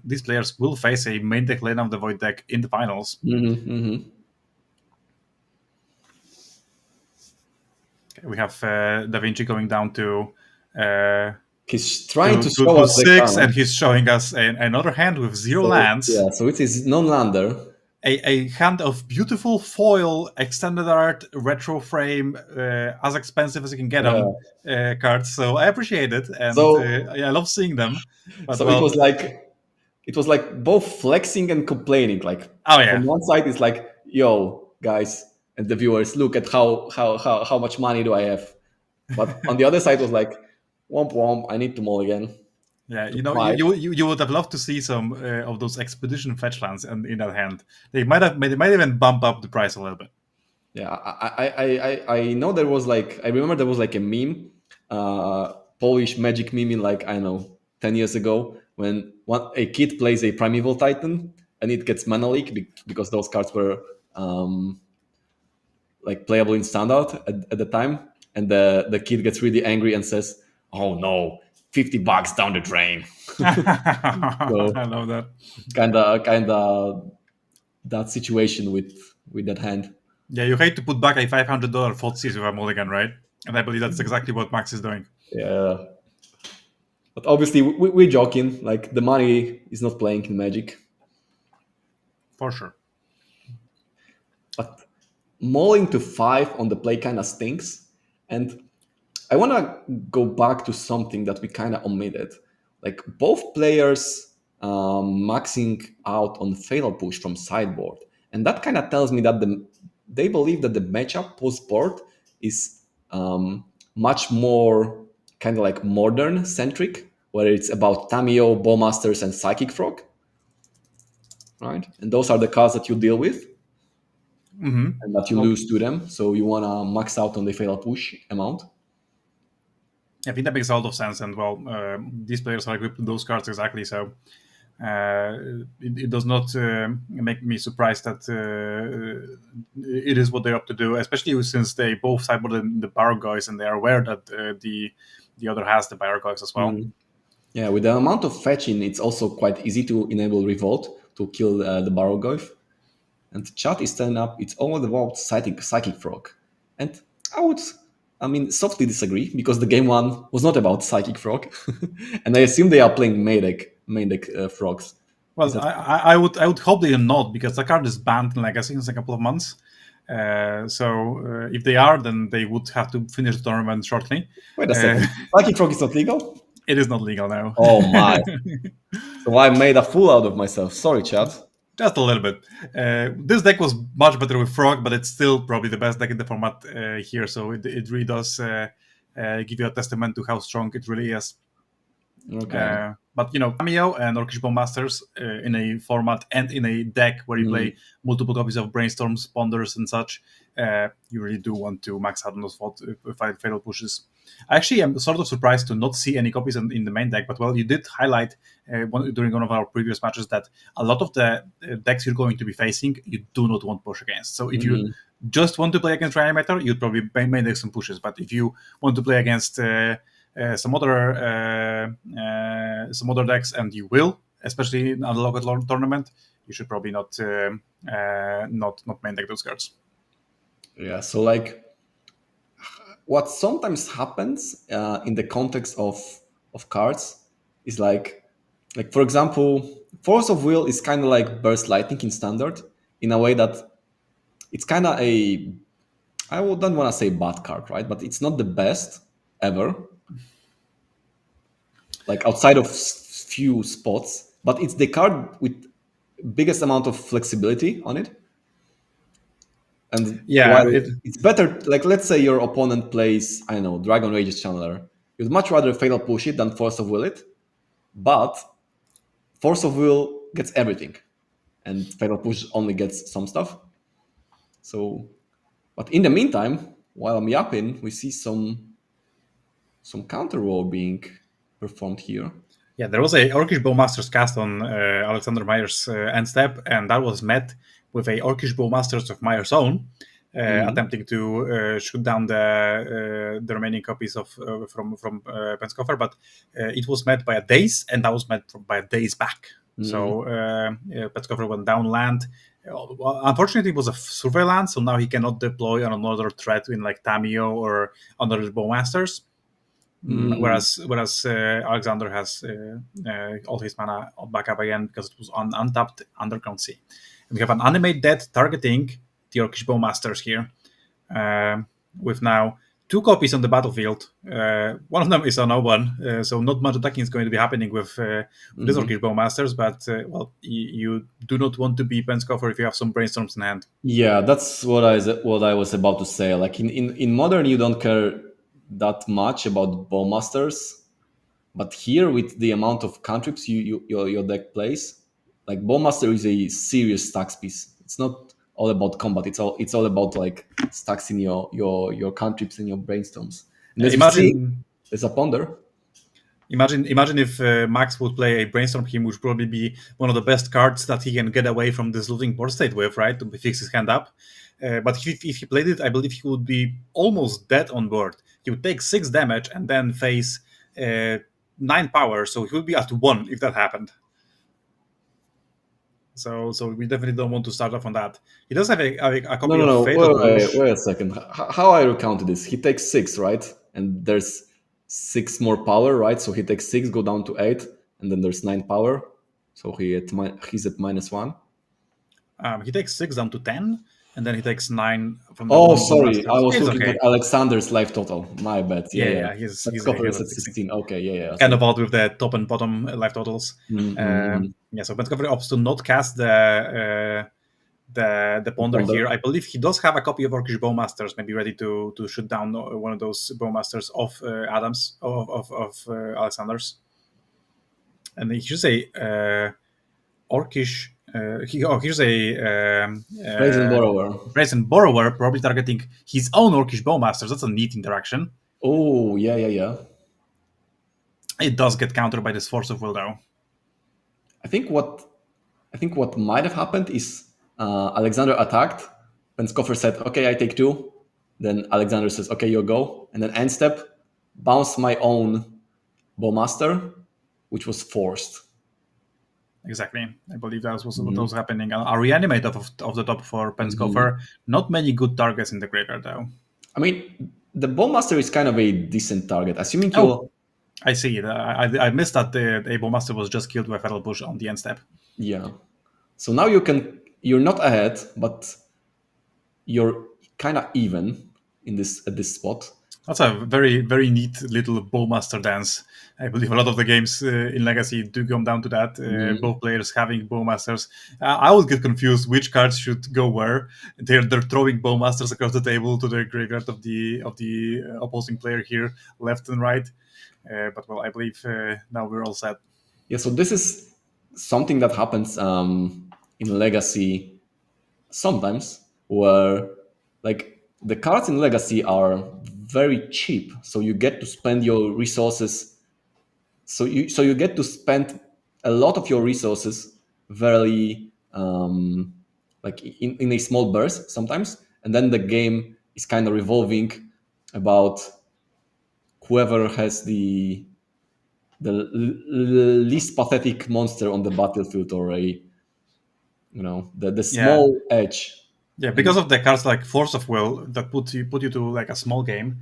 these players will face a main deck Lane of the Void deck in the finals. Okay, we have Da Vinci going down He's trying to show to us the 6, card. and he's showing us another hand with 0 So lands. yeah, so it is non-lander. A hand of beautiful foil, extended art, retro frame, as expensive as you can get Yeah. them cards. So I appreciate it, and So I love seeing them. But so it well, was like both flexing and complaining. Like oh from yeah, one side, it's like, yo, guys, and the viewers, look at how much money do I have. But on the other side was like, womp womp, I need to mulligan. yeah. To 5. You would have loved to see some of those expedition fetch lands in that hand. They might even bump up the price a little bit. Yeah, I know there was like I remember there was like a meme, Polish magic meme in like I don't know 10 years ago when a kid plays a primeval titan and it gets mana leak because those cards were like playable in standard at the time, and the kid gets really angry and says, "Oh no, $50 down the drain." I So love that. kind of that situation with that hand. Yeah, you hate to put back a $500 Thoughtseize with a mulligan, right? And I believe that's exactly what Max is doing. Yeah. But obviously, we're joking. Like the money is not playing in Magic. For sure. But mauling to 5 on the play kind of stinks. And I want to go back to something that we kind of omitted. Like both players maxing out on Fatal Push from sideboard. And that kind of tells me that they believe that the matchup post board is much more kind of like modern centric, where it's about Tamio, Bowmasters, and Psychic Frog, right? And those are the cards that you deal with and that you Well, lose to them. So you want to max out on the Fatal Push amount. I think that makes a lot of sense. And well, these players are equipped with those cards exactly. So it does not make me surprised that it is what they're up to do, especially since they both sideboarded the Barrow guys and they are aware that the other has the Barrow guys as well. Yeah, with the amount of fetching, it's also quite easy to enable Revolt to kill the Barrow. And chat is turning up, it's all about Psychic Frog. And I mean, softly disagree because the game one was not about Psychic Frog. And I assume they are playing main deck frogs. Is Well, that I would hope they are not, because the card is banned in, like, I think it's like a couple of months. If they are, then they would have to finish the tournament shortly. wait a Uh, second? Lucky Frog is not legal? it is not legal now. Oh my. So I made a fool out of myself. Sorry, chat. Just a little bit. This deck was much better with Frog, but it's still probably the best deck in the format here. So it really does give you a testament to how strong it really is. Okay. But Cameo and Orcish Bowmasters in a format and in a deck where you play multiple copies of Brainstorms, Ponders, and such, you really do want to max out on those fatal pushes. I actually am sort of surprised to not see any copies in the main deck, but you did highlight during one of our previous matches that a lot of the decks you're going to be facing, you do not want push against. So if you just want to play against Reanimator, you'd probably main deck some pushes. But if you want to play against some other decks, and you will, especially in a local tournament, you should probably not main deck those cards. Yeah. So like, what sometimes happens in the context of cards is like for example, Force of Will is kind of like Burst Lightning in Standard, in a way that it's kind of I don't want to say bad card, right? But it's not the best ever, like outside of few spots. But it's the card with biggest amount of flexibility on it. And Yeah, while it's better, like let's say your opponent plays, I don't know, Dragon Rage's Channeler, you'd much rather Fatal Push it than Force of Will it. But Force of Will gets everything, and Fatal Push only gets some stuff. So, but in the meantime, while I'm yapping, we see some counter roll being performed here. Yeah, there was a Orcish Bowmasters cast on Alexander Meyer's end step, and that was met with a Orcish Bowmasters of Meyer's own, attempting to shoot down the remaining copies of from Penskoffer, but it was met by a Daze, and that was met by a Daze back. So Penskoffer went down land. Well, unfortunately, it was a surveillance, so now he cannot deploy on another threat in like Tamio or another Bowmasters. Whereas Alexander has all his mana back up again because it was untapped Underground Sea. And we have an animate dead targeting the Orcish Bowmasters here, with now 2 copies on the battlefield. One of them is a no-one, so not much attacking is going to be happening with these Orcish Bowmasters, but you do not want to be Penskoffer if you have some Brainstorms in hand. Yeah, that's what I was about to say. Like in Modern, you don't care that much about Bowmasters, but here with the amount of cantrips your deck plays, like Bowmaster is a serious stacks piece. It's not all about combat. It's all about like stacks in your cantrips and your Brainstorms. And as you see, there's a Ponder. Imagine if Max would play a Brainstorm him, which would probably be one of the best cards that he can get away from this losing board state with, right? To fix his hand up. But if he played it, I believe he would be almost dead on board. He would take 6 damage and then face 9 power, so he would be at 1 if that happened. So we definitely don't want to start off on that. He does have a copy of Fatal Push. Wait a second. How I recounted this? He takes 6, right? And there's 6 more power, right? So he takes 6, go down to 8, and then there's 9 power. So he's at -1. He takes 6 down to 10, and then he takes 9 from the sorry, I was looking at Alexander's life total. My bad. Yeah. He's at 16. Okay, yeah. Kind of odd with the top and bottom life totals. So Penskoffer opts to not cast the Ponder here. I believe he does have a copy of Orcish Bowmasters, maybe ready to shoot down one of those Bowmasters of Adams of Alexander's, and here's a Orcish. Here's a Present Borrower, probably targeting his own Orcish Bowmasters. That's a neat interaction. Oh, yeah. It does get countered by this Force of Will, though. I think what might have happened is Alexander attacked. Penskoffer said, "Okay, I take 2." Then Alexander says, "Okay, you go." And then end step, bounce my own Bowmaster, which was forced. Exactly. I believe that was what was happening. A reanimate of the top for Penskoffer. Not many good targets in the graveyard, though. I mean, the Bowmaster is kind of a decent target, assuming I see. I missed that the Bowmaster was just killed by Fatal Push on the end step. Yeah. So now you're not ahead, but you're kind of even in this at this spot. That's a very, very neat little Bowmaster dance. I believe a lot of the games in Legacy do come down to that. Mhm. Both players having Bowmasters. I would get confused which cards should go where. They're throwing Bowmasters across the table to the graveyard of the opposing player here, left and right. But well, I believe now we're all set. Yeah. So this is something that happens in Legacy sometimes, where like the cards in Legacy are very cheap, so you get to spend your resources. So you get to spend a lot of your resources very like in a small burst sometimes, and then the game is kind of revolving about whoever has the least pathetic monster on the battlefield, or the Yeah, small edge. yeah. And Because of the cards like Force of Will that put you to like a small game.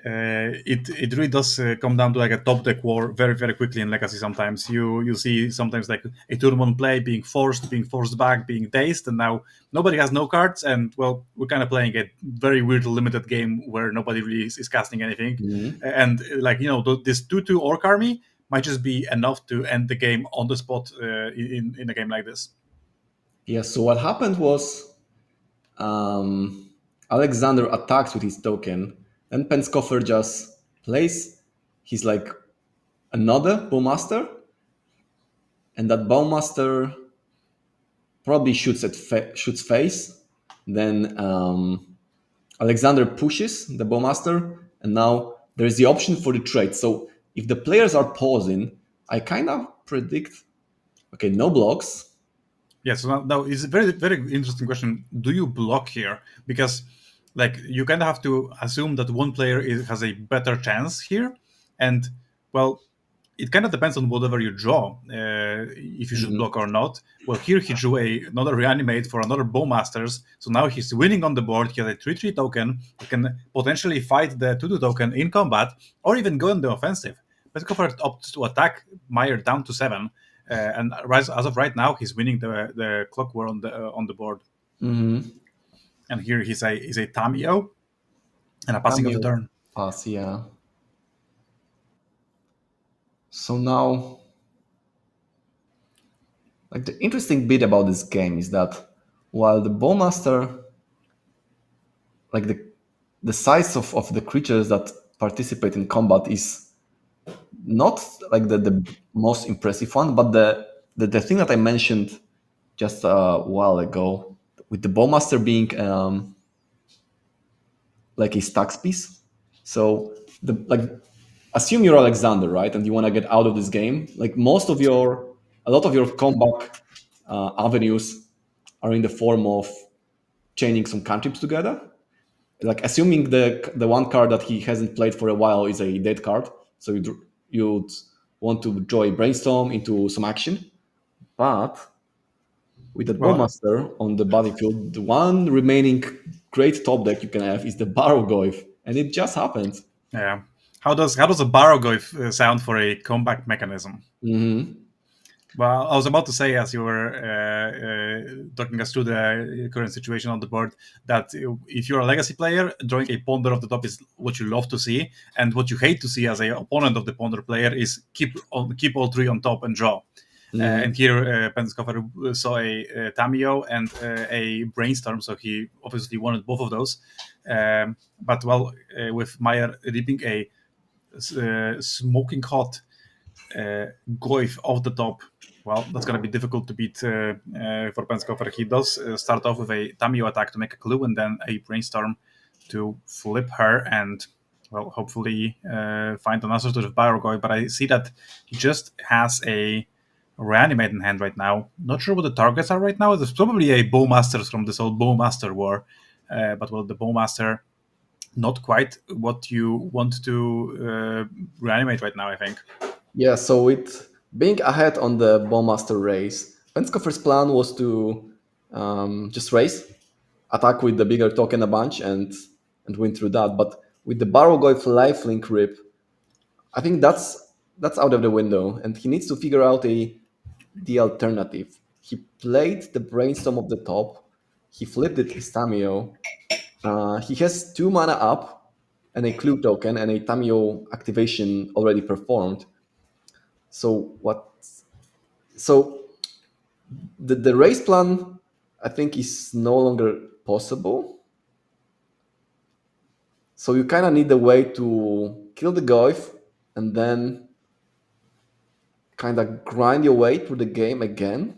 It really does come down to like a top deck war very very quickly in Legacy. Sometimes you see sometimes like a tournament play being forced back, being dazed, and now nobody has no cards, and well, we're kind of playing a very weird limited game where nobody really is casting anything, Mhm. and like this 2/2 orc army might just be enough to end the game on the spot in a game like this. Yeah, so what happened was um, Alexander attacks with his token, then Penskoffer just plays his like another Bowmaster, and that Bowmaster probably shoots face. Then Alexander pushes the Bowmaster, and now there's the option for the trade. So if the players are pausing, I kind of predict, okay, no blocks. Yeah, so now it's a very very interesting question. Do you block here? Because like you kind of have to assume that one player has a better chance here, and well, it kind of depends on whatever you draw, if you should Mhm. block or not. Well, here he drew another reanimate for another Bowmasters, so now he's winning on the board. He has a 3/3 token. He can potentially fight the 2/2 token in combat, or even go in the offensive. Petkofer opts to attack Meyer down to 7, and as of right now, he's winning the clock war on the board. Mhm. And here he's a Tamio and a passing of the Camille turn. pass, yeah. So now, like the interesting bit about this game is that while the Bowmaster, like the size of the creatures that participate in combat is not like the most impressive one, but the thing that I mentioned just a while ago, with the Bowmaster being like a stacks piece. So the like assume you're Alexander, right? And you want to get out of this game. Like a lot of your comeback avenues are in the form of chaining some cantrips together. Like assuming the one card that he hasn't played for a while is a dead card, so you'd want to draw a brainstorm into some action. But with the Well, Bowmaster on the battlefield, the one remaining great top deck you can have is the Barrogoyf, and it just happened. yeah. How does a Barrogoyf sound for a comeback mechanism? Hmm. Well, I was about to say, as you were talking us through the current situation on the board, that if you're a legacy player, drawing a ponder off the top is what you love to see, and what you hate to see as a opponent of the ponder player is keep all three on top and draw. And here, Penskoffer saw a Tamio and a Brainstorm, so he obviously wanted both of those. But well, with Meyer reaping a smoking hot Goif off the top, well, that's going to be difficult to beat for Penskoffer. He does start off with a Tamio attack to make a clue, and then a Brainstorm to flip her and, well, hopefully find an answer to the Barrogoy. But I see that he just has a Reanimate in hand right now. Not sure what the targets are right now. There's probably a Bowmasters from this old Bowmaster war. But, well, the Bowmaster, not quite what you want to reanimate right now, I think. Yeah, so with being ahead on the Bowmaster race, Penskoffer's plan was to just race, attack with the bigger token a bunch, and win through that. But with the Barrogoyf lifelink rip, I think that's out of the window, and he needs to figure out the alternative. He played the brainstorm of the top. He flipped it his Tamio. He has 2 mana up and a clue token and a Tamio activation already performed. So what? So the race plan, I think, is no longer possible. So you kind of need a way to kill the Goyf and then kind of grind your way through the game again.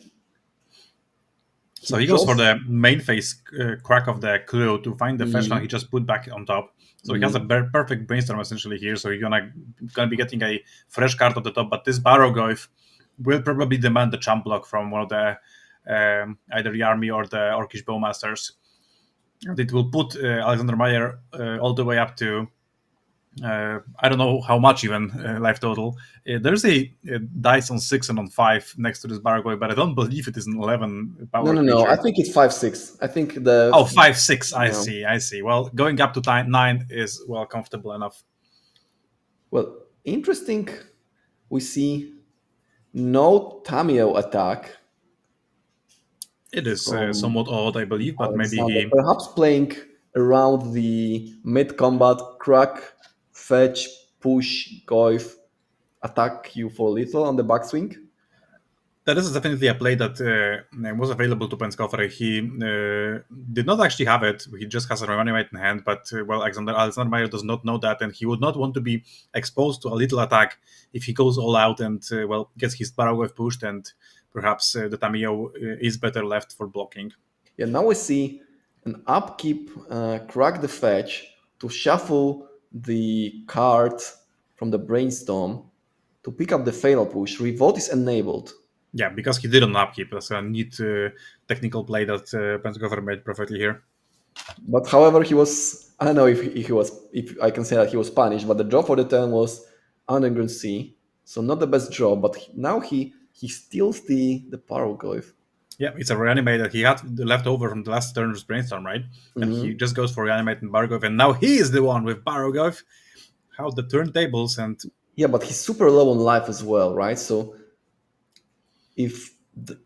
He So he goes for draws. the main phase crack of the clue to find the fetch land he Mhm, just put back on top. So he has a mhm. perfect brainstorm essentially here. So he's gonna be getting a fresh card at the top, but this Barrow will probably demand the champ block from one of the either the army or the Orcish Bowmasters. And it will put Alexander Meyer all the way up to I don't know how much even life total. There's a dice on 6 and on 5 next to this Bargoy, but I don't believe it is an 11 No, power no, no. I creature. think it's 5/6. I think Oh, 5/6. I yeah. see. I see. Well, going up to 9 is well comfortable enough. Well, interesting. We see no Tamio attack It is from somewhat odd, I believe, but maybe Alexander. he. Perhaps playing around the mid combat crack, fetch, push, Goif, attack you for little on the backswing. That is definitely a play that was available to Penskoffer. He did not actually have it. He just has a reanimate in hand. But well, Alexander Meyer does not know that, and he would not want to be exposed to a little attack if he goes all out and well gets his Baragov pushed, and perhaps the Tamiyo is better left for blocking. Yeah, now we see an upkeep, crack the fetch to shuffle the card from the brainstorm to pick up the fatal push. Revolt is enabled. Yeah, because he did an upkeep. That's a neat technical play that Penskoffer made perfectly here. But however, he was, I don't know if he was, if I can say that he was punished, but the draw for the turn was Underground Sea. So not the best draw, but now he steals the Paraglyph. Yeah, it's a reanimate that he had left over from the last turn's brainstorm, right? And he Hmm. just goes for reanimate and Bargov, and now he is the one with Bargov. How the turntables and Yeah, but he's super low on life as well, right? So if the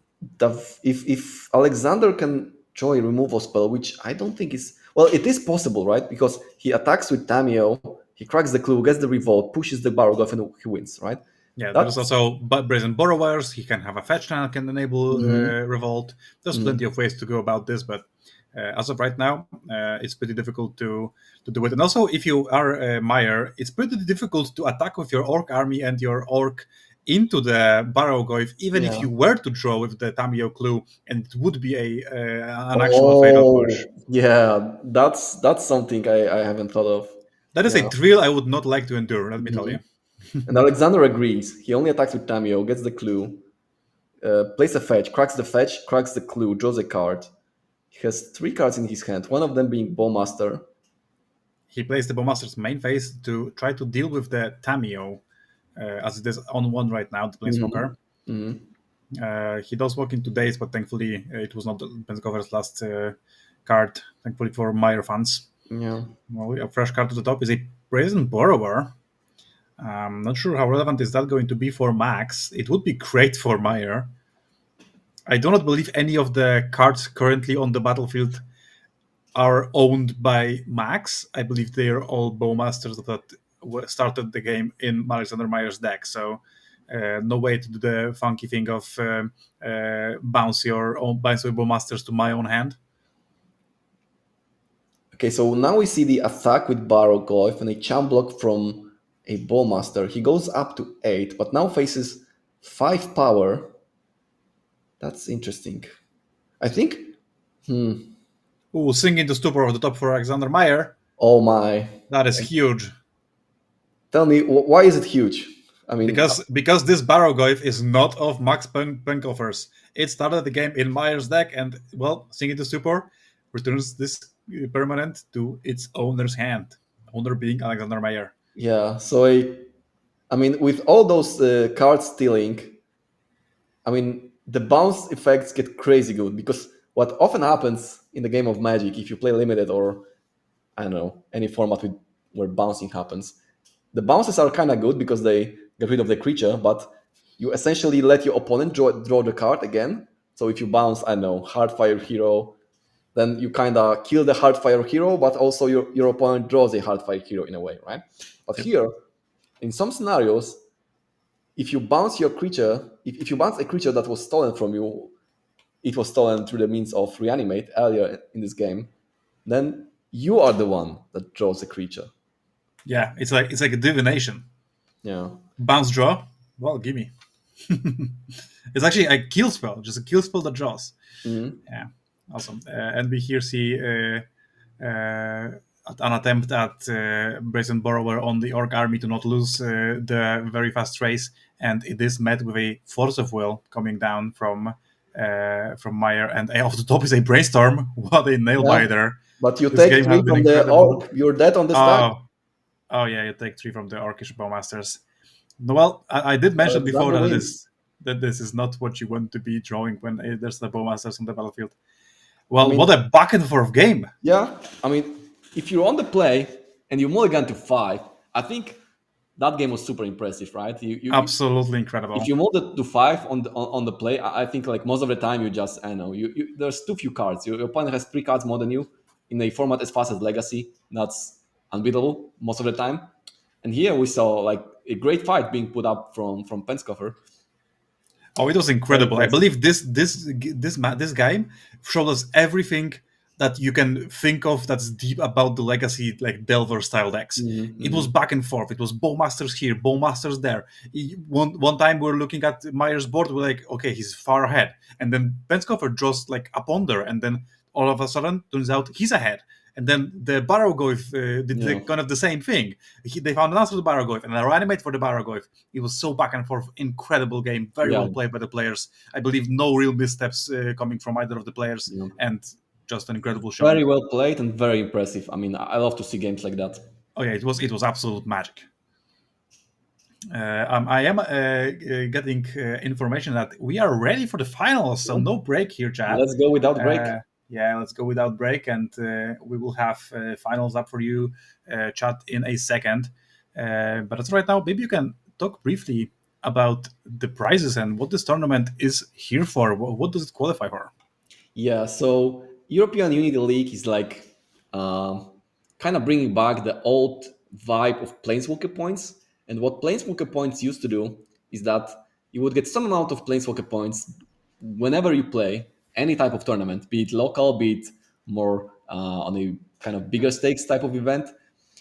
if Alexander can draw a removal spell, which I don't think is, well, it is possible, right? Because he attacks with Tamio, he cracks the clue, gets the revolt, pushes the Baragov, and he wins, right? yeah, there's That's also Brazen Borrowers. He can have a fetch land, can enable mhm, Revolt. There's plenty mhm. of ways to go about this, but as of right now, it's pretty difficult to do it. And also, if you are Meyer, it's pretty difficult to attack with your Orc army and your Orc into the Barrow even if Yeah. you were to draw with the Tamio clue, and it would be a an actual fatal push. Oh, yeah, that's something I haven't thought of. That is a Yeah. drill I would not like to endure, let me tell you. Mhm. And Alexander agrees. He only attacks with Tamio, gets the clue, plays a fetch, cracks the clue, draws a card. He has 3 cards in his hand, one of them being Bowmaster. He plays the Bowmaster's main phase to try to deal with the Tamio, as it is on one right now, the Mhm. Planeswalker. Mhm. He does walk into days, but thankfully it was not Penskover's last card. Thankfully for Meyer fans. Yeah. Well, a fresh card to the top is a Brazen Borrower. Not sure how relevant is that going to be for Max. It would be great for Meyer. I do not believe any of the cards currently on the battlefield are owned by Max. I believe they are all Bowmasters that started the game in Alexander Meyer's deck. So no way to do the funky thing of bounce your own bounce your Bowmasters to my own hand. Okay, so now we see the attack with Barrow Golf and a champ block from a Bowmaster. He goes up to 8, but now faces 5 power. That's interesting. I think. Hmm. Ooh, singing the stupor of the top for Alexander Meyer. Oh my. That is huge. Tell me, why is it huge? I mean, Because this Barrow is not of Max Penkoffers. It started the game in Meyer's deck, and well, singing the stupor returns this permanent to its owner's hand. Owner being Alexander Meyer. yeah. So I mean, with all those card stealing, I mean, the bounce effects get crazy good because what often happens in the game of Magic, if you play limited or I don't know any format with where bouncing happens, The bounces are kind of good because they get rid of the creature, but you essentially let your opponent draw the card again. So if you bounce, I don't know, Hardfire Hero, then you kind of kill the Hardfire Hero, but also your opponent draws a Hardfire Hero in a way, right? But Yep. here, in some scenarios, if you bounce your creature, if you bounce a creature that was stolen from you, it was stolen through the means of reanimate earlier in this game, then you are the one that draws the creature. Yeah, it's like a divination. Yeah. Bounce draw. Well, gimme. It's actually a kill spell, just a kill spell that draws. Mhm. Yeah, awesome. And we here see an attempt at Brazen Borrower on the Orc army to not lose the very fast race, and it is met with a Force of Will coming down from Meyer, and off the top is a Brainstorm. What a nail Yeah. biter! But you This take game has three been from the incredible. orc, you're dead on the stack. Oh, oh yeah, you take 3 from the Orcish Bowmasters. No, well, I did mention before Alexander that wins. this is not what you want to be drawing when there's the Bowmasters on the battlefield. I Well, what mean, a back and forth game! yeah. I mean, if you're on the play and you mulligan to 5, I think that game was super impressive, right? Absolutely If incredible. you mold it to 5 on the play, I think like most of the time you just, I don't know, there's too few cards. Your opponent has 3 cards more than you in a format as fast as Legacy. That's unbeatable most of the time. And here we saw like a great fight being put up from Penskoffer. Oh, it was Very incredible. I impressive. believe this game showed us everything that you can think of that's deep about the legacy like Delver style decks. It was back and forth. It was Bowmasters here, Bowmasters there. One time we were looking at Meyer's board, we're like, okay, he's far ahead, and then Penskoffer draws like a ponder, and then all of a sudden turns out he's ahead. And then the Barrogoyf did Yeah. kind of the same thing. They found an answer to the Barrogoyf and I reanimate for the Barrogoyf. It was so back and forth, incredible game, very Yeah. well played by the players. I believe no real missteps coming from either of the players, Yeah. and just an incredible showing. Very well played and very impressive. I mean, I love to see games like that. Oh yeah, it was absolute magic. I am getting information that we are ready for the finals, so no break here, chat. Let's go without break. Yeah, let's go without break, and we will have finals up for you, chat, in a second. But as right now, maybe you can talk briefly about the prizes and what this tournament is here for. What does it qualify for? Yeah, so European Unity League is like kind of bringing back the old vibe of Planeswalker points. And what Planeswalker points used to do is that you would get some amount of Planeswalker points whenever you play any type of tournament, be it local, be it more on a kind of bigger stakes type of event.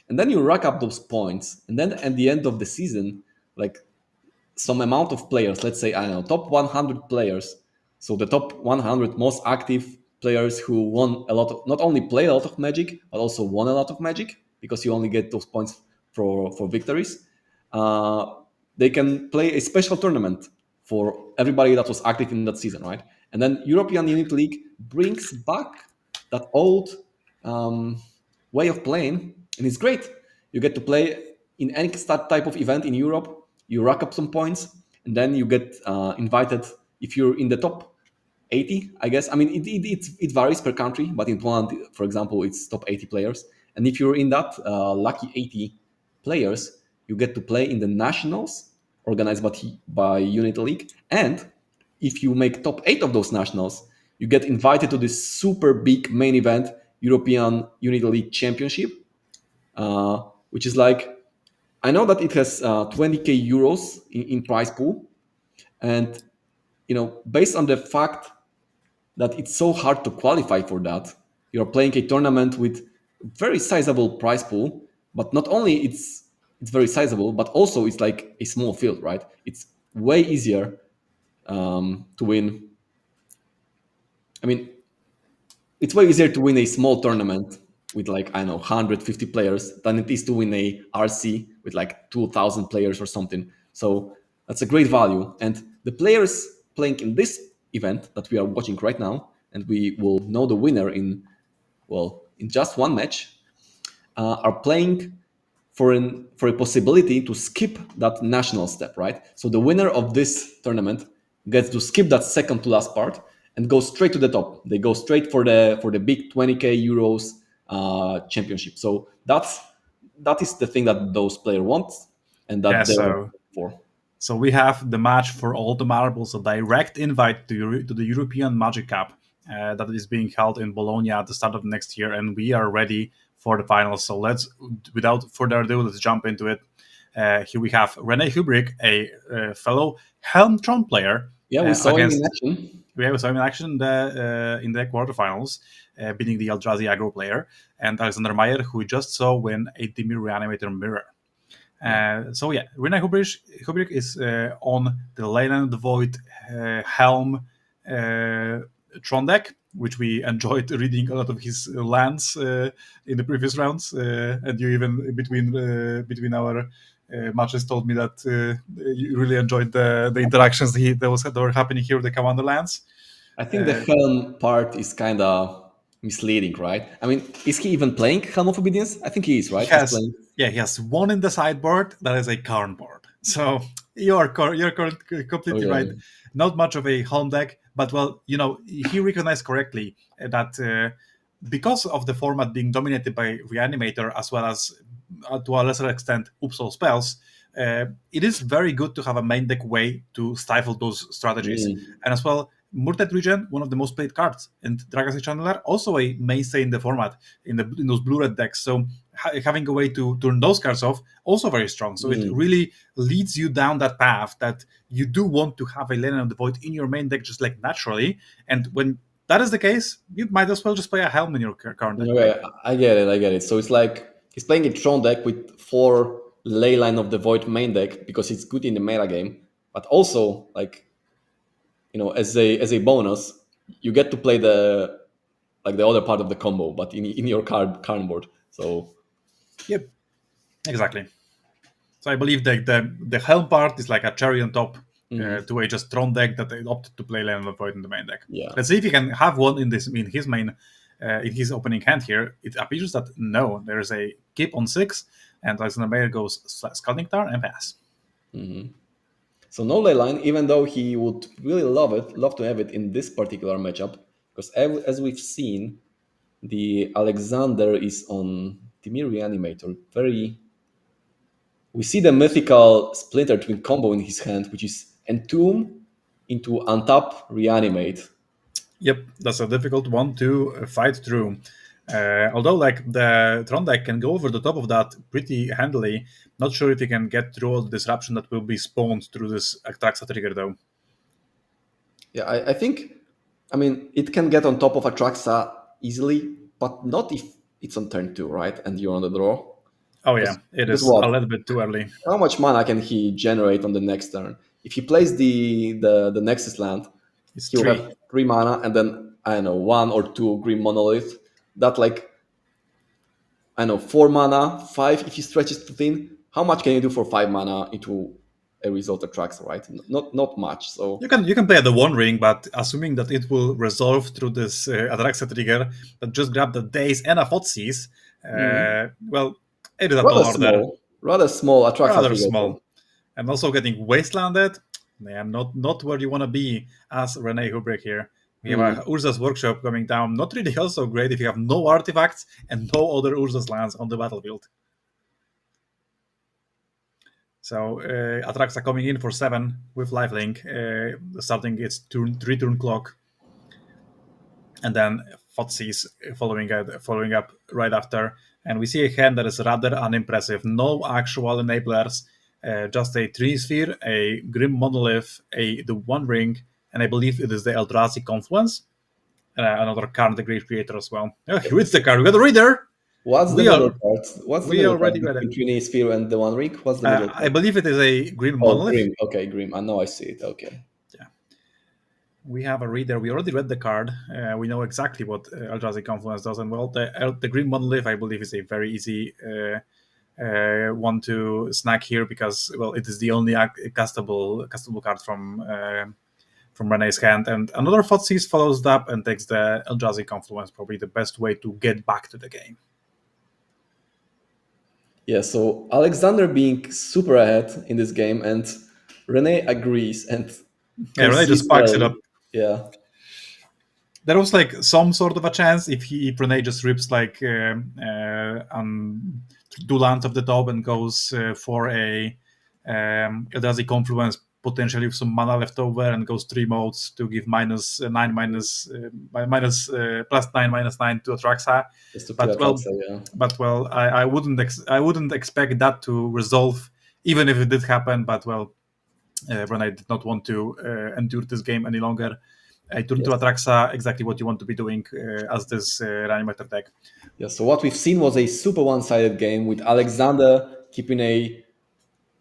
And then you rack up those points. And then at the end of the season, like some amount of players, let's say, I don't know, top 100 players. So the top 100 most active players who won a lot of, not only play a lot of Magic, but also won a lot of Magic, because you only get those points for victories. Uh, they can play a special tournament for everybody that was active in that season, right? And then European Unit League brings back that old way of playing, and it's great. You get to play in any type of event in Europe. You rack up some points, and then you get invited if you're in the top 80, I guess. I mean, it varies per country, but in Poland, for example, it's top 80 players. And if you're in that lucky 80 players, you get to play in the nationals organized by Unity League. And if you make top 8 of those nationals, you get invited to this super big main event, European Unity League Championship, which is like, I know that it has 20k euros in prize pool, and based on the fact that it's so hard to qualify for that, you're playing a tournament with very sizable prize pool, but not only it's very sizable, but also it's like a small field, right? It's way easier to win. I mean, it's way easier to win a small tournament with like, I don't know, 150 players than it is to win a RC with like 2,000 players or something. So that's a great value. And the players playing in this event that we are watching right now, and we will know the winner in just one match, are playing for a possibility to skip that national step, right? So the winner of this tournament gets to skip that second to last part and go straight to the top. They go straight for the big 20k euros championship. So that's that is the thing that those players want and that Yeah, they're so for. so we have the match for all the marbles, a direct invite to the European Magic Cup that is being held in Bologna at the start of next year, and we are ready for the finals. So let's, without further ado, let's jump into it. Here we have Rene Hubrick, a fellow Helmtron player, Yeah, we saw him in against. action. We saw him in action in the quarterfinals, beating the Eldrazi aggro player, and Alexander Meyer, who we just saw win a Dimir Reanimator Mirror. So yeah, Rene Hubrick is on the Leyline of the Void Helm Tron deck, which we enjoyed reading a lot of his lands in the previous rounds, and you even between our matches told me that you really enjoyed the interactions that were happening here with the commander lands. I think the Helm part is kind of misleading, right? I mean, is he even playing Helm of Obedience? I think he is, right? He's playing. He has one in the sideboard that is a Karn board. So you're completely right. Okay. Not much of a home deck, but well, he recognized correctly that because of the format being dominated by Reanimator as well as to a lesser extent Upsal spells, it is very good to have a main deck way to stifle those strategies. And as well, Murted Regen, one of the most played cards, and Dragons Channeler, also a mainstay in the format in those blue-red decks. So having a way to turn those cards off, also very strong. So it really leads you down that path that you do want to have a Leyline of the Void in your main deck just like naturally. And when that is the case, you might as well just play a Helm in your current deck. Okay, I get it. So it's like he's playing a Tron deck with 4 Leyline of the Void main deck because it's good in the meta game, but also like as a bonus, you get to play the other part of the combo, but in your card board. So yep, exactly. So I believe that the Helm part is like a cherry on top to a just Tron deck that they opted to play Leyline of the Void in the main deck. Yeah. Let's see if he can have one in his main in his opening hand here. It appears that no, there's a keep on 6, and Alexander Meyer goes Scalding Tar and pass. So no Leyline, even though he would really love to have it in this particular matchup, because as we've seen, the Alexander is on Dimir Reanimator. We see the mythical Splinter Twin combo in his hand, which is Entomb into Untap Reanimate. Yep, that's a difficult one to fight through. Although, like, the Tron deck can go over the top of that pretty handily. Not sure if he can get through all the disruption that will be spawned through this Atraxa trigger, though. Yeah, I think, it can get on top of Atraxa easily, but not if it's on turn 2, right? And you're on the draw. Oh, yeah, it is what? a little bit too early. How much mana can he generate on the next turn? If he plays the Nexus land, he'll have 3 mana, and then, 1 or 2 Green Monolith. That 4 mana, 5 if he stretches too thin. How much can you do for 5 mana into a result Atraxa, right? Not much. So you can play the One Ring, but assuming that it will resolve through this Atraxa trigger that just grab the Daze and a Thoughtseize, well, it is a tall order. Rather small Atraxa Rather trigger. small. And also getting Wastelanded, yeah, not where you want to be as Rene Hubrick here. We have Urza's Workshop coming down. Not really also great if you have no artifacts and no other Urza's lands on the battlefield. So Atraxa coming in for 7 with lifelink, starting its 3-turn clock. And then Thoughtseize following up right after. And we see a hand that is rather unimpressive. No actual enablers, just a Tree Sphere, a Grim Monolith, the One Ring, and I believe it is the Eldrazi Confluence. Another card, the Great Creator as well. Oh, he reads the card. We got a reader. What's the middle part? What's the middle part between a Sphere and the One Ring? What's the middle part? I believe it is a Grim Monolith. Grim. Okay, Grim. I know I see it. Okay. Yeah. We have a reader. We already read the card. We know exactly what Eldrazi Confluence does. And well, the Grim Monolith, I believe, is a very easy one to snag here because, well, it is the only castable card from Rene's hand. And another Thoughtseize follows up and takes the Eldrazi Confluence, probably the best way to get back to the game. Yeah, so Alexander being super ahead in this game, and Rene agrees. And Rene just backs it up. Yeah. There was like some sort of a chance if Rene just rips like two lands of the top and goes for a Eldrazi Confluence, potentially with some mana left over, and goes three modes to give -9 +9 -9 to Atraxa. Just to kill But well, Atraxa, yeah. I wouldn't expect that to resolve, even if it did happen. But well, Rene did not want to endure this game any longer. I turn to Yes. Atraxa, exactly what you want to be doing as this Reanimator deck. Yeah, so what we've seen was a super one-sided game with Alexander keeping a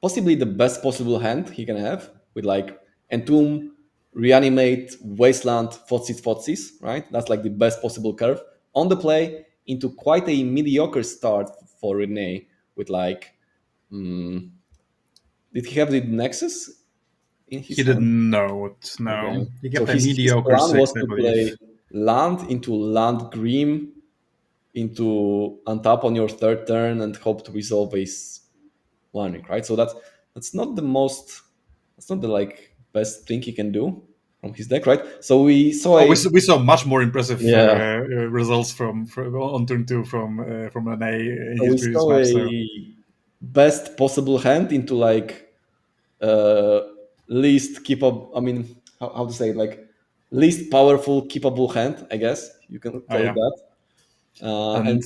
possibly the best possible hand he can have with like Entomb, Reanimate, Wasteland, Thoughtseize, right? That's like the best possible curve. On the play, into quite a mediocre start for Rene with like, did he have the Nexus in He his did hand? not. Okay. No, he So kept a his mediocre plan was six, I to play believe. land into land Grim into untap on your third turn and hope to resolve a warning, right? So that's not the most, that's not the like best thing he can do from his deck, right? So we saw Oh, a we saw much more impressive yeah, results from on turn two from Rene in so his we previous saw match. So a best possible hand into like uh least keepable. I mean, how to say it, like least powerful keepable hand, I guess you can oh call it yeah, that, and and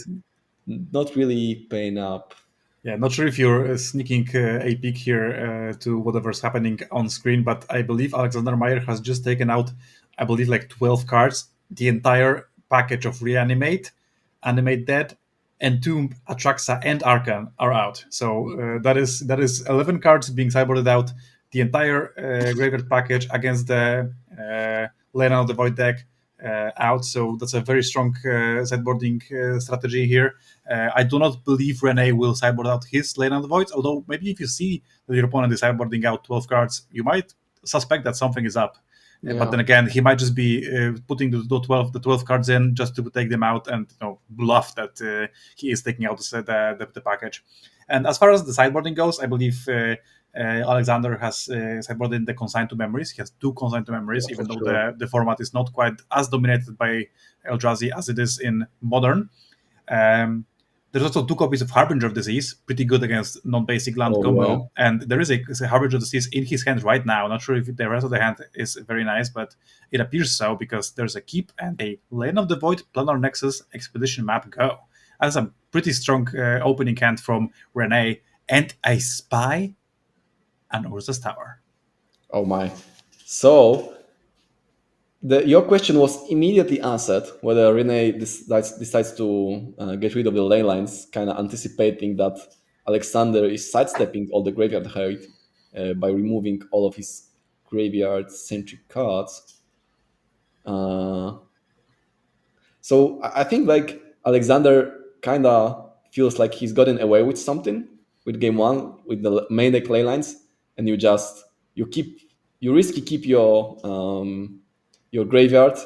not really paying up. yeah, not sure if you're sneaking a peek here to whatever's happening on screen, but I believe Alexander Meyer has just taken out, I believe, like 12 cards. The entire package of Reanimate, Animate Dead, Entomb, Atraxa, and Arcan are out. So that is 11 cards being sideboarded out. The entire graveyard package against the Lena of the Void deck out. So that's a very strong sideboarding strategy here. I do not believe Rene will sideboard out his Lane and the Void, although maybe if you see that your opponent is sideboarding out 12 cards, you might suspect that something is up. But Yeah. then again, he might just be putting the 12 cards in just to take them out and bluff that he is taking out the package. And as far as the sideboarding goes, I believe Alexander has sideboarded the Consigned to Memories. He has two Consigned to Yeah, Memories, for even though sure. the format is not quite as dominated by Eldrazi as it is in Modern. There's also two copies of Harbinger of Disease, pretty good against non-basic land Oh yeah. combo. And there is a Harbinger of Disease in his hand right now. Not sure if the rest of the hand is very nice, but it appears so because there's a keep and a Lane of the Void, Planar Nexus, Expedition Map go. That's a pretty strong opening hand from Rene. And I spy an Urza's Tower. Oh my. So your question was immediately answered whether Rene decides to get rid of the ley lines, kind of anticipating that Alexander is sidestepping all the graveyard hate by removing all of his graveyard centric cards. Uh, so I think like Alexander kind of feels like he's gotten away with something with game one with the main deck ley lines, and you keep you risky keep your graveyard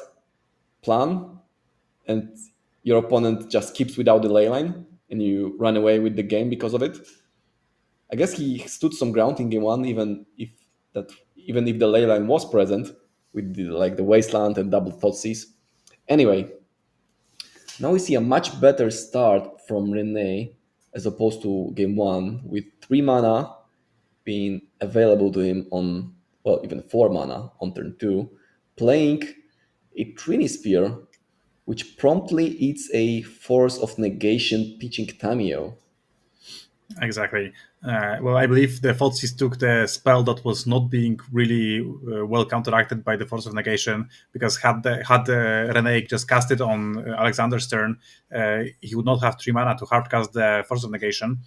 plan, and your opponent just keeps without the ley line, and you run away with the game because of it. I guess he stood some ground in game one, even if the ley line was present with like the wasteland and double Thoughtseize. Anyway, now we see a much better start from Rene as opposed to game one, with 3 mana being available to him on, well, even 4 mana on turn two, playing a Trini Spear, which promptly eats a Force of Negation pitching Tamio. Exactly. Well, I believe the Thoughtseize took the spell that was not being really well counteracted by the Force of Negation, because had Rene just cast it on Alexander's turn, he would not have 3 mana to hardcast the Force of Negation.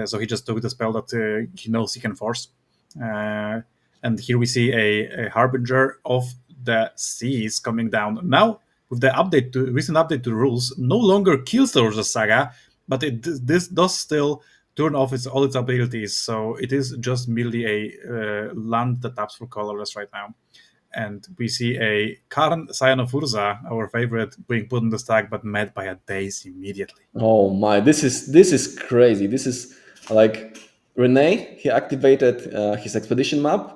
So he just took the spell that he knows he can force. And here we see a Harbinger of the Seas coming down. Now, with the recent update to the rules, no longer kills the Urza Saga, but this does still turn off all its abilities, so it is just merely a land that taps for colorless right now. And we see a Karn Scion of Urza, our favorite, being put in the stack, but met by a Daze immediately. Oh my, this is crazy. This is like Rene. He activated his expedition map,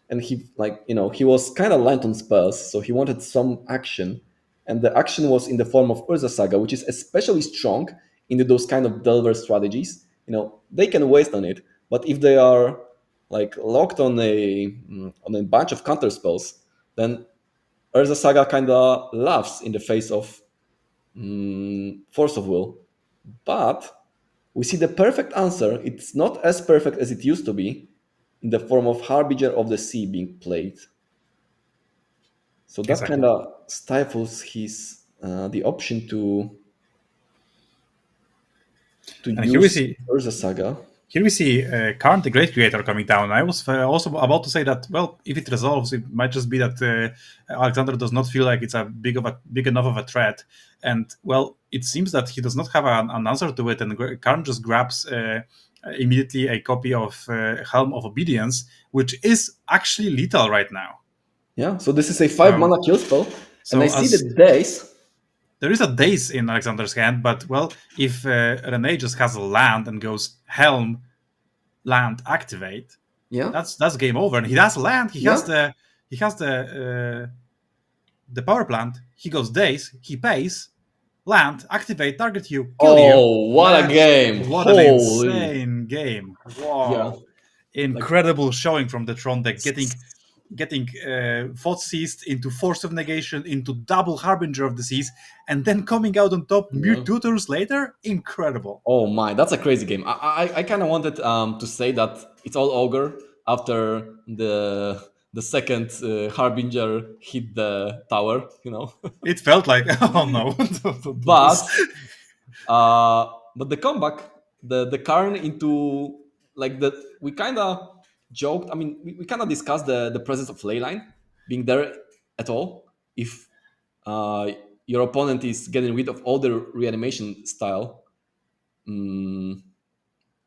and he was kind of light on spells, so he wanted some action, and the action was in the form of Urza Saga, which is especially strong into those kind of Delver strategies they can waste on it. But if they are like locked on a bunch of counter spells, then Urza Saga kind of laughs in the face of Force of Will. But we see the perfect answer. It's not as perfect as it used to be, in the form of Harbinger of the Sea being played. So that kind Exactly. of stifles his the option to And here we use see Urza Saga. Karn, the Great Creator, coming down. I was also about to say that, well, if it resolves, it might just be that Alexander does not feel like it's a big enough of a threat, and well, it seems that he does not have an answer to it, and Karn just grabs immediately a copy of Helm of Obedience, which is actually lethal right now. Yeah, so this is a 5 So, mana kill spell, and I so see the as days. there is a daze in Alexander's hand, but well, if Rene just has a land and goes Helm, land, activate, Yeah, that's game over. And he has land. He has yeah. the power plant. He goes days. He pays land, activate, target you, kill you. Oh, what a Let's game! what an Holy, insane game! yeah. Wow, Like, incredible showing from the Tron deck. Getting Thought Seized into Force of Negation into double Harbinger of the Seas, and then coming out on top mere yeah. 2 turns later. Incredible. Oh my, that's a crazy game. I kind of wanted to say that it's all ogre after the second Harbinger hit the tower, It felt like, oh no, don't do but this. but the comeback, the Karn into like the we kind of joked. I mean, we kind of discussed the presence of Leyline being there at all. If uh, your opponent is getting rid of all the reanimation style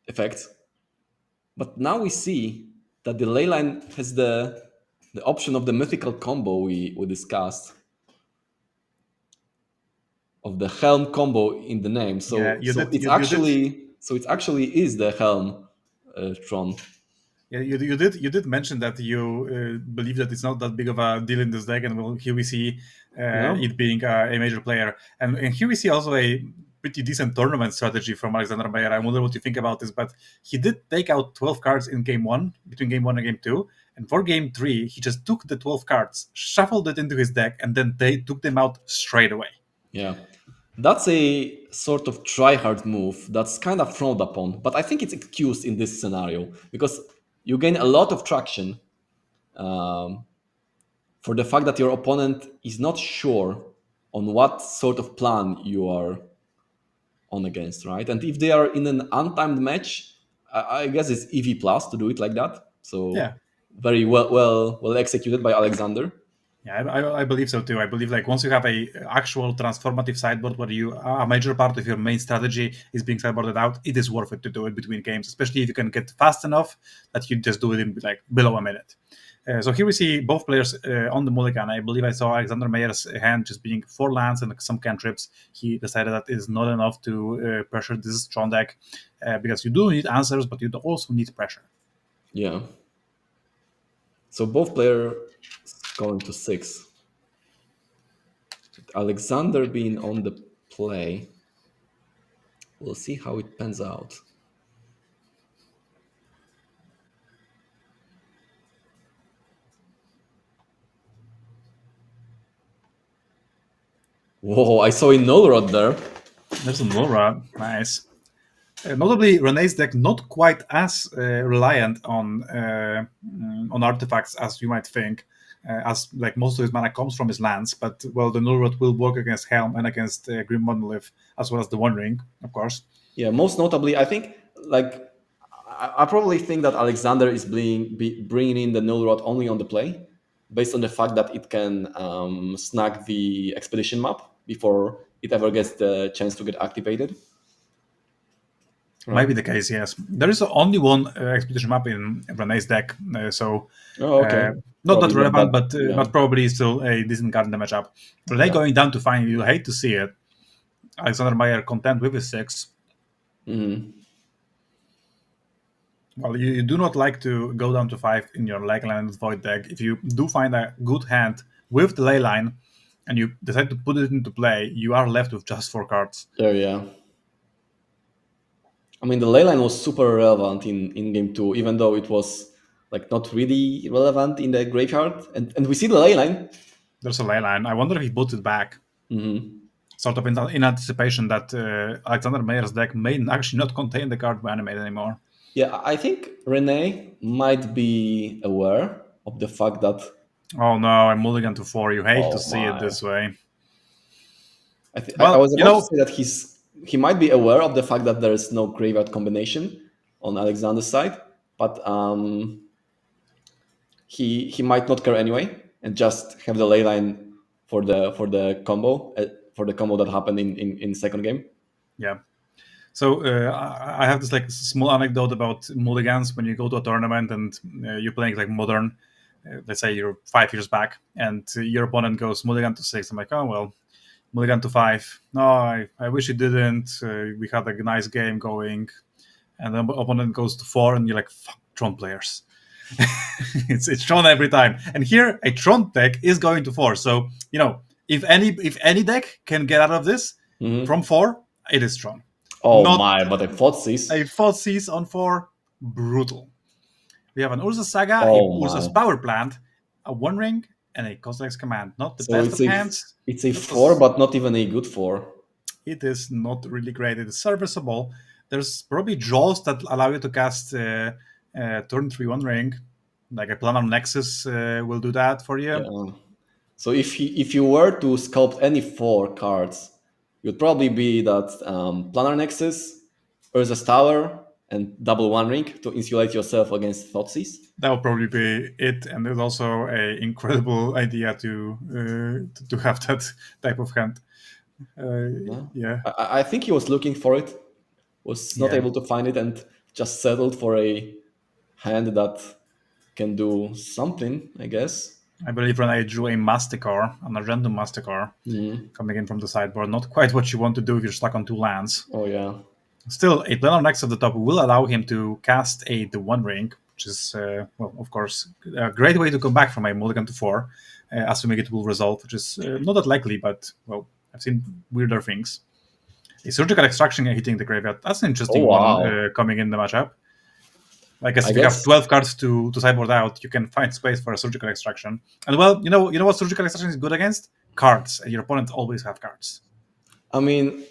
effects, but now we see that the Leyline has the option of the mythical combo we discussed, of the Helm combo in the name. Yeah, So it's actually is the Helm Tron. Yeah, you did mention that you believe that it's not that big of a deal in this deck, and well, here we see Yeah, it being a major player, and here we see also a pretty decent tournament strategy from Alexander Mayer. I wonder what you think about this, but he did take out 12 cards in game one, between game one and game two, and for game three, he just took the 12 cards, shuffled it into his deck, and then they took them out straight away. yeah. That's a sort of try-hard move that's kind of frowned upon, but I think it's excused in this scenario because you gain a lot of traction um, for the fact that your opponent is not sure on what sort of plan you are on against, right? And if they are in an untimed match, I guess it's EV plus to do it like that. So Yeah. very well executed by Alexander. Yeah, I believe so too. I believe like once you have a actual transformative sideboard where you a major part of your main strategy is being sideboarded out, it is worth it to do it between games, especially if you can get fast enough that you just do it in like below a minute. So here we see both players on the mulligan. I believe I saw Alexander Mayer's hand just being 4 lands and some cantrips. He decided that is not enough to pressure this strong deck because you do need answers, but you also need pressure. Yeah. So both players going to 6. Alexander being on the play. We'll see how it pans out. Whoa, I saw a null rod there. There's a Nora, nice. Notably, Renee's deck not quite as reliant on artifacts as you might think, as like most of his mana comes from his lands. But well, the Null Rod will work against Helm and against Grim Monolith, as well as the One Ring, of course. Yeah, most notably, I think like I probably think that Alexander is bringing in the null rod only on the play, based on the fact that it can snag the expedition map before it ever gets the chance to get activated. Might Right? be the case, yes. There is only one expedition map in Renee's deck, so Oh, uh, okay. not that Probably not relevant, that. but Yeah, but probably still a decent card in the matchup. Renee yeah. going down to 5, you hate to see it. Alexander Meyer content with his 6. Hmm. Well, you do not like to go down to 5 in your Leyline Void deck. If you do find a good hand with the Leyline and you decide to put it into play, you are left with just 4 cards. There, yeah. I mean, the ley line was super relevant in game two, even though it was like not really relevant in the graveyard. And we see the ley line. There's a ley line. I wonder if he puts it back. Sort of in anticipation that Alexander Mayer's deck may actually not contain the card Reanimate anymore. Yeah, I think Rene might be aware of the fact that. Oh no, I'm mulligan to 4. You hate Oh to see it this way. I was about to say that he might be aware of the fact that there is no graveyard combination on Alexander's side, but he might not care anyway and just have the ley line for the combo that happened in second game. Yeah. So I have this like small anecdote about mulligans when you go to a tournament and you're playing like modern. Let's say you're 5 years back and your opponent goes mulligan to 6. I'm like, oh well, mulligan to 5. No, I wish he didn't. We had a nice game going, and the opponent goes to 4, and you're like, fuck Tron players. it's Tron every time. And here a Tron deck is going to 4. So if any deck can get out of this from 4, it is Tron. Oh my! But a Thoughtseize. A Thoughtseize on 4, brutal. We have an Urza's Saga, Urza's Power Plant, a One Ring, and a Kozilek's Command. Not the best of hands. It's a 4, but not even a good 4. It is not really great. It is serviceable. There's probably draws that allow you to cast turn 3 One Ring. Like a Planar Nexus will do that for you. Yeah. So if you were to sculpt any 4 cards, it would probably be that Planar Nexus, Urza's Tower, and double One Ring to insulate yourself against Thoughtseize. That would probably be it, and it's also an incredible idea to have that type of hand. Yeah. I think he was looking for it, was not able to find it, and just settled for a hand that can do something, I guess. I believe Rene drew a Masticore, an Argentum Masticore, coming in from the sideboard. Not quite what you want to do if you're stuck on 2 lands. Oh, yeah. Still, a Planar Next at the top will allow him to cast the One Ring, which is, of course, a great way to come back from a mulligan to 4, assuming it will result, which is not that likely, but, well, I've seen weirder things. A Surgical Extraction hitting the graveyard, that's an interesting one coming in the matchup. I guess if you have 12 cards to sideboard out, you can find space for a Surgical Extraction. And, well, you know what Surgical Extraction is good against? Cards, and your opponents always have cards. I mean,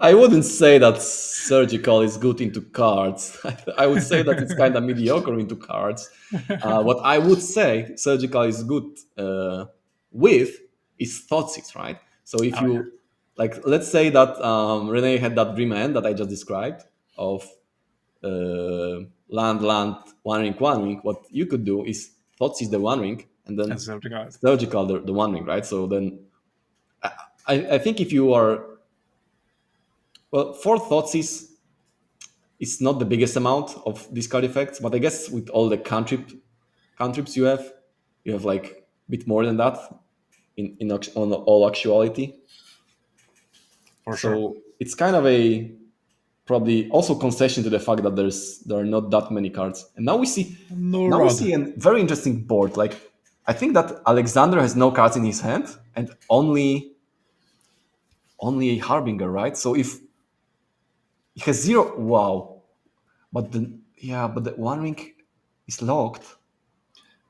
I wouldn't say that Surgical is good into cards. I would say that it's kind of mediocre into cards. What I would say Surgical is good with is Thoughtseize, right? So if let's say that Rene had that dream hand that I just described of land, One Ring. What you could do is Thoughtseize the One Ring and then Surgical the One Ring, right? So then I think if you are... Well, 4 Thoughtseize is not the biggest amount of discard effects, but I guess with all the cantrips you have like a bit more than that on all actuality. For sure. So it's kind of a probably also concession to the fact that there are not that many cards. And now we see we see a very interesting board. Like I think that Alexander has no cards in his hand and only a Harbinger, right? So if he has 0, wow. But the One Ring is locked.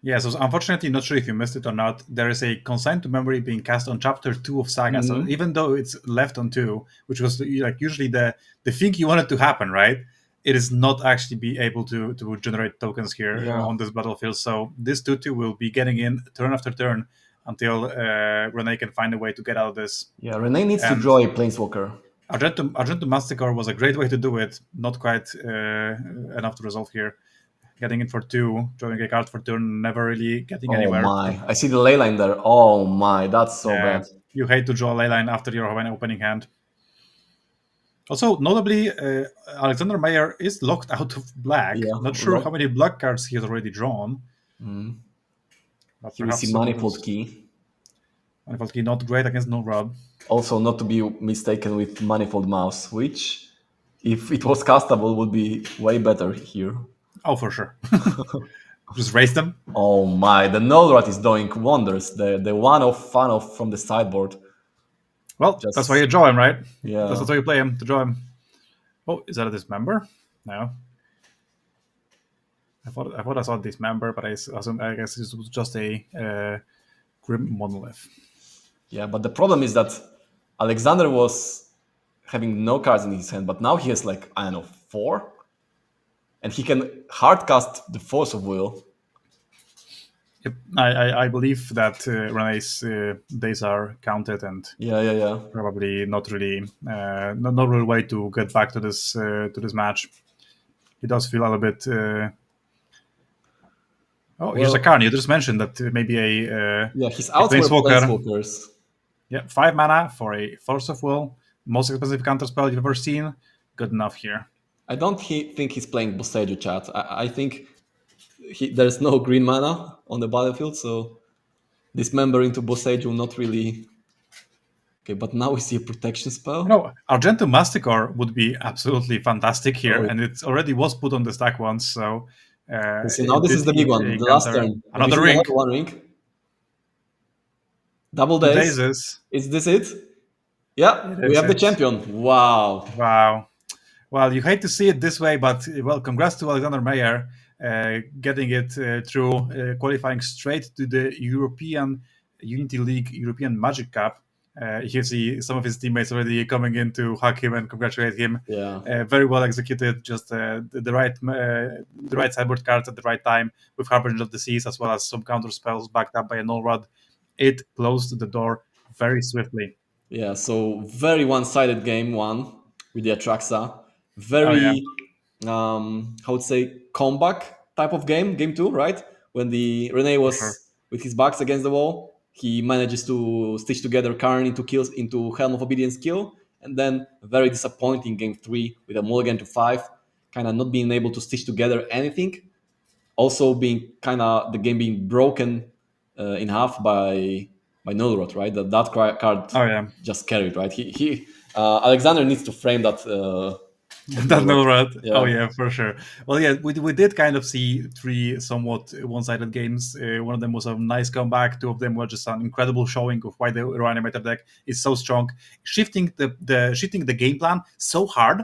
Yeah, so unfortunately, not sure if you missed it or not, there is a Consign to Memory being cast on Chapter 2 of Saga. So even though it's left on 2, which was like usually the thing you wanted to happen, right? It is not actually be able to generate tokens here on this battlefield. So this 2/2 will be getting in turn after turn until Rene can find a way to get out of this. Yeah, Rene needs to draw a Planeswalker. Argentum Masticore was a great way to do it. Not quite enough to resolve here. Getting it for 2, drawing a card for turn, never really getting anywhere. Oh my, I see the ley line there. Oh my, that's so bad. You hate to draw a ley line after your opening hand. Also, notably, Alexander Meyer is locked out of black. Yeah, not sure how many black cards he has already drawn. But you see Manifold Key. Manifold Key, not great against No Rub. Also, not to be mistaken with Manifold Mouse, which, if it was castable, would be way better here. Oh, for sure. Just raise them. Oh my, the Nullrat is doing wonders. The one-off, fun-off from the sideboard. Well, that's why you draw him, right? Yeah. That's why you play him, to draw him. Oh, is that a dismember? No. I thought I saw dismember, but I guess this was just a grim monolith. Yeah, but the problem is that Alexander was having no cards in his hand, but now he has like, I don't know, 4? And he can hardcast the Force of Will. Yep. I believe that Renee's days are counted, and Yeah. probably not really way to get back to this match. He does feel a little bit. Oh, here's a Well, card. You just mentioned that maybe yeah, his a outs were planeswalker. planeswalkers. Yeah, 5 mana for a Force of Will, most expensive counter spell you've ever seen. Good enough here. I don't think he's playing Boseiju, chat. I think there's no green mana on the battlefield, so dismembering to Boseiju not really. Okay, but now we see a protection spell. Argentum Masticore would be absolutely fantastic here, Oh, and it already was put on the stack once, so so now it this did is the big eat one, a the last counter. turn. And we Another still ring. have one ring. Double Two days. days. Is this it? Yeah, It we is have the it. champion. Wow. Wow. Well, you hate to see it this way, but well, congrats to Alexander Meyer getting it through, qualifying straight to the European Unity League European Magic Cup. You see some of his teammates already coming in to hug him and congratulate him. Yeah. Very well executed, just the right sideboard cards at the right time with Harbinger of the Seas, as well as some counter spells backed up by a null rod. It closed the door very swiftly. Yeah, so very one-sided game one with the Atraxa. Oh yeah, Very, how would say, comeback type of game two, right? When the Rene for sure. was with his backs against the wall, he manages to stitch together Karn into kills into Helm of Obedience kill, and then very disappointing game three with a mulligan to 5, kind of not being able to stitch together anything. Also being kind of the game being broken in half by Nullrot, right? That card Oh yeah. just carried, right? He Alexander needs to frame that That Nullrot. no red. Oh Yeah, yeah, for sure. Well, yeah, we did kind of see 3 somewhat one-sided games. One of them was a nice comeback. 2 of them were just an incredible showing of why the reanimator deck is so strong, shifting the game plan so hard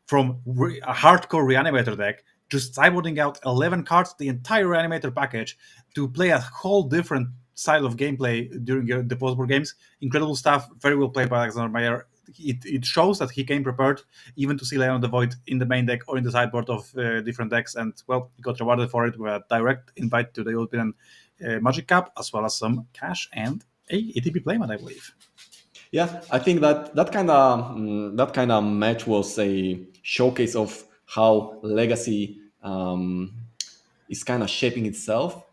from a hardcore reanimator deck, just sideboarding out 11 cards, the entire reanimator package, to play a whole different style of gameplay during the post-board games. Incredible stuff. Very well played by Alexander Meyer. It shows that he came prepared even to see Lion of the Void in the main deck or in the sideboard of different decks, and well, he got rewarded for it with a direct invite to the European Magic Cup, as well as some cash and a ATP playmat, I believe. yeah. I think that kind of match was a showcase of how Legacy is kind of shaping itself.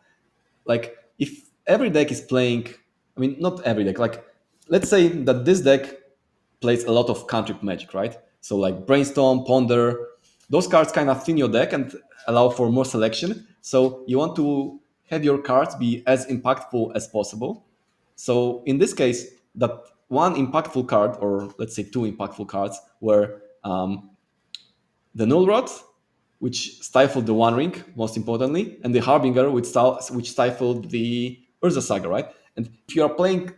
Like if every deck is playing, I mean, not every deck. Like let's say that this deck plays a lot of cantrip magic, right? So like brainstorm, ponder, those cards kind of thin your deck and allow for more selection. So you want to have your cards be as impactful as possible. So in this case, that one impactful card, or let's say 2 impactful cards, were the Null Rod, which stifled the One Ring, most importantly, and the Harbinger, which stifled the Urza Saga, right? And if you are playing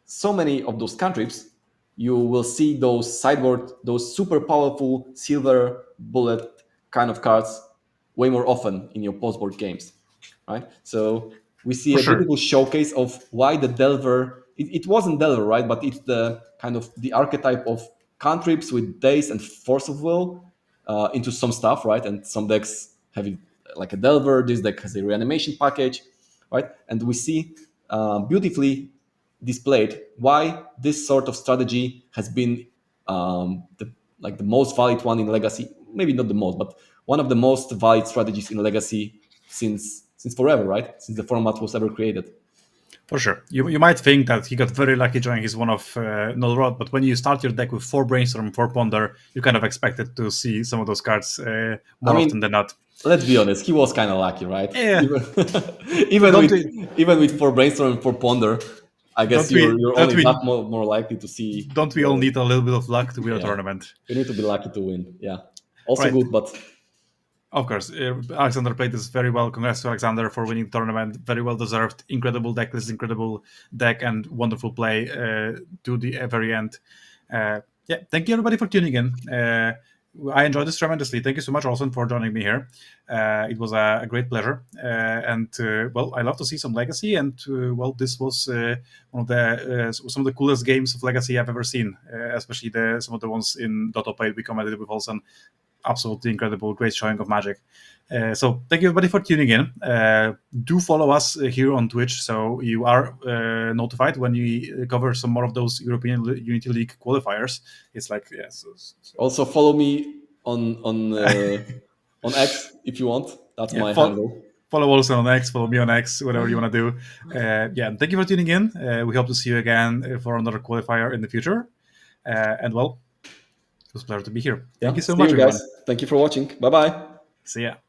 so many of those cantrips, you will see those sideboard, those super powerful silver bullet kind of cards way more often in your postboard games, right? So we see For a sure. beautiful showcase of why the Delver. It wasn't Delver, right? But it's the kind of the archetype of cantrips with days and force of will into some stuff, right? And some decks have it like a Delver. This deck has a reanimation package, right? And we see beautifully displayed why this sort of strategy has been the most valid one in Legacy. Maybe not the most, but one of the most valid strategies in Legacy since forever, right? Since the format was ever created. For sure. You might think that he got very lucky drawing his one of Null Rod, but when you start your deck with 4 Brainstorm, 4 Ponder, you kind of expected to see some of those cards I more often mean, than not. let's be honest, he was kind of lucky, right? Yeah. Even, even Don't with we? even with 4 brainstorm and 4 ponder, I guess Don't we? you're Don't only that we? more likely to see Don't we all the need a little bit of luck to win a yeah. tournament? You need to be lucky to win. Yeah. All Also right. good, but Of course, Alexander played this very well. Congrats to Alexander for winning the tournament. Very well deserved. Incredible deck list, incredible deck, and wonderful play to the very end. Yeah, thank you everybody for tuning in. I enjoyed this tremendously. Thank you so much, Olsen, for joining me here. It was a great pleasure. I love to see some Legacy. And this was one of the some of the coolest games of Legacy I've ever seen. Especially some of the ones in Dota played. We commented with Olsen. Absolutely incredible, great showing of Magic. So thank you everybody for tuning in. Do follow us here on Twitch so you are notified when we cover some more of those European Unity League qualifiers. It's like Also follow me on X if you want. That's my handle. Follow also on X, follow me on X, whatever you want to do. Thank you for tuning in. We hope to see you again for another qualifier in the future. It was a pleasure to be here. Thank you so much, guys. everyone. Thank you for watching. Bye-bye. See ya.